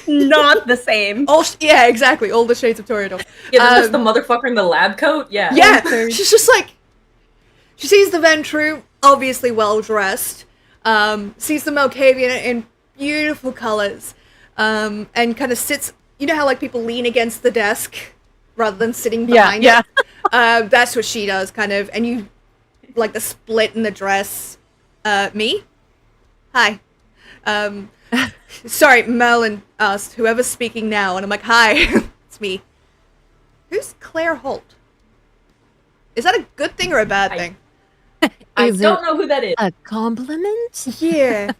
not the same. yeah, exactly. All the shades of Toreador. Yeah, there's the motherfucker in the lab coat. Yeah. Yeah, she's just like, she sees the Ventru, obviously well dressed, sees the Malkavian in beautiful colors, and kind of sits, you know how like people lean against the desk rather than sitting Yeah, behind yeah. it? That's what she does, kind of. And you, like the split in the dress. Me? Hi. Sorry, Merlin asked whoever's speaking now, and I'm like, hi, it's me. Who's Claire Holt? Is that a good thing or a bad thing? I Is don't it know who that is. a compliment? Yeah.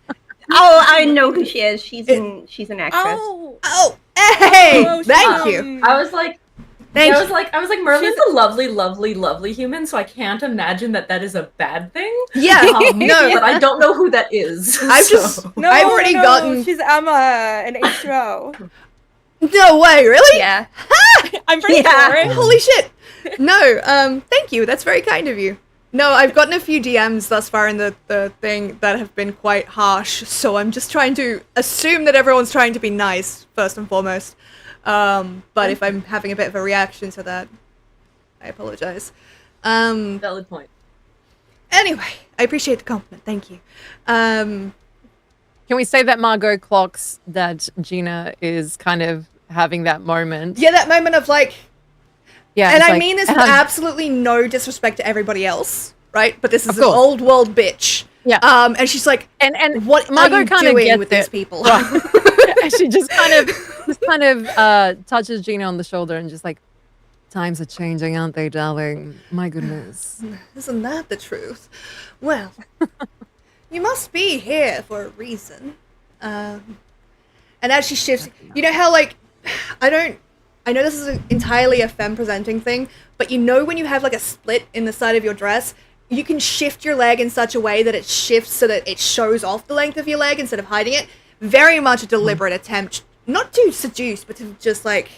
Oh, I know who she is. She's an actress. Oh, Oh, hey! oh, Thank you. I was like, Thank I you. was like, Merlin's a lovely, lovely, lovely human, so I can't imagine that that is a bad thing. Yeah, no. But I don't know who that is. I've just, no, I've already no, gotten. She's Emma, an H2O. No way, really? Yeah. I'm pretty Yeah. sure. Holy shit! No, thank you. That's very kind of you. No, I've gotten a few DMs thus far in the thing that have been quite harsh, so I'm just trying to assume that everyone's trying to be nice, first and foremost. But if I'm having a bit of a reaction to that, I apologize. Valid point. Anyway, I appreciate the compliment, thank you. Can we say that Margot clocks that Gina is kind of having that moment? Yeah, that moment of like, Yeah. and it's I like, mean this with absolutely no disrespect to everybody else, right? But this is Of an course. old world bitch. Yeah. And she's like, and what Margot are you kinda doing gets with these it. people? And she just kind of touches Gina on the shoulder and just like, times are changing, aren't they, darling? My goodness. Isn't that the truth? Well, you must be here for a reason. And as she shifts, you know how like, I know this is entirely a femme presenting thing, but you know when you have like a split in the side of your dress, you can shift your leg in such a way that it shifts so that it shows off the length of your leg instead of hiding it. Very much a deliberate attempt, not to seduce, but to just like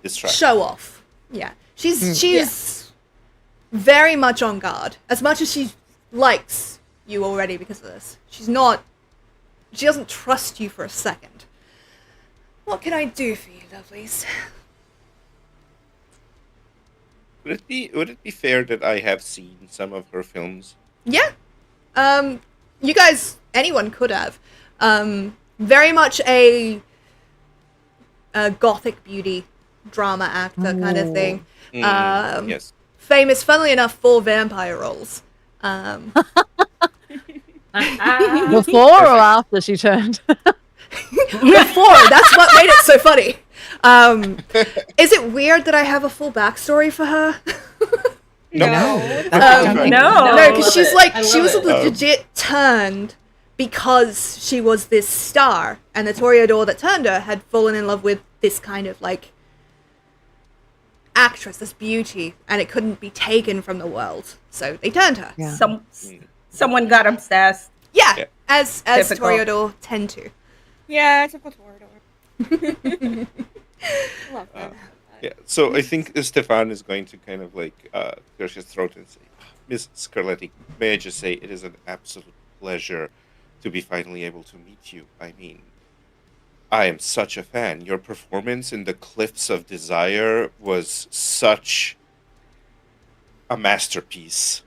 Distract. show off. Yeah. She's very much on guard. As much as she likes you already because of this. She doesn't trust you for a second. What can I do for you, lovelies? Would it be fair that I have seen some of her films? Yeah. You guys, anyone could have. Very much a gothic beauty drama actor kind of thing. Yes. Famous, funnily enough, for vampire roles. Before or after she turned? Before, that's what made it so funny. Is it weird that I have a full backstory for her? No. No. No, because she's like, I she love was it. legit turned because she was this star, and the Toreador that turned her had fallen in love with this kind of like actress, this beauty, and it couldn't be taken from the world, so they turned her. Yeah. Someone got obsessed. Yeah, Yeah. as Typical. Toreador tend to. Yeah, it's a Corridor. Love that. Yeah. So I think Stefan is going to kind of like clear his throat and say, Miss Scarletti, may I just say it is an absolute pleasure to be finally able to meet you. I mean, I am such a fan. Your performance in The Cliffs of Desire was such a masterpiece.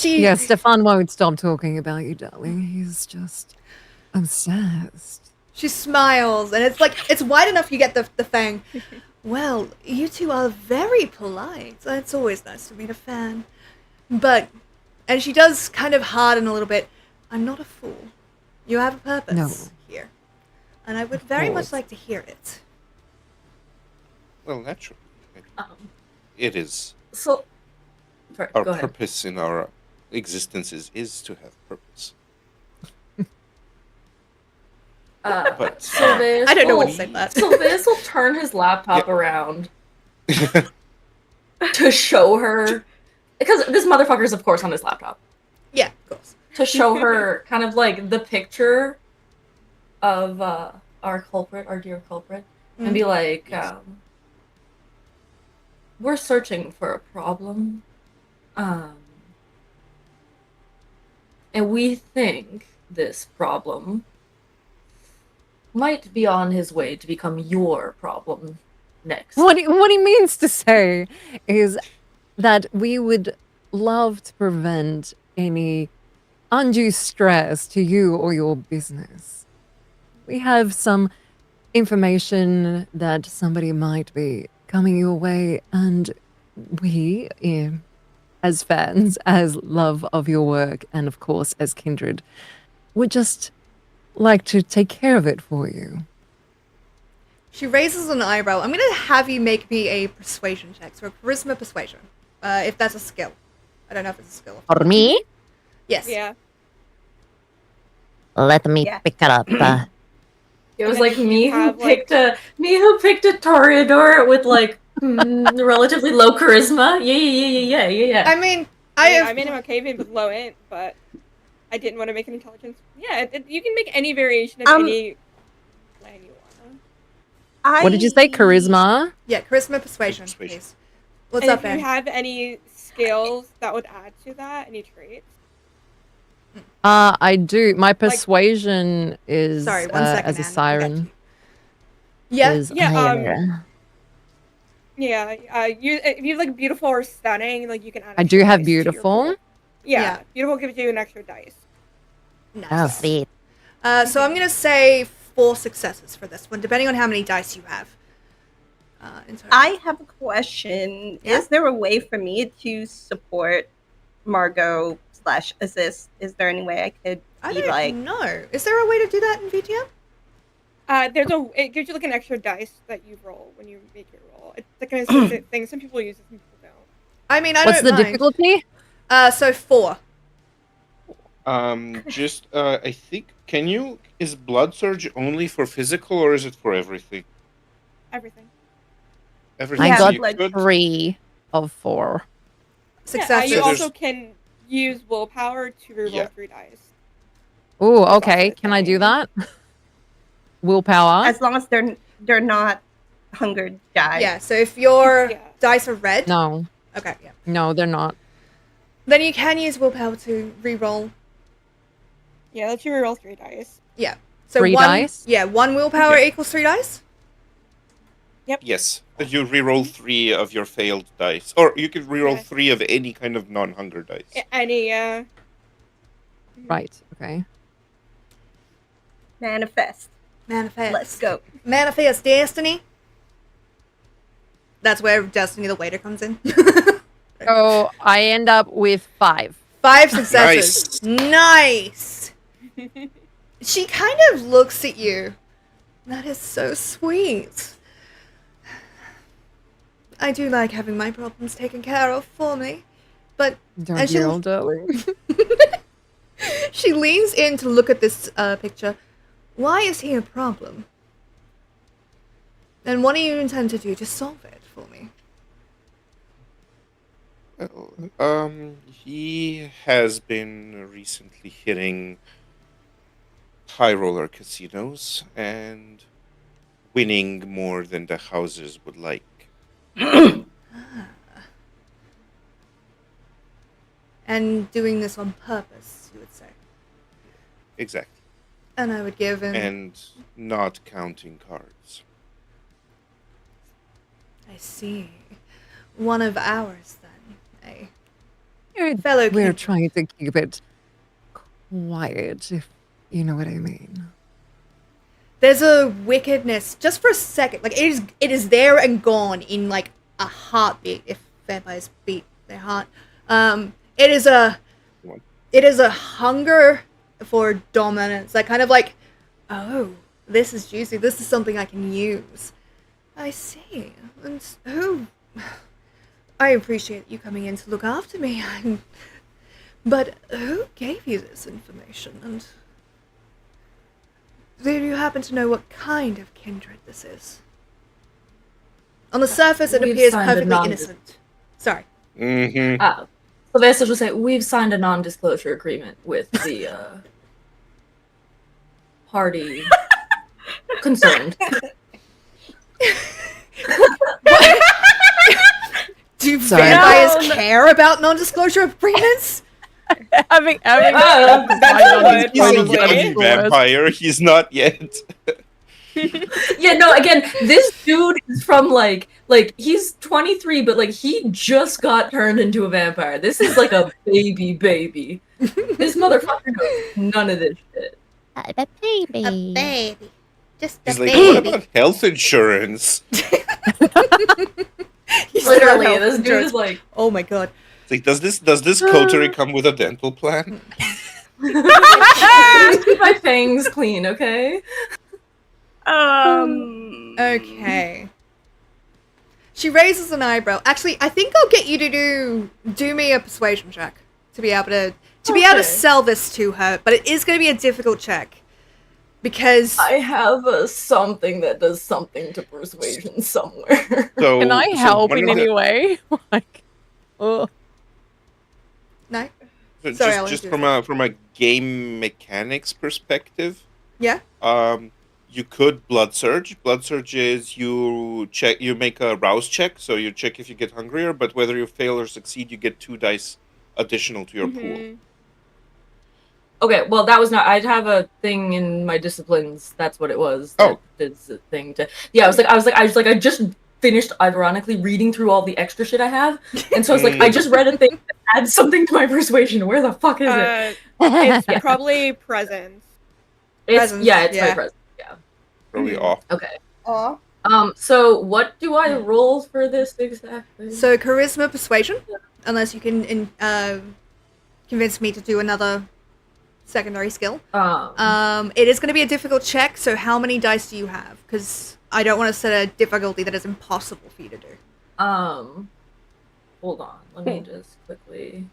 Yeah, Stefan won't stop talking about you, darling. He's just obsessed. She smiles, and it's like, it's wide enough you get the thing. Well, you two are very polite. It's always nice to meet a fan. But, and she does kind of harden a little bit. I'm not a fool. You have a purpose No. here. And I would very much course. like to hear it. Well, naturally. Um, It is. so, sorry, Our go ahead. purpose in our existences is to have purpose. But Sylvaeus I don't know will- what to say to that. Sylvaeus will turn his laptop around to show her, because this motherfucker is of course on his laptop, Yeah, of course. to show her kind of like the picture of our culprit, our dear culprit, and be like, we're searching for a problem, and we think this problem might be on his way to become your problem next. What he means to say is that we would love to prevent any undue stress to you or your business. We have some information that somebody might be coming your way, and we, as fans, as love of your work, and of course as kindred, would just like to take care of it for you. She raises an eyebrow. I'm gonna have you make me a persuasion check, so a charisma persuasion, if that's a skill. I don't know if it's a skill. For me? Yes. Yeah. Let me Yeah. pick it up. It was And then like you me who have, like- picked a Toreador with like relatively low charisma. Yeah. I mean, I made him a caveman with low int, but I didn't want to make an intelligence. Yeah, you can make any variation of any plan you want. What did you say? Charisma? Yeah, charisma persuasion, Persuasion. please. What's And up, if you Ben? have any skills that would add to that, any traits? I do. My persuasion is Sorry, 1 second. as a Anne. I got siren. you. Yeah. Is Yeah, higher. Yeah, if you have like beautiful or stunning, like you can add. I do extra have dice to your beautiful. roll. Yeah, Yeah. beautiful gives you an extra dice. Oh, Nice. sweet. So I'm gonna say 4 successes for this one, depending on how many dice you have. In total. I have a question. Yeah? Is there a way for me to support Margot / assist? Is there any way I could I be don't like? know. Is there a way to do that in VTM? It gives you like an extra dice that you roll when you make your roll. It's like an assistant thing. Some people use it, some people don't. I mean, I What's don't the mind. difficulty? So 4. I think, is Blood Surge only for physical or is it for everything? Everything. Everything. I Yeah, So got you blood- could- 3 of 4. Successes. Yeah, you So also there's- can use willpower to reroll Yeah. 3 dice. Ooh, That's okay. also Can I do thing. that? Willpower? As long as they're not hunger die. Yeah, so if your Yeah. dice are red, No. okay, yeah, No, they're not. then you can use willpower to re-roll. Yeah, let you reroll 3 dice. Yeah, so 3 one, dice? Yeah, 1 willpower Okay. equals 3 dice. Yes, but you reroll 3 of your failed dice, or you can reroll Yeah. 3 of any kind of non-hunger dice. Any, Right. Okay. Manifest. Manifest. Let's go. Manifest destiny. That's where Destiny the Waiter comes in. So I end up with 5. 5 successes. Nice. She kind of looks at you. That is so sweet. I do like having my problems taken care of for me, but Don't And you, she'll- old darling? she leans in to look at this picture. Why is he a problem? And what do you intend to do to solve it for me? Well, he has been recently hitting high roller casinos and winning more than the houses would like. And doing this on purpose, you would say. Exactly. And I would give him... And not counting cards. I see. One of ours, then. We're, Fellow we're kindred. trying to keep it quiet, if you know what I mean. There's a wickedness, just for a second. Like, it is there and gone in, like, a heartbeat, if vampires beat their heart. It is a hunger for dominance. Like, kind of like, oh, this is juicy. This is something I can use. I see. And who... I appreciate you coming in to look after me. But who gave you this information? And do you happen to know what kind of kindred this is? On the surface, it We've appears signed a perfectly non- innocent. Sorry. Mm-hmm. Sylvester will say, we've signed a non-disclosure agreement with the party concerned. Do Sorry. vampires care about non-disclosure agreements? having That's He's a Probably. young vampire. He's not yet. Yeah, no, again, this dude is from like he's 23, but like he just got turned into a vampire. This is like a baby. This motherfucker knows none of this shit. The baby. baby. Just He's a like, baby. what about health insurance? Literally, this dude is like, Oh my god. It's like, does this coterie come with a dental plan? please keep my fangs clean, okay? Okay. She raises an eyebrow. Actually, I think I'll get you to do me a persuasion check to be able to Okay. sell this to her, but it is going to be a difficult check because I have something that does something to persuasion somewhere. So, Can I help one in of the- any way? Like, oh. no. So Sorry, Alan, just you from a game mechanics perspective, Yeah. you could blood surge. Blood surge is you make a rouse check, so you check if you get hungrier, but whether you fail or succeed, you get 2 dice additional to your pool. Okay, well, that was not. I'd have a thing in my disciplines. That's what it was. Oh. It's a thing to. Yeah, I just finished, ironically, reading through all the extra shit I have, and so I was like, I just read a thing that adds something to my persuasion. Where the fuck is it? It's probably presence. Presence, It's yeah. my presence. Yeah. Probably off. Okay. Aw. So what do I roll for this exactly? So charisma persuasion, unless you can convince me to do another secondary skill. It is going to be a difficult check. So how many dice do you have? Because I don't want to set a difficulty that is impossible for you to do. Hold on. Let me just quickly.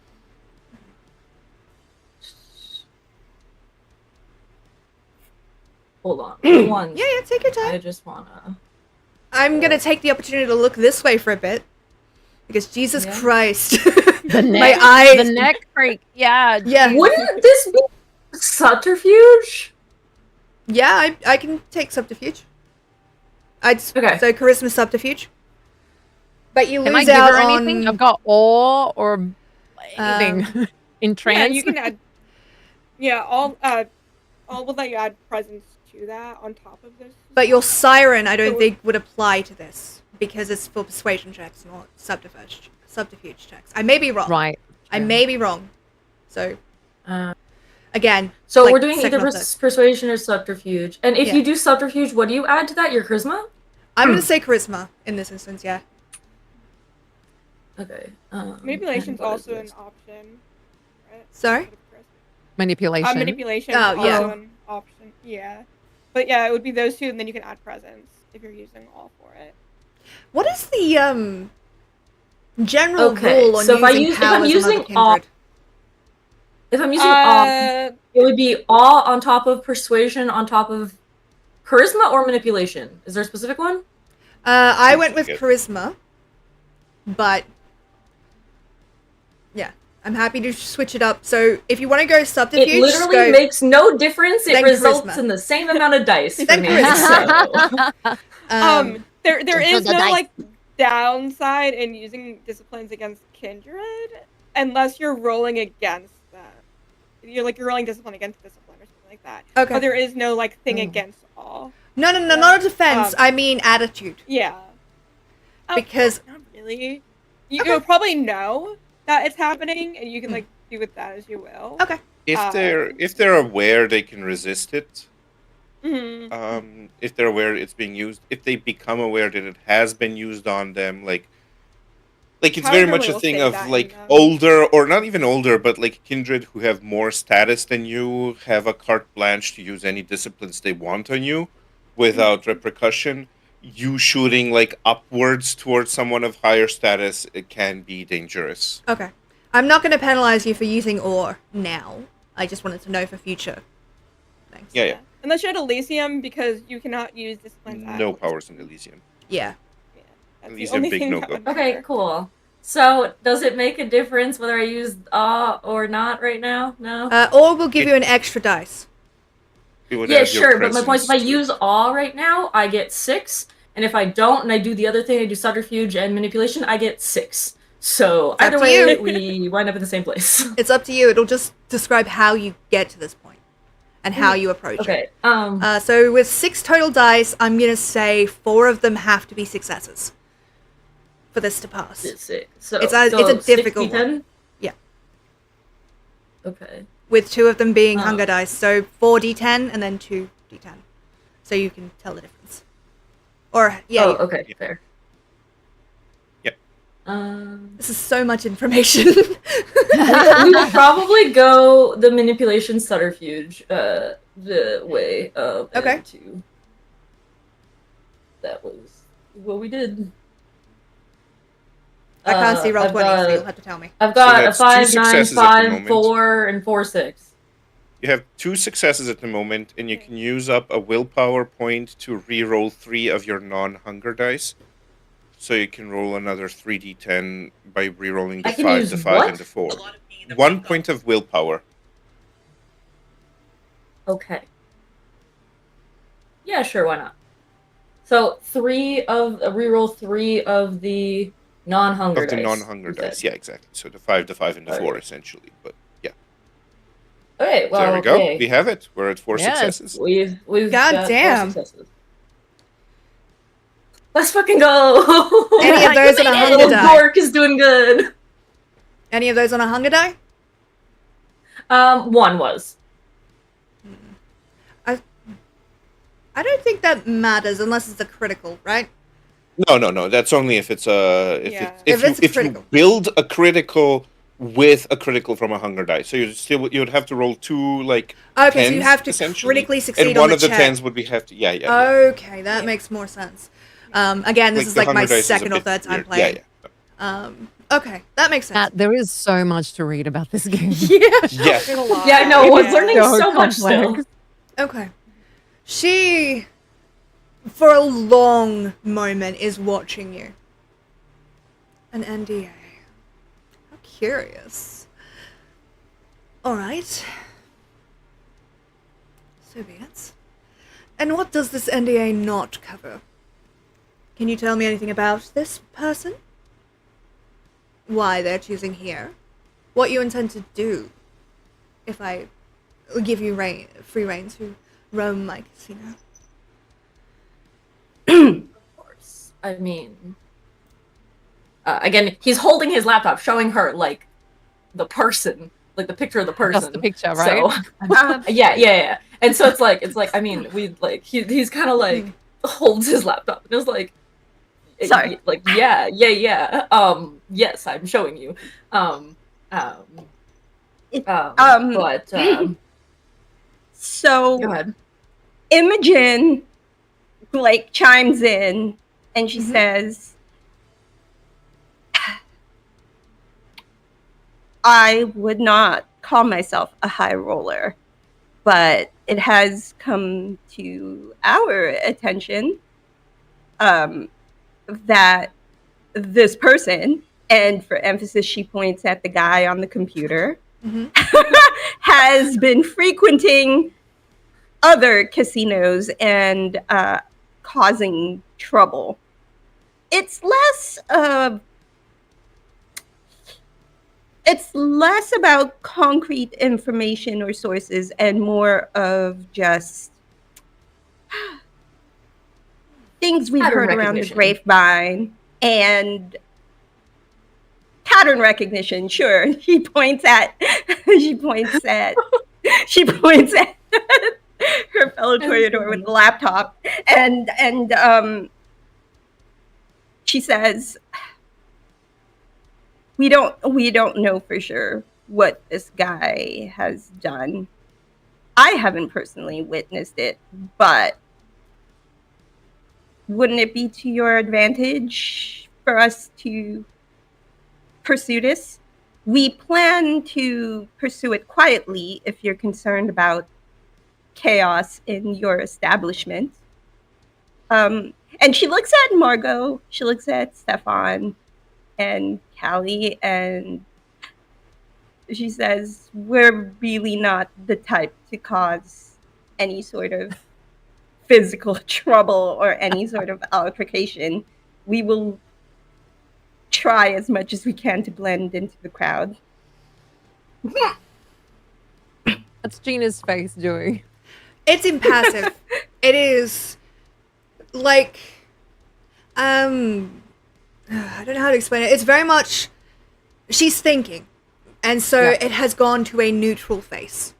Hold on. One. Yeah, take your time. I just wanna. I'm going to take the opportunity to look this way for a bit. Because Jesus Yeah. Christ. The neck, My eyes. the neck creak. Yeah. Yeah. Wouldn't this be subterfuge? Yeah, I can take subterfuge. Okay. So charisma subterfuge. But you Can I lose give out her on... anything? I've got awe or anything. Entrance. Yeah, you can add. Yeah, all will let you add presence to that on top of this. But your siren, I don't So- think would apply to this because it's for persuasion checks, not subterfuge checks. I may be wrong. Right. I may be wrong. So again, So like we're doing either second or third. persuasion or subterfuge. And if Yeah. you do subterfuge, what do you add to that? Your charisma? I'm gonna say charisma in this instance. Yeah. Okay. Manipulation's and what is also an this? option. Right? Sorry. Manipulation. Manipulation Oh, is yeah. also an option. Yeah. But yeah, it would be those two, and then you can add presence if you're using all for it. What is the general Okay, rule on so if I'm using powers using and other kindred? If I'm using awe, it would be awe on top of persuasion on top of charisma or manipulation. Is there a specific one? I went with Good. charisma, but yeah, I'm happy to switch it up. So if you want to go subterfuge, It literally go... makes no difference. It Then results charisma. in the same amount of dice for Then me. charisma. So. There Just is the no dice. like downside in using disciplines against kindred, unless you're rolling against that. You're rolling discipline against discipline or something like that. Okay. But there is no like thing against all. No, not a defense. I mean attitude. Yeah. Because- not really. You'll probably know that it's happening, and you can like do with that as you will. Okay. If they're aware, they can resist it. Mm-hmm. If they're aware it's being used, if they become aware that it has been used on them, like it's very Probably much a will thing say of that in like them. older or not even older, but like kindred who have more status than you have a carte blanche to use any disciplines they want on you without repercussion. You shooting like upwards towards someone of higher status, it can be dangerous. Okay. I'm not going to penalize you for using ore now. I just wanted to know for future. Thanks. Yeah. Unless you're at Elysium, because you cannot use disciplines. at No Elysium. powers in Elysium. Yeah. Yeah, that's the Elysium, only big thing no-go. that would Okay, matter. cool. So, does it make a difference whether I use awe or not right now? No? Ore will give you an extra dice. It would Yeah, add your sure, but my point is if I presence to use awe right now, I get 6. And if I don't and I do the other thing, I do subterfuge and manipulation, I get 6. So, It's up either to way, you. we wind up in the same place. It's up to you. It'll just describe how you get to this point and how you approach Okay, it. So with 6 total dice, I'm going to say 4 of them have to be successes for this to pass. it's 6. So, It's a difficult 6d10? one. Yeah. Okay. With 2 of them being hunger dice. So 4d10 and then 2d10. so you can tell the difference. Or Oh, okay, fair. Yep. This is so much information. We will probably go the manipulation subterfuge the way of Okay. N2. That was what we did. I can't see roll I've 20, so got- you'll have to tell me. I've got a that's two 5, 9, successes at the 5, moment. 4, and 4, 6. You have 2 successes at the moment, and you can use up a willpower point to re-roll 3 of your non-hunger dice. So you can roll another 3d10 by re-rolling the I can 5, use the 5, what? and the 4. 1 point of willpower. Okay. Yeah, sure, why not? So reroll 3 of the non-hunger Of the dice. non-hunger you dice, said. yeah, exactly. So the 5, and the 4, Okay. essentially. But yeah, Okay, well, there we go. okay. We have it. We're at 4 Yes. successes. We've God got 4 damn. successes. Let's fucking go! Any of those on a hunger Little die? dork is doing good. Any of those on a hunger die? One was. I don't think that matters unless it's a critical, right? No. That's only if it's a Yeah. If it's a if you critical. build a critical with a critical from a hunger die. So you'd have to roll 2 like Okay, so you tens, have to essentially, critically succeed and on one the of the check. tens would be have to yeah. Okay, that makes more sense. Again, this is the like my hunger dice is a second or bit third time weird. playing. Yeah. Okay, that makes sense. Matt, there is so much to read about this game. Yeah. Yeah. There's a lot. Yeah, no, we're Yeah. learning so much still. complex. Okay. She, for a long moment, is watching you. An NDA. How curious. Alright. So be it. And what does this NDA not cover? Can you tell me anything about this person? Why they're choosing here? What you intend to do if I give you free reign to roam my casino? Of course. I mean, again, he's holding his laptop, showing her like the person, like the picture of the person. Just the picture, right? So, yeah. And so it's like, I mean, we like he's kind of like holds his laptop and is like, Sorry. like yeah. Yes, I'm showing you. So Go ahead. Imogen like chimes in and she says, I would not call myself a high roller, but it has come to our attention that this person, and for emphasis, she points at the guy on the computer, has been frequenting other casinos and causing trouble. It's less about concrete information or sources and more of just things we've Pattern heard around the recognition. grapevine and pattern recognition. Sure, she points at her fellow Toreador with the laptop, and she says, we don't know for sure what this guy has done. I haven't personally witnessed it, but wouldn't it be to your advantage for us to pursue this? We plan to pursue it quietly if you're concerned about chaos in your establishment. And she looks at Margot, she looks at Stefan and Callie, and she says, we're really not the type to cause any sort of physical trouble or any sort of altercation. We will try as much as we can to blend into the crowd. What's Gina's face doing? It's impassive. It is like I don't know how to explain it. It's very much she's thinking, and so Yeah. it has gone to a neutral face.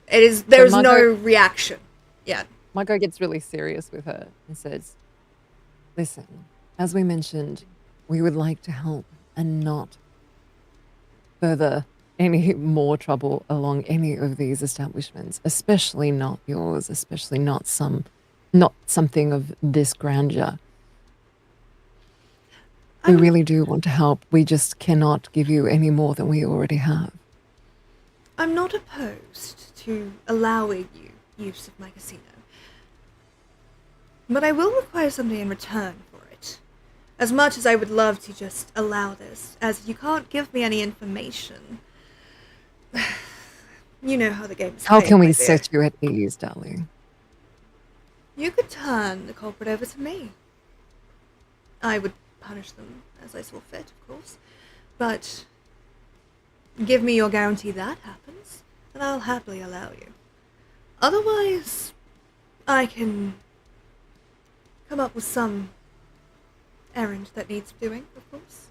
It is there's no Margot- reaction yet. Margot gets really serious with her and says, listen, as we mentioned, we would like to help and not further any more trouble along any of these establishments, especially not yours, especially not something of this grandeur. We really do want to help. We just cannot give you any more than we already have. I'm not opposed to allowing you use of my casino. But I will require something in return for it. As much as I would love to just allow this, as you can't give me any information. You know how the game's How played, can we my dear. set you at ease, darling? You could turn the culprit over to me. I would punish them as I saw fit, of course. But give me your guarantee that happens, and I'll happily allow you. Otherwise, I can come up with some errand that needs doing, of course.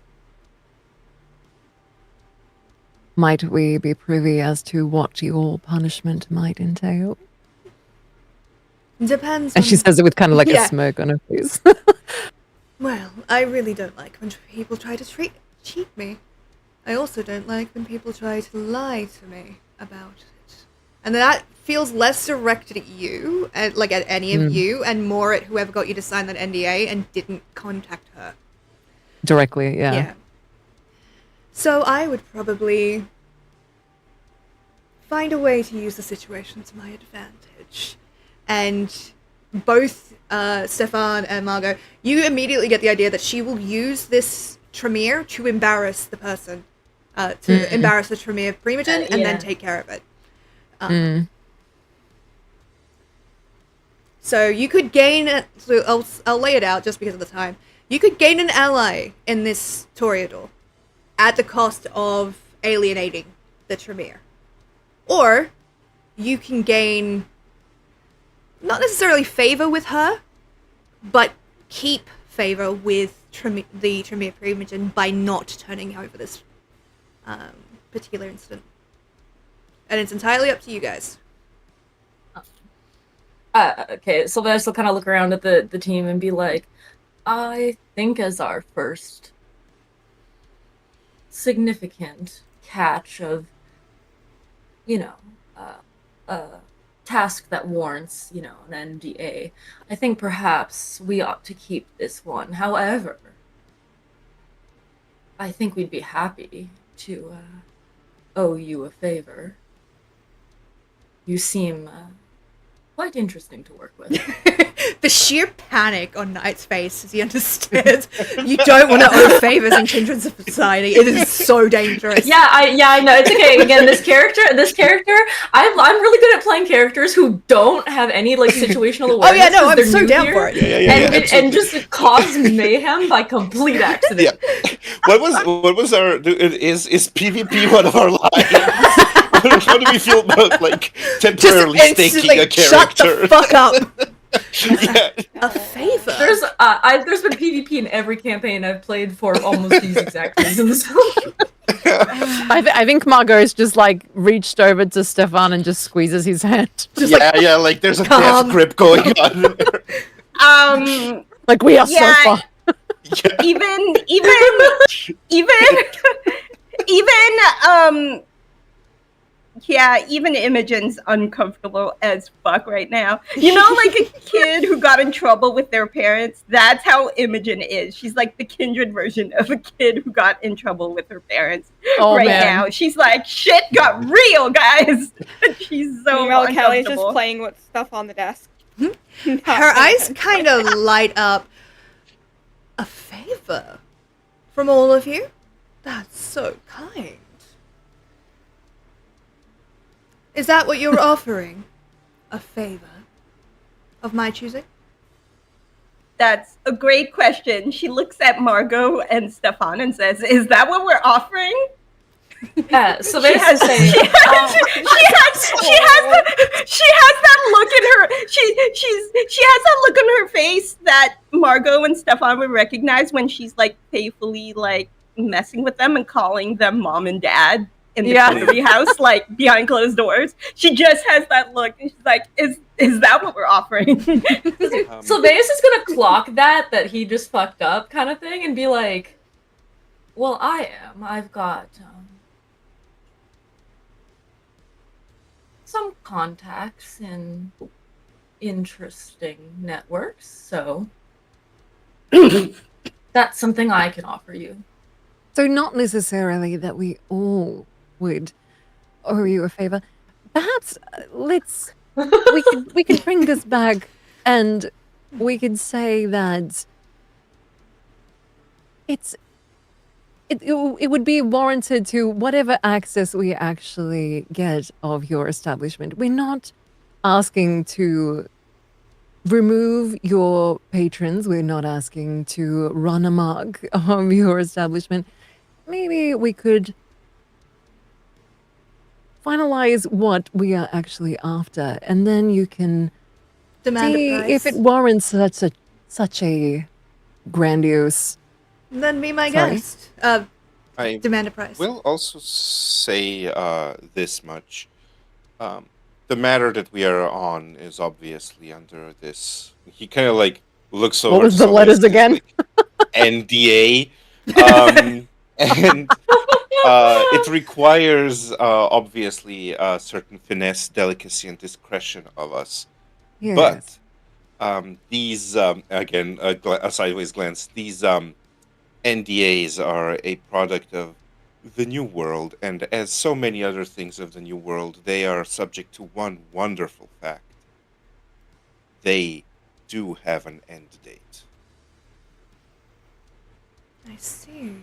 Might we be privy as to what your punishment might entail? Depends And on... she says it with kind of like Yeah. a smirk on her face. Well, I really don't like when people try to cheat me. I also don't like when people try to lie to me about it. And that feels less directed at you, like at any of you, and more at whoever got you to sign that NDA and didn't contact her. Directly, yeah. So I would probably find a way to use the situation to my advantage. And both Stefan and Margot, you immediately get the idea that she will use this Tremere to embarrass the person, embarrass the Tremere Primogen, and then take care of it. So you could gain it. So I'll lay it out just because of the time. You could gain an ally in this Toreador at the cost of alienating the Tremere, or you can gain not necessarily favor with her, but keep favor with the Tremere Primogen by not turning over this particular incident. And it's entirely up to you guys. Okay, Sylvester will kind of look around at the team and be like, I think as our first significant catch of, a task that warrants, an NDA, I think perhaps we ought to keep this one. However, I think we'd be happy to owe you a favor. You seem quite interesting to work with. The sheer panic on Knight's face as he understands you don't want to owe favors in Children's Society. It is so dangerous. Yeah, I know. It's okay. Again, this character, I'm really good at playing characters who don't have any situational awareness. Oh yeah, no, I'm they're so new down here, for it. And just cause mayhem by complete accident. Yeah. What was our? Is PvP one of our lines? How do we feel about temporarily staking a character? Shut the fuck up. Yeah. A favor. There's been PvP in every campaign I've played for almost these exact reasons. I think Margot's just reached over to Stefan and just squeezes his hand. Just there's a death grip going on. We are so far. Even even Imogen's uncomfortable as fuck right now. A kid who got in trouble with their parents. That's how Imogen is. She's like the kindred version of a kid who got in trouble with her parents now. She's like, shit got real, guys. She's so Meanwhile, Kelly's uncomfortable. just playing with stuff on the desk. Her eyes kind of light up. A favor from all of you? That's so kind. Is that what you're offering? A favor of my choosing? That's a great question. She looks at Margot and Stefan and says, is that what we're offering? So they She has that look in her. She has that look on her face that Margot and Stefan would recognize when she's playfully messing with them and calling them mom and dad. in the Yeah. Coterie house, like behind closed doors. She just has that look, and she's like, "Is that what we're offering?" Sylvaeus is gonna clock that he just fucked up kind of thing and be like, well, I've got some contacts in interesting networks, so that's something I can offer you. So not necessarily that we all would owe you a favor. Perhaps we could bring this back, and we could say that it would be warranted to whatever access we actually get of your establishment. We're not asking to remove your patrons. We're not asking to run amok of your establishment. Maybe we could finalize what we are actually after, and then you can Demand see a price. if it warrants such a grandiose. Then be my Sorry? guest. I Demand a price. will also say this much. The matter that we are on is obviously under this. He kind of like looks over. What was to the letters Sylvester, again? like, NDA. And it requires obviously a certain finesse, delicacy, and discretion of us. Yes. But these again a sideways glance. These NDAs are a product of the New World, and as so many other things of the New World, they are subject to one wonderful fact. They do have an end date. I see.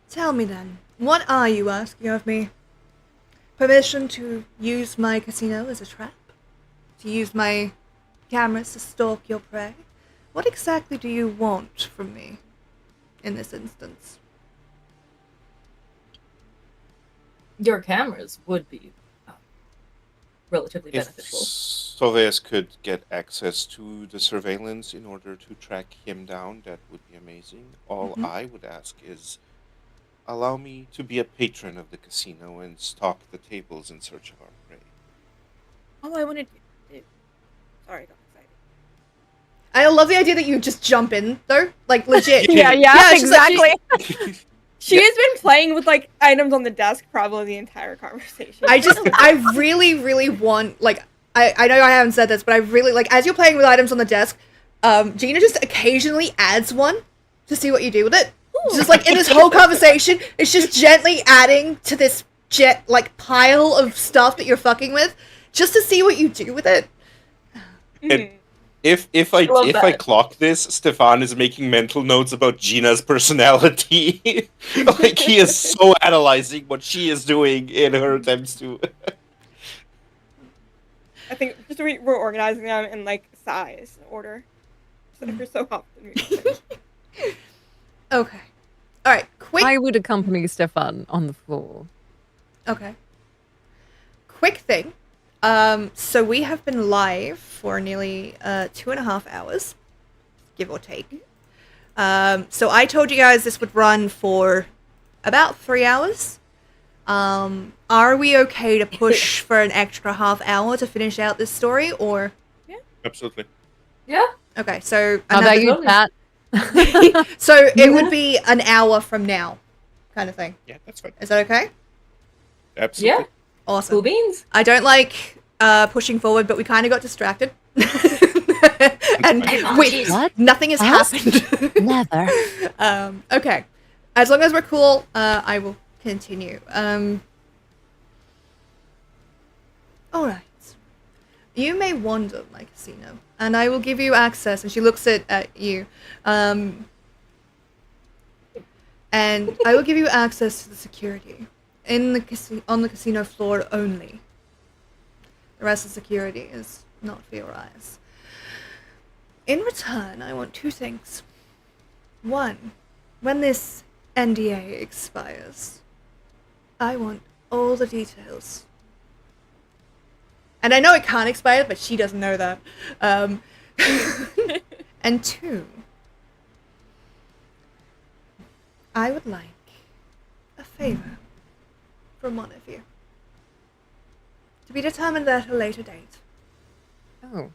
Tell me then, what are you asking of me? Permission to use my casino as a trap? To use my cameras to stalk your prey? What exactly do you want from me in this instance? Your cameras would be relatively If beneficial. Sylvaeus could get access to the surveillance in order to track him down, that would be amazing. All I would ask is allow me to be a patron of the casino and stalk the tables in search of our prey. All I wanted to do. Sorry, I got excited. I love the idea that you just jump in, though. Like, legit. Yeah, she's like- exactly. She has been playing with like items on the desk probably the entire conversation. I really, really want, like, I know I haven't said this, but I really, like, as you're playing with items on the desk, Gina just occasionally adds one to see what you do with it. Just, like, in this whole conversation, it's just gently adding to this, pile of stuff that you're fucking with, just to see what you do with it. And if I clock this, Stefan is making mental notes about Gina's personality. Like he is so analyzing what she is doing in her attempts to. I think just we're organizing them in like size order. So we're so often. Okay. Alright, quick. I would accompany Stefan on the floor. Okay. Quick thing. So we have been live for nearly 2.5 hours, give or take. So I told you guys this would run for about 3 hours. Are we okay to push for an extra half hour to finish out this story, or? Absolutely. Yeah. Okay, so How about you, Pat? so it would be an hour from now, kind of thing. Yeah, that's fine. Is that okay? Absolutely. Yeah. Awesome. Cool beans. I don't like pushing forward, but we kind of got distracted. And What? nothing has Us? happened. Never. Okay. As long as we're cool, I will continue. Alright. You may wander my casino, and I will give you access. And she looks at you. And I will give you access to the security in the on the casino floor only. The rest of the security is not for your eyes. In return, I want 2 things. 1, when this NDA expires, I want all the details. And I know it can't expire, but she doesn't know that. And 2, I would like favor from one of you. To be determined at a later date. Oh.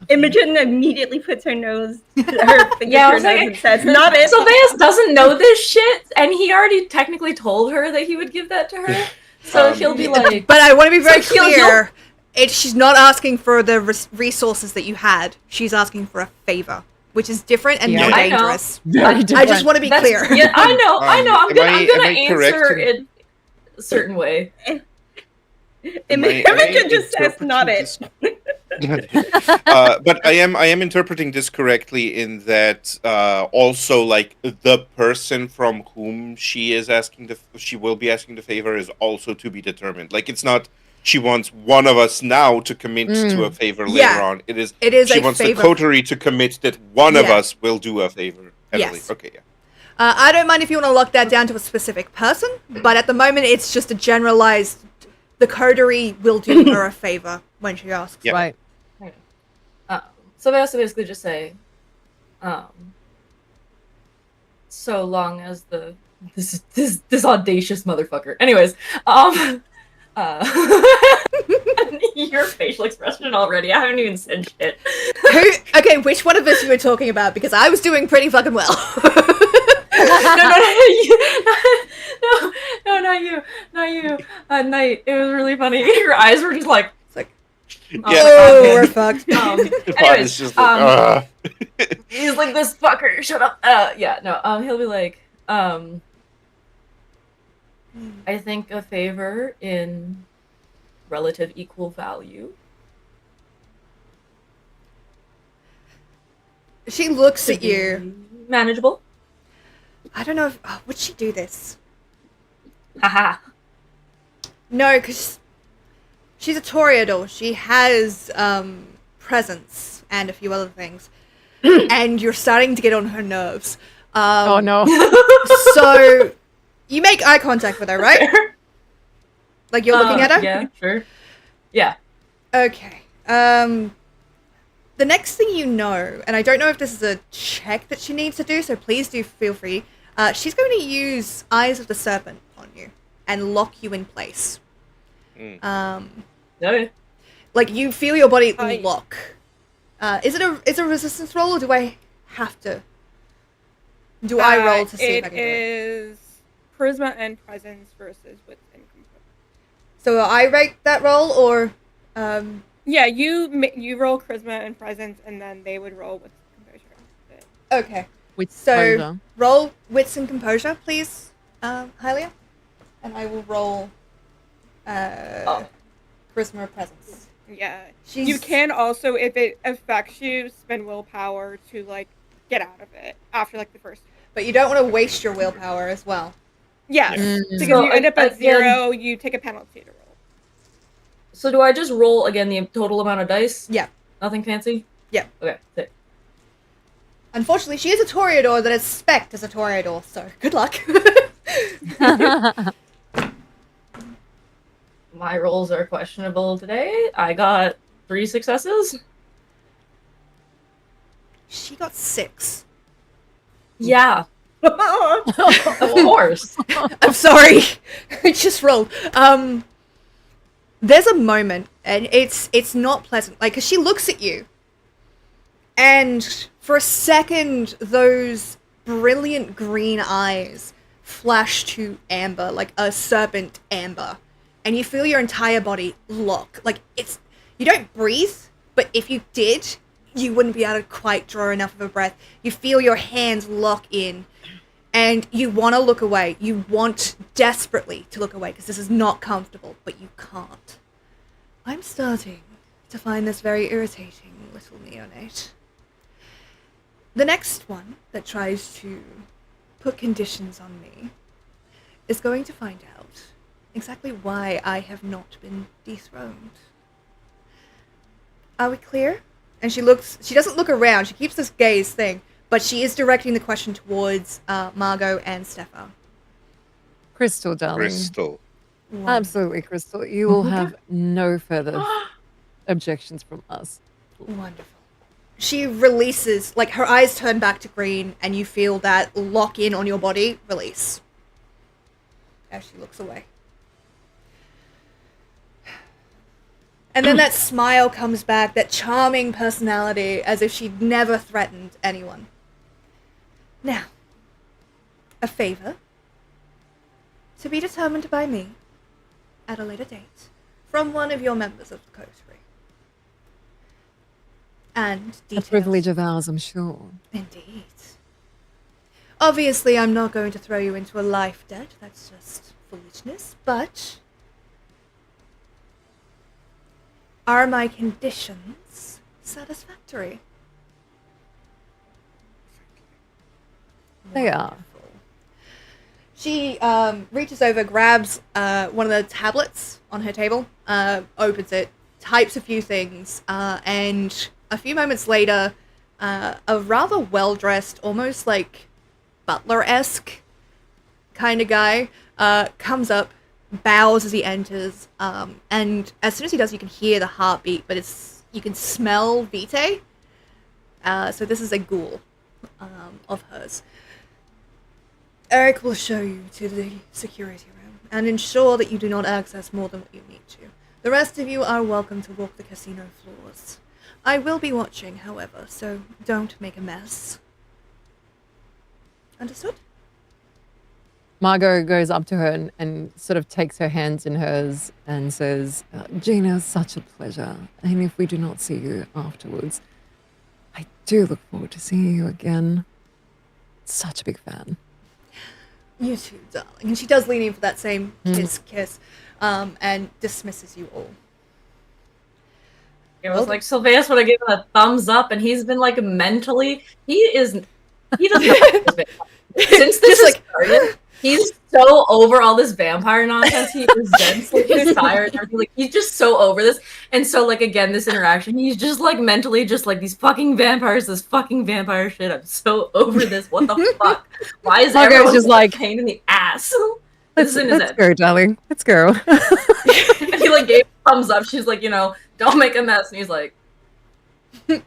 Imogen immediately puts her nose, her finger Yeah, I to her was nose like- and says, "Not it." Sylvaeus doesn't know this shit, and he already technically told her that he would give that to her. So he'll be like, But I want to be very So he'll- clear. She's not asking for the resources that you had. She's asking for a favor, which is different and Yeah, more I know. dangerous. Very different. I just want to be That's- clear. Yeah, I know. I'm am gonna I correct answer in- it a certain way. Imogen just says, "Not it." But I am interpreting this correctly in that also like the person from whom she will be asking the favor is also to be determined. Like it's not she wants one of us now to commit to a favor later Yeah. on. It is It is she a wants favor. the coterie to commit that one of Yeah. us will do a favor. heavily. Yes. Okay. Yeah. I don't mind if you want to lock that down to a specific person, but at the moment it's just a generalized. The coterie will do her a favor when she asks. Yeah. Right. So they also basically just say, so long as this audacious motherfucker. Anyways, your facial expression already. I haven't even said shit. Okay, which one of us you were talking about? Because I was doing pretty fucking well. No, not you. Night. It was really funny. Your eyes were just like. It's like, Yeah. we're fucked. The pod Anyways, is just like, he's like, this fucker, shut up. He'll be like, I think a favor in relative equal value. She looks at you. Manageable. I don't know if would she do this? Haha. No, because she's a Toreador. She has presence and a few other things, and you're starting to get on her nerves. Oh no. So you make eye contact with her, right? Like you're looking at her. Yeah, sure. Yeah. Okay. The next thing you know, and I don't know if this is a check that she needs to do, so please do feel free. She's going to use Eyes of the Serpent on you and lock you in place. Okay. Like you feel your body I- lock. Is it a resistance roll, or do I have to? Do I roll to see if I can do it? It is charisma and presence versus wit and composure. So I rate that roll, or Yeah, you roll charisma and presence, and then they would roll with composure. okay. With So pleasure. roll wits and composure, please, Hylia, and I will roll charisma or presence. Yeah. She's... You can also, if it affects you, spend willpower to like get out of it after like the first. But you don't want to waste your willpower as well. Yes. Yeah. Because if So, you end up at again- 0, you take a penalty to roll. So do I just roll again the total amount of dice? Yeah. Nothing fancy? Yeah. Okay. Sick. Unfortunately, she is a Toreador that is spec'd as a Toreador, so good luck. My rolls are questionable today. I got 3 successes. She got 6. Yeah. Of course. I'm sorry. I just rolled. There's a moment, and it's not pleasant. Like, 'cause she looks at you, and for a second, those brilliant green eyes flash to amber, like a serpent amber, and you feel your entire body lock. Like, you don't breathe, but if you did, you wouldn't be able to quite draw enough of a breath. You feel your hands lock in. And you want to look away. You want desperately to look away because this is not comfortable, but you can't. I'm starting to find this very irritating, little neonate. The next one that tries to put conditions on me is going to find out exactly why I have not been dethroned. Are we clear? And she doesn't look around, she keeps this gaze thing. But she is directing the question towards Margot and Stefan. Crystal, darling. Crystal. Absolutely, Crystal. You will have no further objections from us. Wonderful. She releases, like her eyes turn back to green, and you feel that lock in on your body release. as she looks away. And then that smile comes back, that charming personality, as if she'd never threatened anyone. Now, a favor to be determined by me at a later date from one of your members of the coterie. And A details. privilege of ours, I'm sure. Indeed. Obviously, I'm not going to throw you into a life debt. That's just foolishness. But are my conditions satisfactory? They are. She reaches over, grabs one of the tablets on her table, opens it, types a few things, and a few moments later, a rather well-dressed, almost like butler-esque kind of guy comes up, bows as he enters, and as soon as he does, you can hear the heartbeat, but you can smell Vitae. So this is a ghoul of hers. Eric will show you to the security room and ensure that you do not access more than what you need to. The rest of you are welcome to walk the casino floors. I will be watching, however, so don't make a mess. Understood? Margot goes up to her and sort of takes her hands in hers and says, Gina, such a pleasure. And if we do not see you afterwards, I do look forward to seeing you again. Such a big fan. You too, darling. And she does lean in for that same kiss, and dismisses you all. It was like Sylvaeus would have given a thumbs up, and he's been like mentally. He doesn't know since this started. He's so over all this vampire nonsense. He resents like his sire and everything. Like he's just so over this. And so like again, this interaction, he's just like mentally just like these fucking vampires, this fucking vampire shit. I'm so over this. What the fuck? Why is everyone just like pain in the ass? Let's go, darling. Let's go. And he like gave a thumbs up. She's like, don't make a mess. And he's like, yep.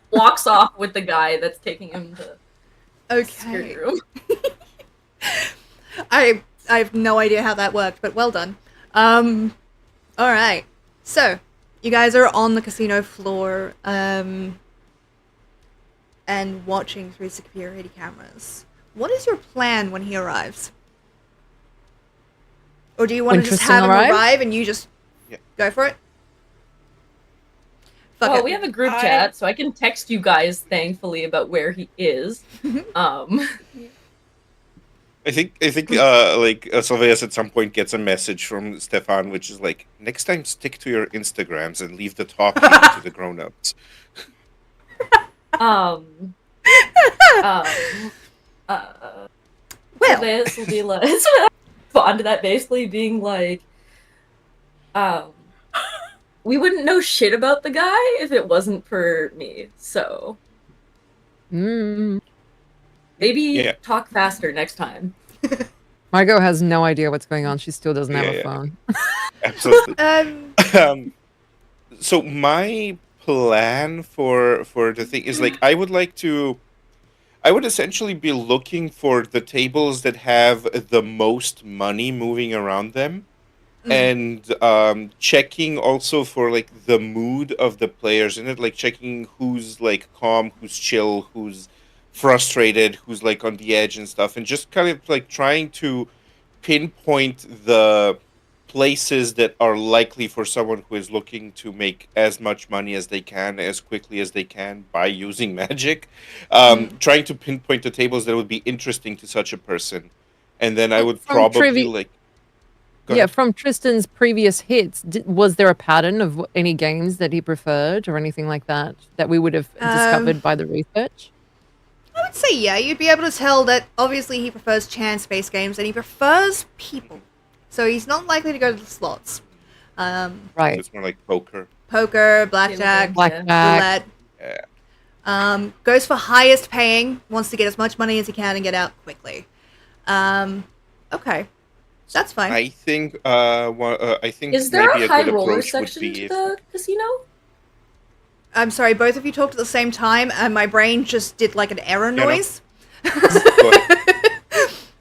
Walks off with the guy that's taking him to the security room. I have no idea how that worked, but well done. Alright. So, you guys are on the casino floor, and watching through security cameras. What is your plan when he arrives? Or do you want to just have him arrive and you just go for it? Well, we have a group chat, so I can text you guys, thankfully, about where he is. I think Sylvaeus at some point gets a message from Stefan, which is like, next time stick to your Instagrams and leave the talking to the grown-ups. Sylvaeus will be like, respond to that basically being like, we wouldn't know shit about the guy if it wasn't for me, so. Maybe talk faster next time. Margot has no idea what's going on. She still doesn't have a phone. Absolutely. So my plan for the thing is like I would essentially be looking for the tables that have the most money moving around them. And checking also for like the mood of the players in it, like checking who's like calm, who's chill, who's frustrated, who's like on the edge and stuff, and just kind of like trying to pinpoint the places that are likely for someone who is looking to make as much money as they can as quickly as they can by using magic. Trying to pinpoint the tables that would be interesting to such a person, and then I would probably from Tristan's previous hits, was there a pattern of any games that he preferred or anything like that that we would have discovered by the research? I would say you'd be able to tell that obviously he prefers chance-based games and he prefers people. So he's not likely to go to the slots. Right. It's more like poker. Poker, blackjack, roulette. Yeah. Goes for highest paying, wants to get as much money as he can and get out quickly. Okay. That's fine. I think is there maybe a high good roller approach section would be to the casino? I'm sorry, both of you talked at the same time, and my brain just did like an error noise.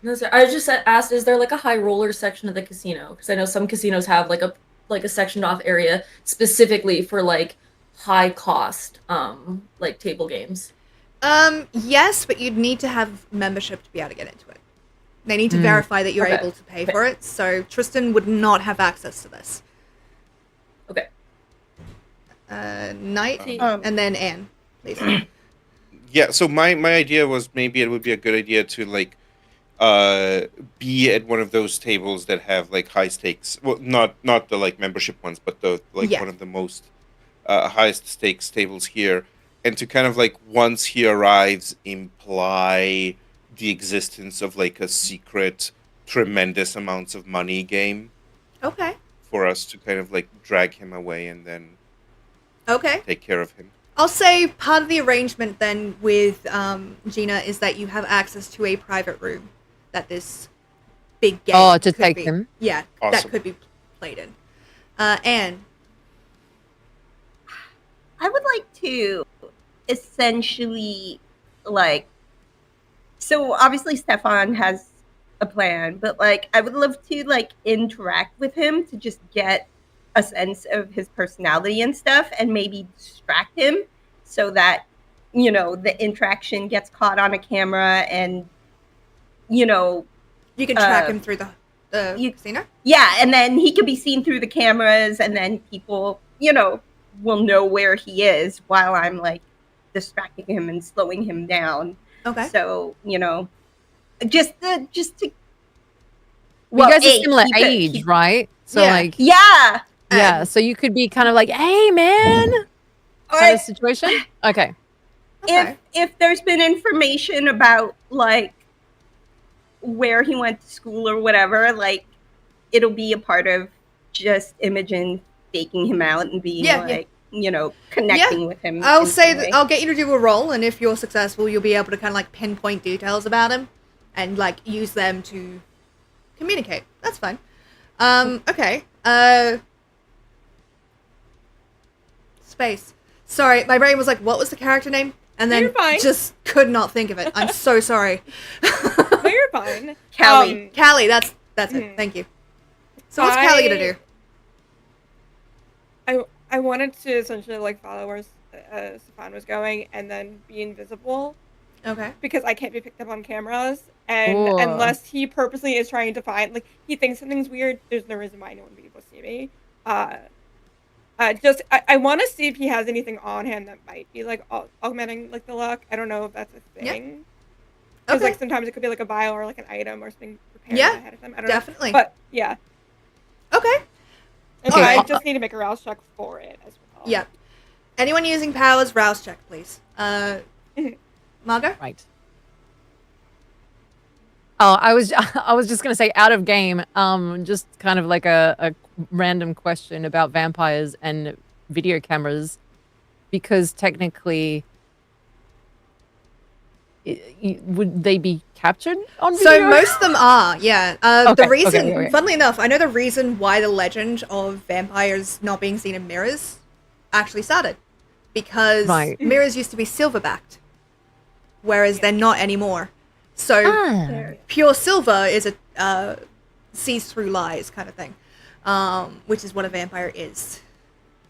No, I just asked, is there like a high roller section of the casino? Because I know some casinos have like a sectioned off area specifically for like high cost like table games. Yes, but you'd need to have membership to be able to get into it. They need to verify that you're Okay. able to pay for it, so Tristan would not have access to this. Okay. Knight, and then Anne, please. Yeah, so my idea was maybe it would be a good idea to like be at one of those tables that have like high stakes. Well, not the like membership ones, but the like Yeah. one of the most highest stakes tables here, and to kind of like once he arrives imply the existence of like a secret tremendous amounts of money game Okay. for us to kind of like drag him away and then Okay. take care of him. I'll say part of the arrangement then with Gina is that you have access to a private room that this big game Oh, to could take be. them? Yeah, Awesome. that could be played in. Anne. I would like to essentially like, so obviously Stefan has a plan, but like I would love to like interact with him to just get a sense of his personality and stuff, and maybe distract him so that, you know, the interaction gets caught on a camera, and you know, You can track him through the casino? yeah, and then he could be seen through the cameras, and then people, you know, will know where he is while I'm like distracting him and slowing him down. Okay. So, you know, just to You guys are similar keep it- age, keep- right? So Yeah. like, Yeah. yeah. So you could be kind of like, hey, man, Or kind of situation. Okay. Okay. if there's been information about like where he went to school or whatever, like it'll be a part of just Imogen faking him out and being like, you know, connecting with him. I'll in say some that way. I'll get you to do a roll, and if you're successful, you'll be able to kind of like pinpoint details about him and like use them to communicate. That's fine. Okay. Space. Sorry, my brain was like, what was the character name? And then You're fine. just could not think of it. I'm so sorry. No, you're fine. Callie. Callie, that's it. Thank you. So what's Callie gonna do? I wanted to essentially like follow where Stefan was going and then be invisible Okay. because I can't be picked up on cameras. And Ooh. unless he purposely is trying to find, like, he thinks something's weird, there's no reason why anyone would be able to see me. I want to see if he has anything on him that might be like augmenting like the luck. I don't know if that's a thing. Because Okay. like sometimes it could be like a vial or like an item or something prepared Yeah, ahead of time. I don't definitely. know. But yeah. Okay. And Okay, I just need to make a rouse check for it as well. Yeah. Anyone using powers, rouse check, please. Margot? Right. Oh, I was just gonna say out of game. Just kind of like a random question about vampires and video cameras, because technically, would they be captured on video? So most of them are, yeah. Okay, The reason, okay. funnily enough, I know the reason why the legend of vampires not being seen in mirrors actually started. Because Right. mirrors used to be silver-backed, whereas they're not anymore. So Ah. pure silver is a sees through lies kind of thing, which is what a vampire is.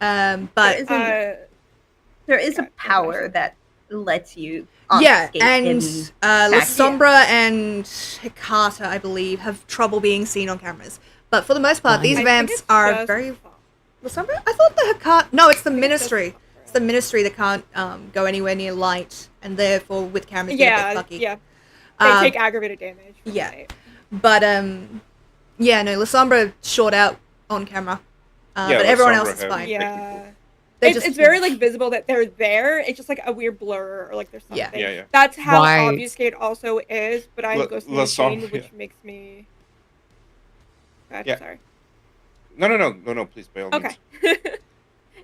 But There is a power that lets you yeah, obfuscate and track La you. Sombra and Hikata, I believe, have trouble being seen on cameras. But for the most part, Right. these I think vamps it's are just- very... La Sombra? I thought the Hikata... No, it's the think it's just Ministry. It's the Ministry that can't go anywhere near light, and therefore with cameras get a bit Yeah, fucky. yeah. They Um, take aggravated damage. from yeah. light. But, yeah, no, La Sombra short out on camera. Yeah, but La everyone Sombra else is have- fine. Yeah. They It's, just- it's very like visible that they're there. It's just like a weird blur or like there's something. Yeah. Yeah, yeah. That's how Right. obfuscate also is, but I'm La- Ghost in La the Machine, Sombra, which yeah. makes me. God, Yeah. Sorry. No, please, by all Okay. means.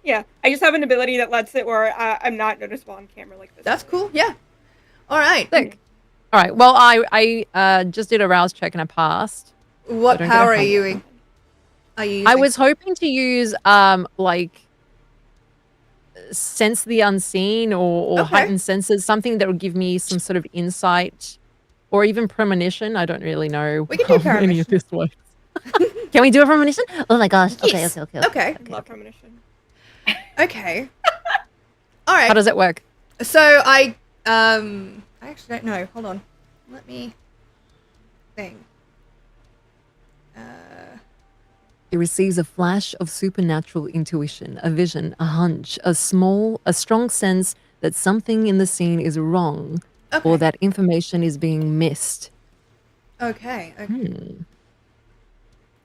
Yeah, I just have an ability that lets it where I'm not noticeable on camera like this. That's cool, yeah. All right. Sick. All right. Well, I just did a rouse check and I passed. What I don't get power a are high you roll. using? Are you I using? was hoping to use like sense the unseen or Okay. heightened senses, something that would give me some sort of insight or even premonition. I don't really know We can do how any of premonition. this works. Can we do a premonition? Oh my gosh. Yes. Okay. Okay. Love premonition. Okay. All right. How does it work? So I actually don't know. Hold on. Let me think. It receives a flash of supernatural intuition, a vision, a hunch, a strong sense that something in the scene is wrong Okay. or that information is being missed. Okay.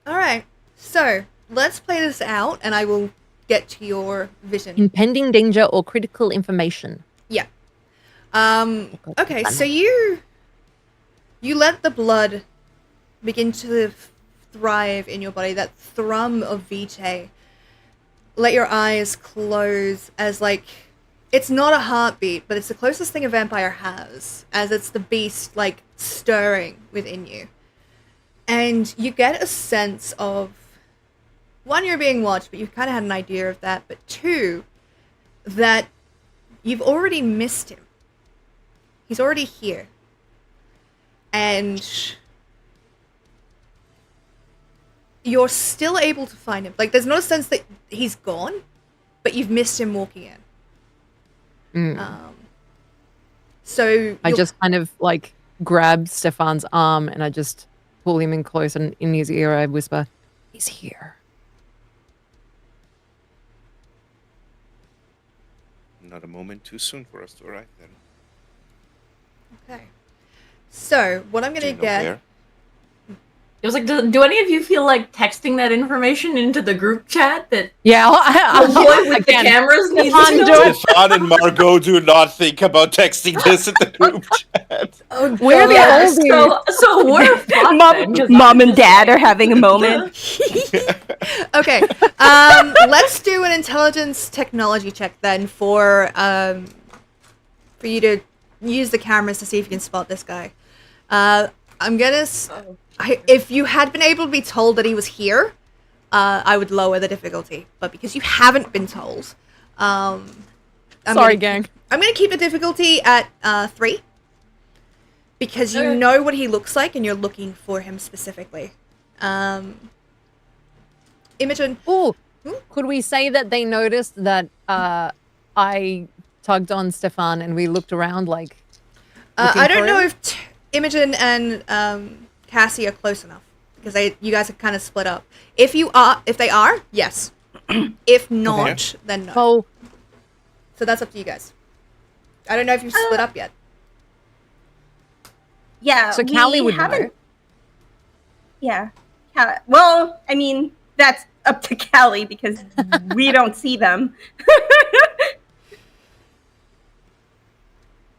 All right. So let's play this out, and I will get to your vision. Impending danger or critical information. Yeah. Okay. So you let the blood begin to thrive in your body. That thrum of vitae. Let your eyes close as like it's not a heartbeat, but it's the closest thing a vampire has, as it's the beast like stirring within you. And you get a sense of, one, you're being watched, but you've kind of had an idea of that, but two, that you've already missed him. He's already here. And you're still able to find him. Like, there's no sense that he's gone, but you've missed him walking in. So I just kind of like grab Stefan's arm and I just pull him in close, and in his ear I whisper, "He's here." Not a moment too soon for us to arrive then. Okay. So, what I'm Do gonna you know get... where? It was like, do any of you feel like texting that information into the group chat that Yeah, the boy with the cameras needs Stefan, to do know? it. Stefan and Margot do not think about texting this in the group chat. Oh, We're the God. oldies. So we're fucked then, 'cause Mom I'm and just Dad like, are having a moment. Okay. Let's do an intelligence technology check then for you to use the cameras to see if you can spot this guy. I'm gonna... if you had been able to be told that he was here, I would lower the difficulty. But because you haven't been told, Sorry, gang. I'm gonna keep the difficulty at 3. Because you know what he looks like and you're looking for him specifically. Imogen. Oh, could we say that they noticed that I tugged on Stefan and we looked around like... I don't for know him? if Imogen and Cassie are close enough because you guys are kind of split up. If they are, yes. If not, then no. Oh, So that's up to you guys. I don't know if you've split up yet. Yeah. so Callie would know. haven't- Yeah. Well, I mean, that's up to Callie because we don't see them.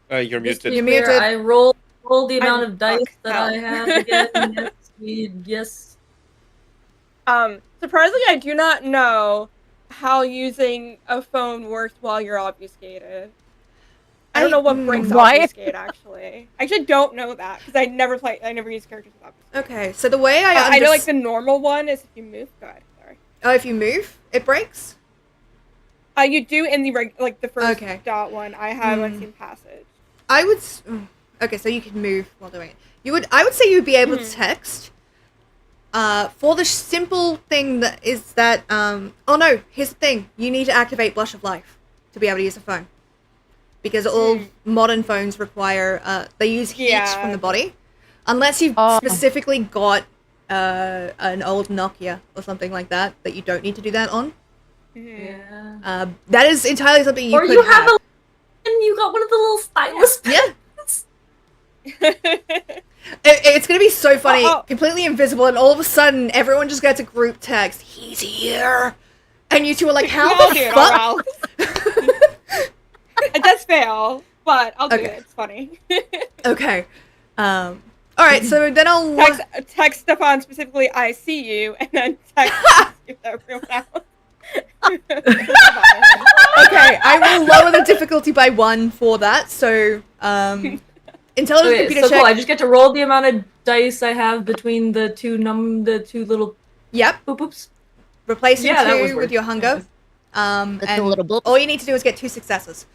You're Just to muted. be You're clear, muted. I rolled the amount of dice fucked that out. I have again. Yes. Surprisingly, I do not know how using a phone works while you're obfuscated. I don't know what breaks Why? obfuscate, actually. I actually don't know that, because I never use characters with obfuscate. Okay, so the way I know, like, the normal one is if you move. Go ahead, sorry. Oh, if you move, it breaks? You do in the, the first Okay. dot one. I have Unseen Passage. I would... Okay, so you can move while doing it. I would say you would be able to text. For the simple thing that is that... oh no, here's the thing. You need to activate Blush of Life to be able to use a phone. Because all modern phones require... they use heat from the body. Unless you've specifically got an old Nokia or something like that you don't need to do that on. Yeah. That is entirely something you Or could you have and you got one of the little stylus. Yeah. It's gonna be so funny, Oh. completely invisible, and all of a sudden everyone just gets a group text, "He's here," and you two are like, "How I'll the do it, fuck?" It does fail, but I'll do Okay. it. It's funny. Okay. All right. So then I'll Text Stefan specifically, I see you, and then text everyone else. okay. I will lower the difficulty by 1 for that. So intelligence Okay, computer so check. cool. I just get to roll the amount of dice I have between the two little Yep. boop boops. Replacing Yeah, that was 2 with worth your it. hunger. That's a And little boop. all you need to do is get 2 successes.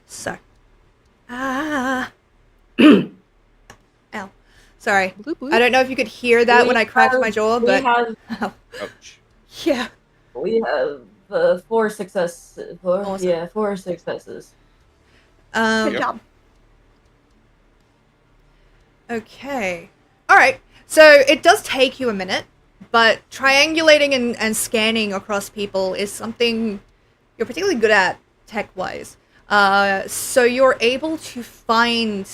So. Ow. Sorry. Bloop, bloop. I don't know if you could hear that We when I cracked have- my jaw, we but have Ouch. yeah. we have 4 successes. Awesome. Yeah, 4 successes. Good Yep. job. Okay. All right. So it does take you a minute, but triangulating and scanning across people is something you're particularly good at tech-wise. So you're able to find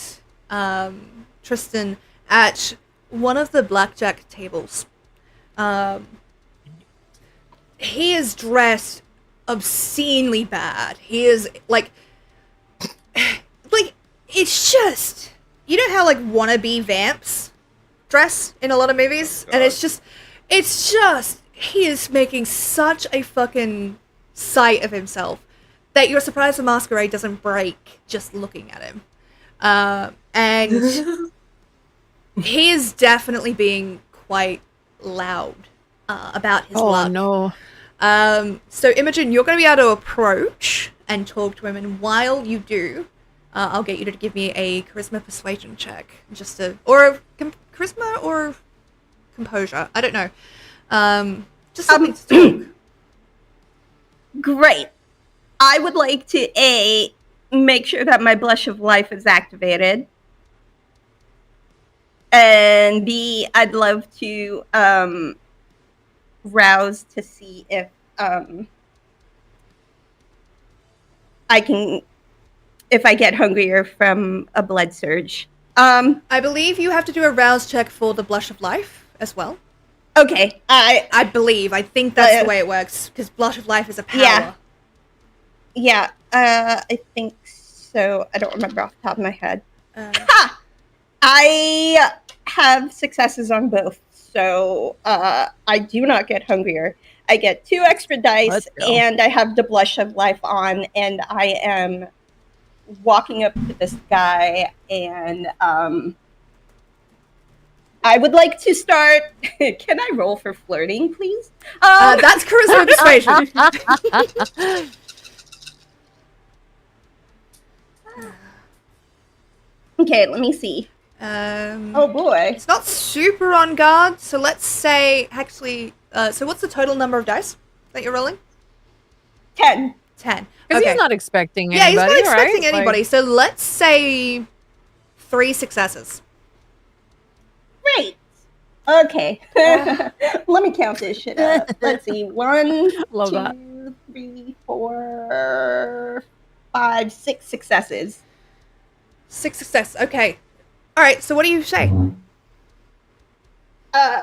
Tristan at one of the blackjack tables. He is dressed obscenely bad. He is like it's just, you know how like wannabe vamps dress in a lot of movies, and it's just he is making such a fucking sight of himself that you're surprised the Masquerade doesn't break just looking at him. And he is definitely being quite loud about his luck. no. So Imogen, you're going to be able to approach and talk to him, and while you do, I'll get you to give me a charisma persuasion check, charisma or composure. I don't know. Just something to talk. Great. I would like to A, make sure that my blush of life is activated. And B, I'd love to rouse to see if if I get hungrier from a blood surge. I believe you have to do a rouse check for the blush of life as well. Okay. I think that's the way it works, because blush of life is a power. Yeah. I think so. I don't remember off the top of my head. I have successes on both, so I do not get hungrier. I get 2 extra dice, Let's go. and I have the blush of life on, and I am walking up to this guy, and I would like to start. Can I roll for flirting, please? That's charisma persuasion. Okay, let me see. Oh boy. It's not super on guard, so let's say, actually, so what's the total number of dice that you're rolling? 10. 10. Because Okay. he's not expecting Yeah, anybody, he's not expecting right? anybody, so let's say 3 successes. Great. Okay. Let me count this shit up. Let's see. 1, Love 2, that. 3, 4, 5, 6 successes. 6 success. Okay. All right. So what do you say?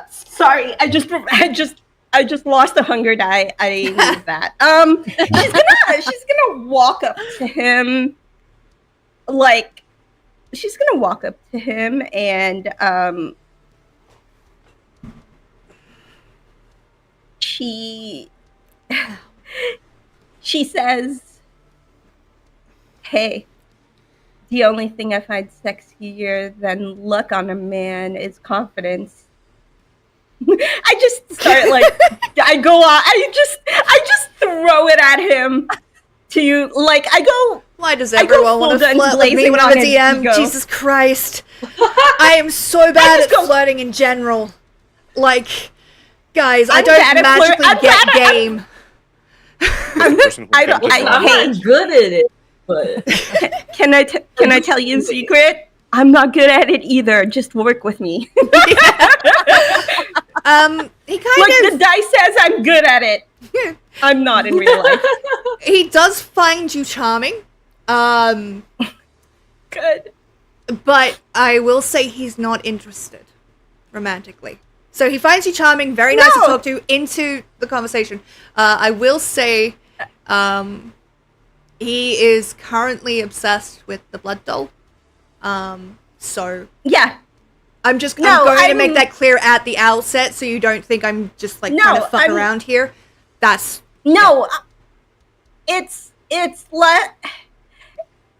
Sorry, I just lost a hunger die. I need that. She's gonna walk up to him, and she says, "Hey, the only thing I find sexier than luck on a man is confidence." I just start I go on. I just throw it at him. I go. Why does I go everyone want to full flirt with me blazing when I'm a on his DM? ego. Jesus Christ. I am so bad just at go- flirting in general. Like, guys, I I'm don't bad at magically flirt- I'm get bad at- game. The person who I can don't- just I run. I'm hate- not good at it, but Can I tell you a secret? I'm not good at it either. Just work with me. He kind The dice says I'm good at it. I'm not in real life. he does find you charming. Good. But I will say he's not interested romantically. So he finds you charming, very nice to No. talk to, into the conversation. I will say he is currently obsessed with the blood doll. So Yeah. I'm going to make that clear at the outset so you don't think I'm just trying to fuck around here. That's No. It's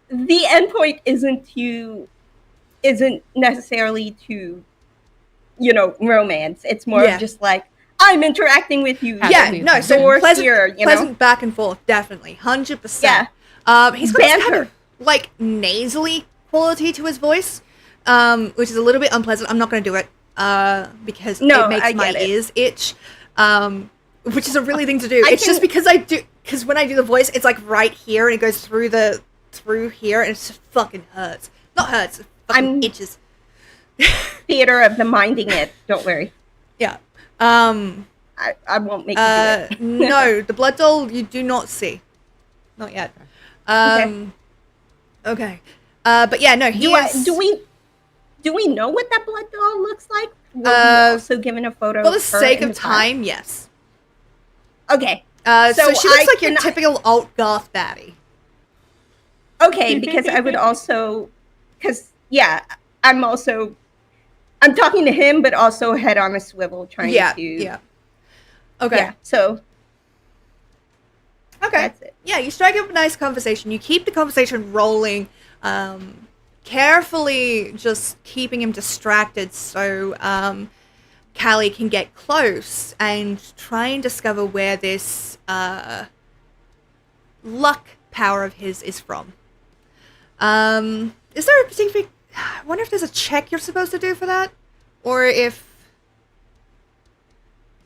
the end point isn't necessarily to romance. It's more Yeah. of just I'm interacting with you. yeah, be no, so Door pleasant, here, pleasant back and forth, definitely, 100%. Yeah. He's got this kind Banter. of nasally quality to his voice, which is a little bit unpleasant. I'm not going to do it because No, it makes I my get it. ears itch, which is a really thing to do. It's just because because when I do the voice, it's like right here and it goes through here and it just fucking hurts. Not hurts, it fucking itches. Theater of the minding it. Don't worry. Yeah. I won't make you do it. No, the blood doll you do not see. Not yet. Okay. But yeah, no, Do we know what that blood doll looks like? Were we also given a photo for the of her sake in of the time, yes. Okay. So she looks like your can typical alt goth baddie. Okay, because I would also, I'm talking to him, but also head on a swivel, trying to. Yeah. Okay. Yeah. So. Okay. That's it. Yeah, you strike up a nice conversation. You keep the conversation rolling, carefully just keeping him distracted so Callie can get close and try and discover where this luck power of his is from. Is there a specific... I wonder if there's a check you're supposed to do for that? Or if...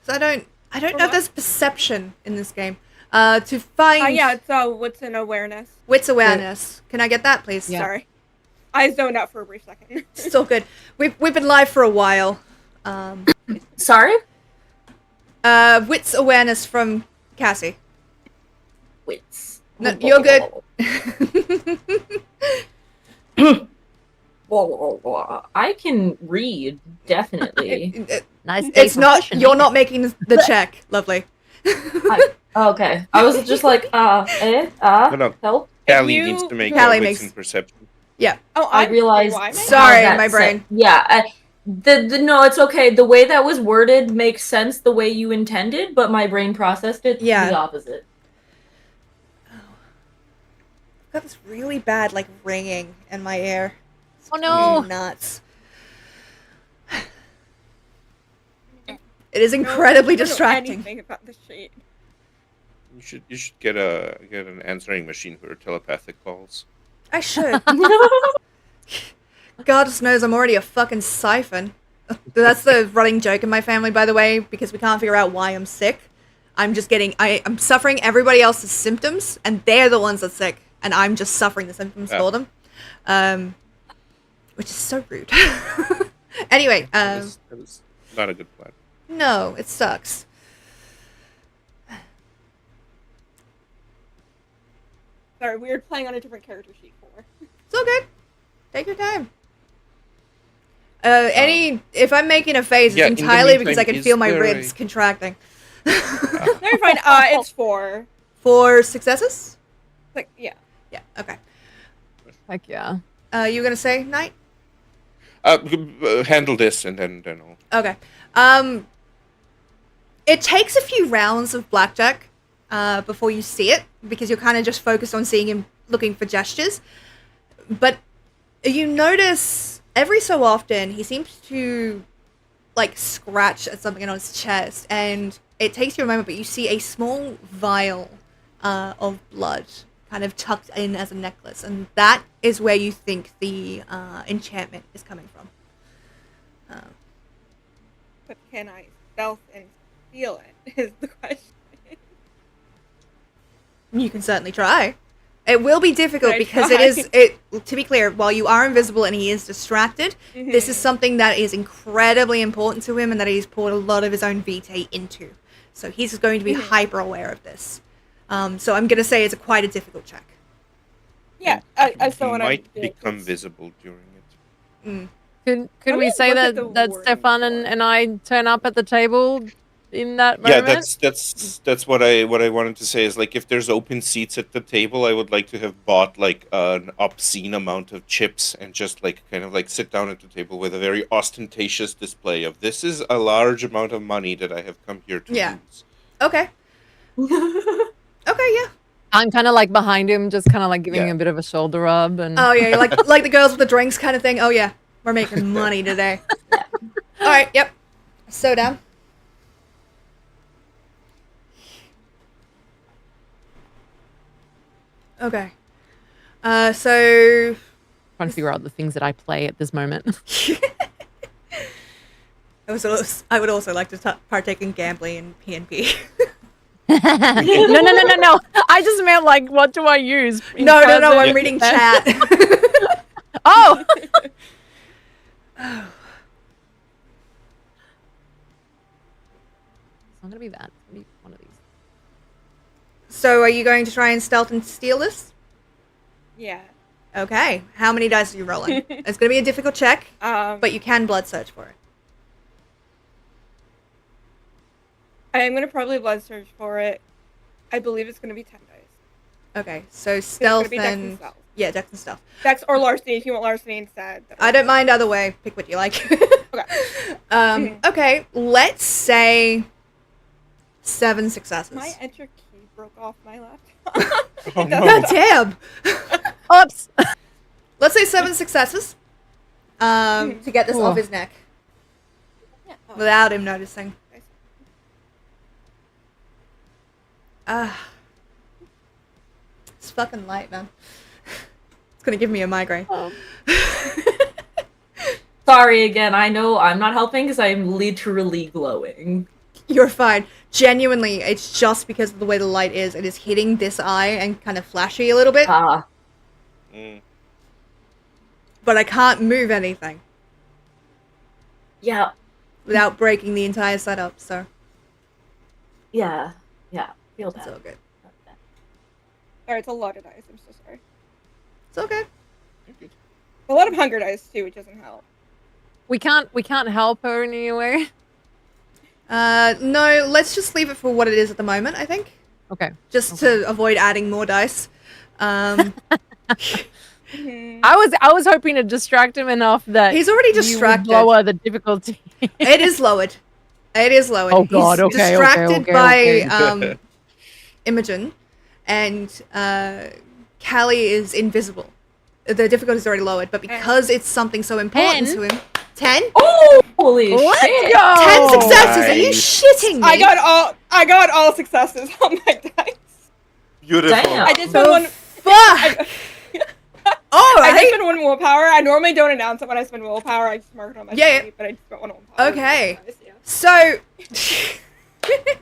Because I don't know if there's perception in this game. To find... yeah, it's what's an awareness. Wits awareness. Can I get that, please? Yeah. Sorry. I zoned out for a brief second. Still good. We've been live for a while. Sorry? Wits awareness from Cassie. Wits. No, you're good. Well, I can read, definitely. Nice. It's not... You're not making the check. Lovely. Okay. I was just like, No. help. Callie you- needs to make Callie a makes- witz and perception. Yeah. Oh, I realized. why am I- Sorry, how that my brain. Yeah. No, it's okay. The way that was worded makes sense the way you intended, but my brain processed it Yeah. the opposite. I've got this really bad, like, ringing in my ear. It's Oh, no. nuts. It is incredibly I don't know distracting. anything about this shit. You should get an answering machine for telepathic calls. I should. God knows I'm already a fucking siphon. That's the running joke in my family, by the way, because we can't figure out why I'm sick. I'm I'm suffering everybody else's symptoms, and they're the ones that's sick, and I'm just suffering the symptoms for them. Which is so rude. Anyway, That is not a good plan. no, it sucks. Sorry, we were playing on a different character sheet for. It's all good. Take your time. If I'm making a face, Yeah, in it's the entirely because I meantime, can is feel my there ribs a- contracting. No, you're fine. It's 4. For successes? Like, yeah. Yeah, okay. Heck yeah. You were gonna say, Knight? Handle this and then I'll... Okay. It takes a few rounds of blackjack before you see it, because you're kind of just focused on seeing him looking for gestures. But you notice every so often he seems to like scratch at something on his chest, and it takes you a moment, but you see a small vial of blood kind of tucked in as a necklace, and that is where you think the enchantment is coming from. But can I stealth and steal it? Is the question. You can certainly try. It will be difficult Can I because try? to be clear, while you are invisible and he is distracted, this is something that is incredibly important to him and that he's poured a lot of his own vitae into. So he's going to be hyper aware of this. So I'm going to say it's quite a difficult check. Yeah, I still He want to might become visible during it. Could Let we me say look at that the wording Stefan for it. and I turn up at the table in that Yeah, moment? that's what I wanted to say is, like, if there's open seats at the table, I would like to have bought like an obscene amount of chips and just like kind of like sit down at the table with a very ostentatious display of this is a large amount of money that I have come here to use. Okay. Okay, yeah. I'm kind of like behind him, just kind of like giving Yeah. him a bit of a shoulder rub. And Oh yeah, like the girls with the drinks kind of thing. Oh yeah, we're making money today. All right, yep. So down. Okay. So trying to figure out the things that I play at this moment. I would also like to partake in gambling and PNP. No. I just meant like, what do I use? No. I'm Yeah. reading chat. Oh. It's not gonna be that. It's gonna be one of these. So, are you going to try and stealth and steal this? Yeah. Okay. How many dice are you rolling? It's going to be a difficult check, But but you can blood search for it. I am gonna probably blood search for it. I believe it's gonna be 10 dice. Okay. So It's stealth gonna be Dex and stealth. yeah, dex and stealth. Dex or larceny if you want larceny instead. I don't mind either way. Pick what you like. Okay. Okay. Let's say 7 successes. My enter key broke off my laptop. Oh, no. God damn. Oops. Let's say 7 successes. To get this Ooh. off his neck Yeah. Oh, without him noticing. nice. It's fucking light, man. It's gonna give me a migraine. Sorry again. I know I'm not helping because I'm literally glowing. You're fine. Genuinely, it's just because of the way the light is. It is hitting this eye and kind of flashy a little bit, Ah, Mm. but I can't move anything yeah, without breaking the entire setup, so yeah. Feel it's that. all good. Sorry, it's a lot of dice. I'm so sorry. It's okay. A lot of hunger dice too, which doesn't help. We can't help her in any way. No, let's just leave it for what it is at the moment, I think. Okay. Just to avoid adding more dice. Mhm. I was hoping to distract him enough that He's already you would distracted. lower the difficulty. It is lowered. It is lowered. Oh, God, He's okay, distracted okay, by okay. Imogen, and Callie is invisible. The difficulty is already lowered, but because it's something so important 10? to him, 10? Oh, holy Let's shit! go! 10 successes. Are you Nice. shitting me? I got all successes on my dice. Beautiful. Damn. I did spend The one. fuck. All I did right. spend one willpower. I normally don't announce it when I spend willpower. I just mark it on my Yeah, sheet, but I just spent one willpower. Okay. Yeah. So,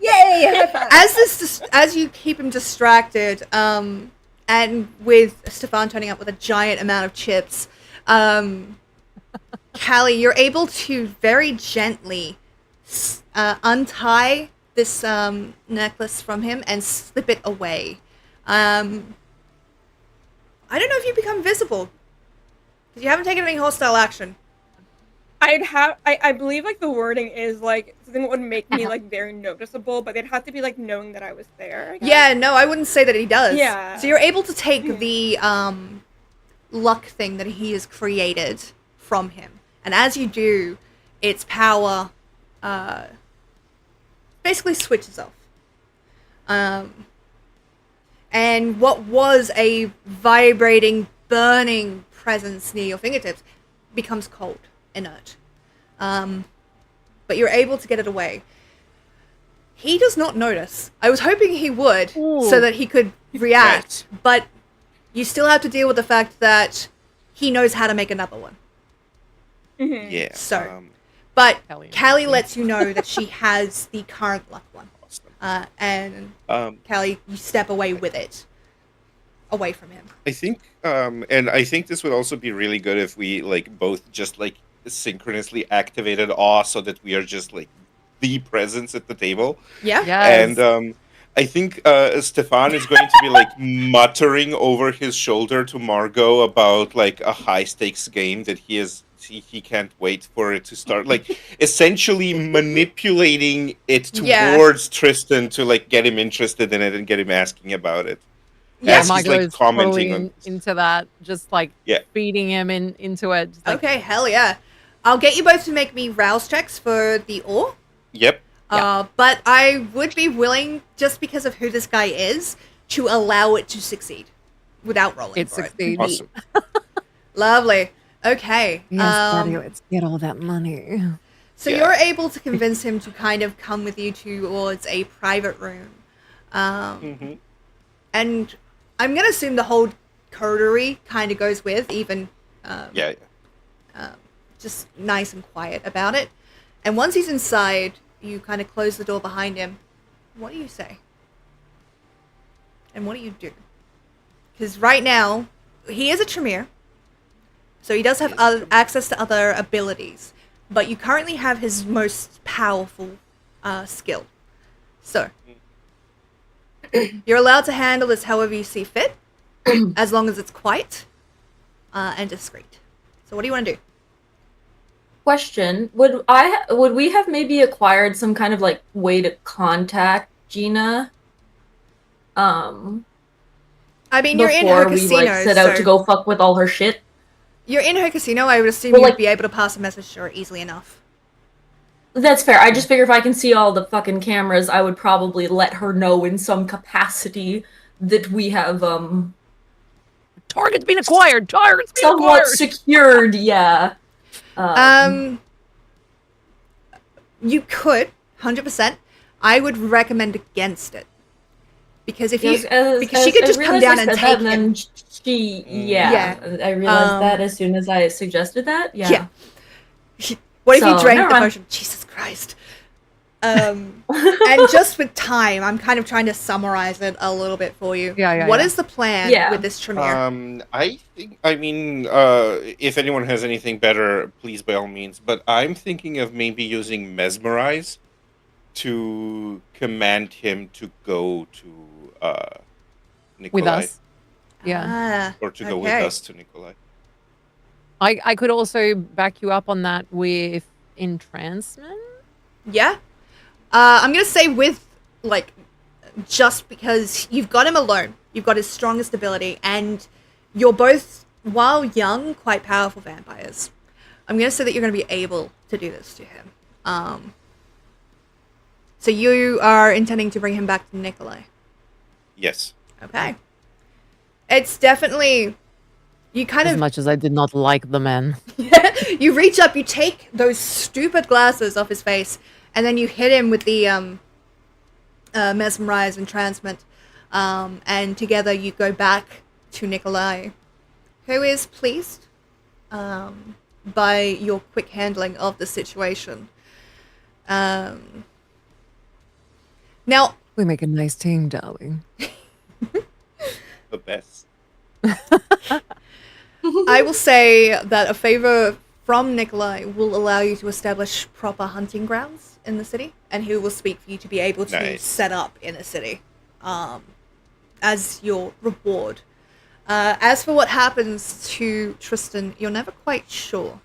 Yay! as you keep him distracted, and with Stefan turning up with a giant amount of chips, Callie, you're able to very gently untie this necklace from him and slip it away. I don't know if you become visible, because you haven't taken any hostile action. I believe like the wording is like something that would make me like very noticeable, but they'd have to be like knowing that I was there. I guess. Yeah, no, I wouldn't say that he does. Yeah. So you're able to take the luck thing that he has created from him. And as you do, its power basically switches off. And what was a vibrating, burning presence near your fingertips becomes cold, inert. But you're able to get it away. He does not notice. I was hoping he would, so that he could react, but you still have to deal with the fact that he knows how to make another one. Mhm. Yeah. So, but Callie. Callie lets you know that she has the current luck one. Awesome. And Um, Callie, you step away with it. Away from him. I think, and I think this would also be really good if we like both just like synchronously activated awe, so that we are just like the presence at the table. Yeah? Yes. And I think Stefan is going to be like muttering over his shoulder to Margot about like a high stakes game that he can't wait for it to start. Like essentially manipulating it Yeah. towards Tristan to like get him interested in it and get him asking about it. Yeah, As he's, Margot like, is commenting totally on- into that, just like Yeah. feeding him into it. Just like, Okay, hell yeah. I'll get you both to make me rouse checks for the ore. Yep. But I would be willing, just because of who this guy is, to allow it to succeed without rolling It for succeeds. Awesome. Lovely. Okay. let's get all that money. So Yeah. you're able to convince him to kind of come with you towards a private room. And I'm going to assume the whole coterie kind of goes with, even Yeah. Just nice and quiet about it. And once he's inside, you kind of close the door behind him. What do you say? And what do you do? Because right now, he is a Tremere, so he does have access to other abilities, but you currently have his most powerful skill. So, you're allowed to handle this however you see fit, as long as it's quiet and discreet. So what do you want to do? Question: Would we have maybe acquired some kind of like way to contact Gina? I mean, you're in her before we casino, like set out so to go fuck with all her shit. you're in her casino. I would assume Well, you'd like- be able to pass a message to her easily enough. That's fair. I just figure if I can see all the fucking cameras, I would probably let her know in some capacity that we have Target's been acquired. Target's been somewhat acquired. secured. Yeah. You could 100%. I would recommend against it because if you because she could just come down and take and him. then I realized that as soon as I suggested that. Yeah. What if you So, drank never the mind. potion? Jesus Christ. And just with time, I'm kind of trying to summarize it a little bit for you. Yeah, What yeah. is the plan Yeah. with this Tremere? I think. I mean, if anyone has anything better, please by all means. But I'm thinking of maybe using mesmerize to command him to go to Nikolai, With us. Yeah. or to go with Okay. us to Nikolai. I could also back you up on that with entrancement. Yeah. I'm going to say with, like, just because you've got him alone. You've got his strongest ability, and you're both, while young, quite powerful vampires. I'm going to say that you're going to be able to do this to him. So you are intending to bring him back to Nikolai. Yes. Okay. It's definitely... You kind As of... much as I did not like the man. You reach up, you take those stupid glasses off his face, and then you hit him with the mesmerize entrancement, and together you go back to Nikolai, who is pleased by your quick handling of the situation. Now, We make a nice team, darling. The best. I will say that a favor from Nikolai will allow you to establish proper hunting grounds in the city, and he will speak for you to be able to Nice. set up in the city as your reward. As for what happens to Tristan, you're never quite sure.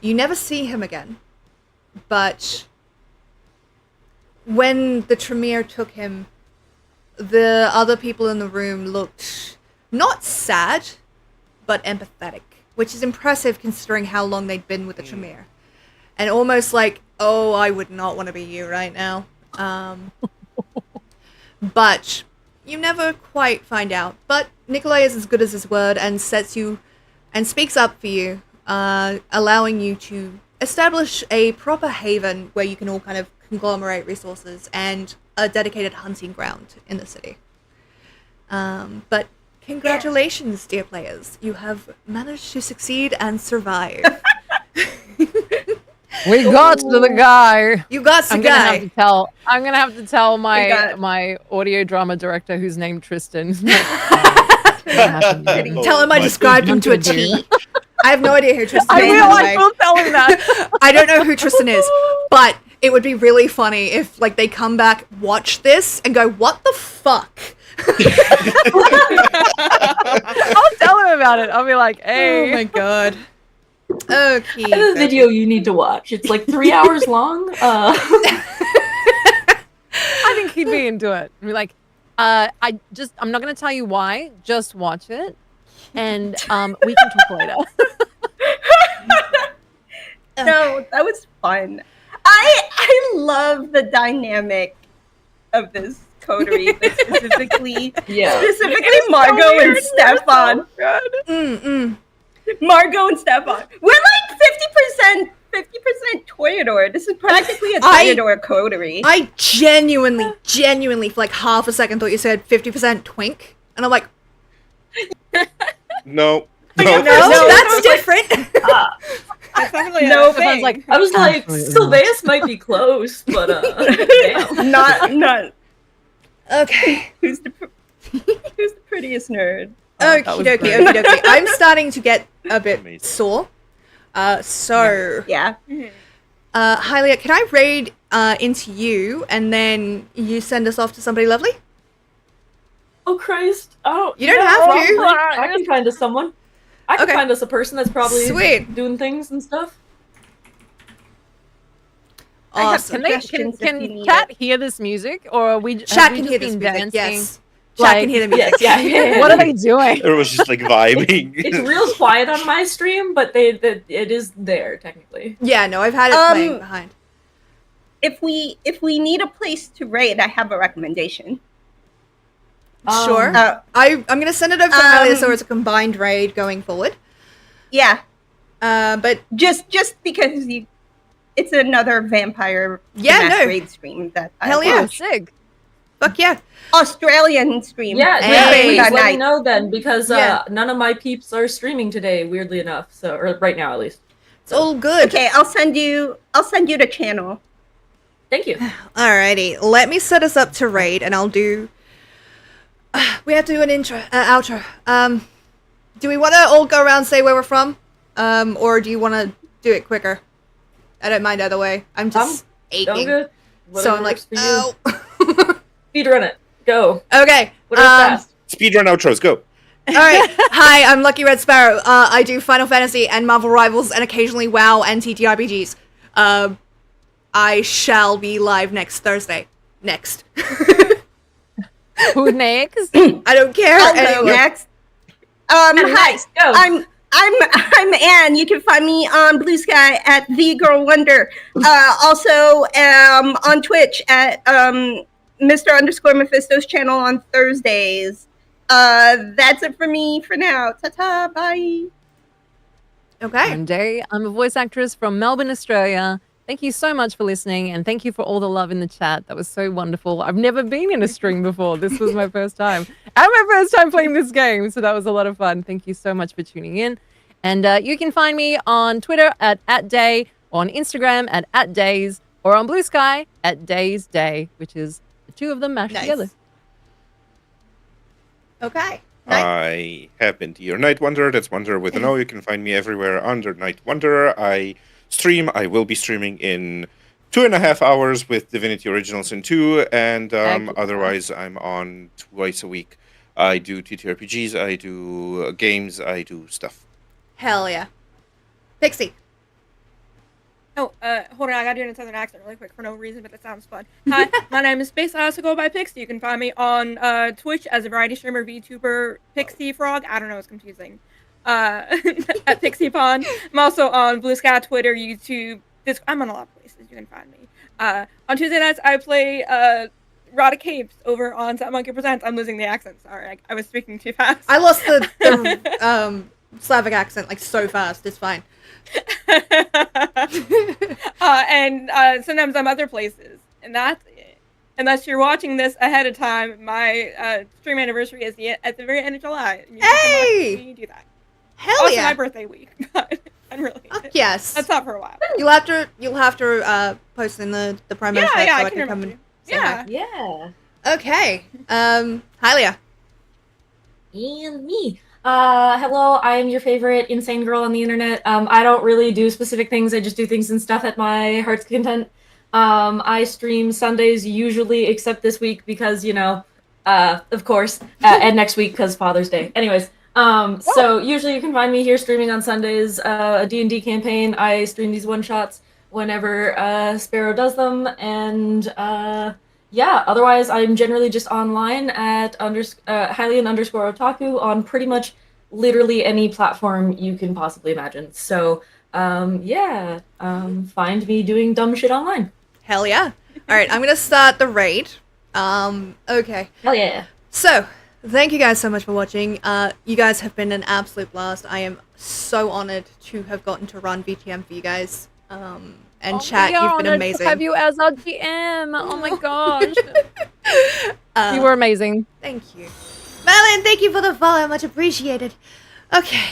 You never see him again, but when the Tremere took him, the other people in the room looked not sad, but empathetic, which is impressive considering how long they'd been with the Tremere. And almost like, oh, I would not want to be you right now. But you never quite find out. But Nikolai is as good as his word and sets you and speaks up for you, allowing you to establish a proper haven where you can all kind of conglomerate resources and a dedicated hunting ground in the city. But congratulations, dear players. You have managed to succeed and survive. We got to the guy. You got the I'm gonna have guy. to tell. I'm gonna have to tell got my it. my audio drama director, who's named Tristan. Tell him I described him to a T. I have no idea who Tristan I is. will. by the I way. will tell him that. I don't know who Tristan is, but it would be really funny if, like, they come back, watch this, and go, "What the fuck?" I'll tell him about it. I'll be like, "Hey, Oh my god. Okay. I have a video you need to watch. It's like 3 hours long. I think he'd be into it." And be like, I'm not gonna tell you why. Just watch it, and we can talk later." No, that was fun. I love the dynamic of this coterie, but specifically Margot and Stefan. Margot and Stefan. We're like 50% Toreador. This is practically a Toreador coterie. I genuinely, for like half a second, thought you said 50% twink, and I'm like, No. No, No, that's different. That's definitely No a Stefan's thing. like, I was like, Absolutely not. Sylvaeus might be close, but damn. Not. Okay. Who's the prettiest nerd? that Okie was dokie, great. okie dokie. I'm starting to get a bit Amazing. sore. So, Yeah. Hylia, can I raid into you and then you send us off to somebody lovely? Oh Christ! Oh, You don't have to. probably. I can find us someone. I can Okay. find us a person that's probably Sweet. doing things and stuff. I have Awesome. suggestions if you Can need Cat it. hear this music, or are we? Chat have we can just hear this been music. dancing? Yes. Chat can hear the music. Yes, yeah. What are they doing? It was just like vibing. It's real quiet on my stream, but it is there technically. Yeah, no, I've had it playing behind. If we need a place to raid, I have a recommendation. Sure. I'm gonna send it over to Hylia so it's a combined raid going forward. Yeah, But just because it's another vampire Yeah, no. Masquerade stream that I Hell yeah. Oh, watch. sick. fuck yeah. Australian stream. Yeah, Hey. yeah. Raid Please that let me night. know then, because Yeah. none of my peeps are streaming today. Weirdly enough, so or right now at least. It's all good. Okay, I'll send you the channel. Thank you. Alrighty, let me set us up to raid, and I'll do. We have to do an outro. Do we want to all go around and say where we're from, or do you want to do it quicker? I don't mind either way. I'm just aching, Good. so I'm like, oh. Speedrun it. Go. Okay. Whatever's fast. Speedrun outros, go. All right. Hi, I'm Lucky Red Sparrow. I do Final Fantasy and Marvel Rivals, and occasionally WoW and TTRPGs. I shall be live next Thursday. Next. Who next? I don't care. I'll go Anyway. next. Hi. Go. I'm Anne. You can find me on Blue Sky at The Girl Wonder. Also on Twitch at Mr. Mephisto's channel on Thursdays. That's it for me for now. Ta-ta, bye. Okay. I'm Day. I'm a voice actress from Melbourne, Australia. Thank you so much for listening, and thank you for all the love in the chat. That was so wonderful. I've never been in a stream before. This was my first time. And my first time playing this game, so that was a lot of fun. Thank you so much for tuning in. And you can find me on Twitter at Day, or on Instagram at Days, or on Blue Sky at Days Day, which is the two of them mashed Nice. together. Okay. Nice. I have been to your Night Wanderer. That's Wanderer with an O. You can find me everywhere under Night Wanderer. I will be streaming in 2.5 hours with Divinity Original Sin 2, and otherwise I'm on twice a week. I do TTRPGs, I do games, I do stuff. Hell yeah. Pixie. Oh, hold on, I gotta do it in a southern accent really quick for no reason, but that sounds fun. Hi, my name is Space. I also go by Pixie. You can find me on Twitch as a variety streamer, VTuber, Pixie Frog. I don't know, it's confusing. At Pixie Pond. I'm also on Blue Sky, Twitter, YouTube. I'm on a lot of places. You can find me. On Tuesday nights, I play Rada Capes over on Sat Monkey Presents. I'm losing the accent. Sorry, I was speaking too fast. I lost the Slavic accent like so fast. It's fine. And sometimes I'm other places, and that's it. Unless you're watching this ahead of time, my stream anniversary is at the very end of July. You Hey! can do that. Hell Also, yeah. my birthday week. But I'm really. Fuck yes. That's not for a while. You'll have to post in the promo Yeah, chat yeah, so I I can can come remember. and say hi. Yeah. Yeah. Okay. Hylia. And me. Hello, I am your favorite insane girl on the internet. I don't really do specific things, I just do things and stuff at my heart's content. I stream Sundays usually, except this week because, of course, and next week because Father's Day. Anyways, so usually you can find me here streaming on Sundays, a D&D campaign. I stream these one-shots whenever Sparrow does them, and yeah, otherwise I'm generally just online at Hylian_otaku on pretty much literally any platform you can possibly imagine. So yeah, find me doing dumb shit online. Hell yeah. Alright, I'm gonna start the raid. Okay. Hell yeah. So, thank you guys so much for watching. You guys have been an absolute blast. I am so honored to have gotten to run VTM for you guys. And chat, We are you've been honored amazing. to have you as our GM. Oh my gosh. You were amazing. Thank you. Madeline, thank you for the follow. Much appreciated. Okay.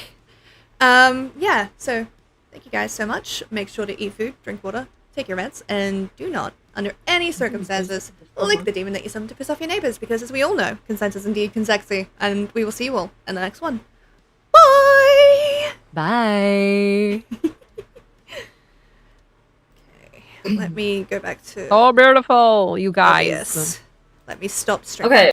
Yeah, so thank you guys so much. Make sure to eat food, drink water, take your meds, and do not, under any circumstances, lick the demon that you summoned to piss off your neighbors, because as we all know, consent is indeed consexy, and we will see you all in the next one. Bye! Bye. Okay, let me go back to Oh, beautiful, you guys. obvious. Let me stop streaming. Okay.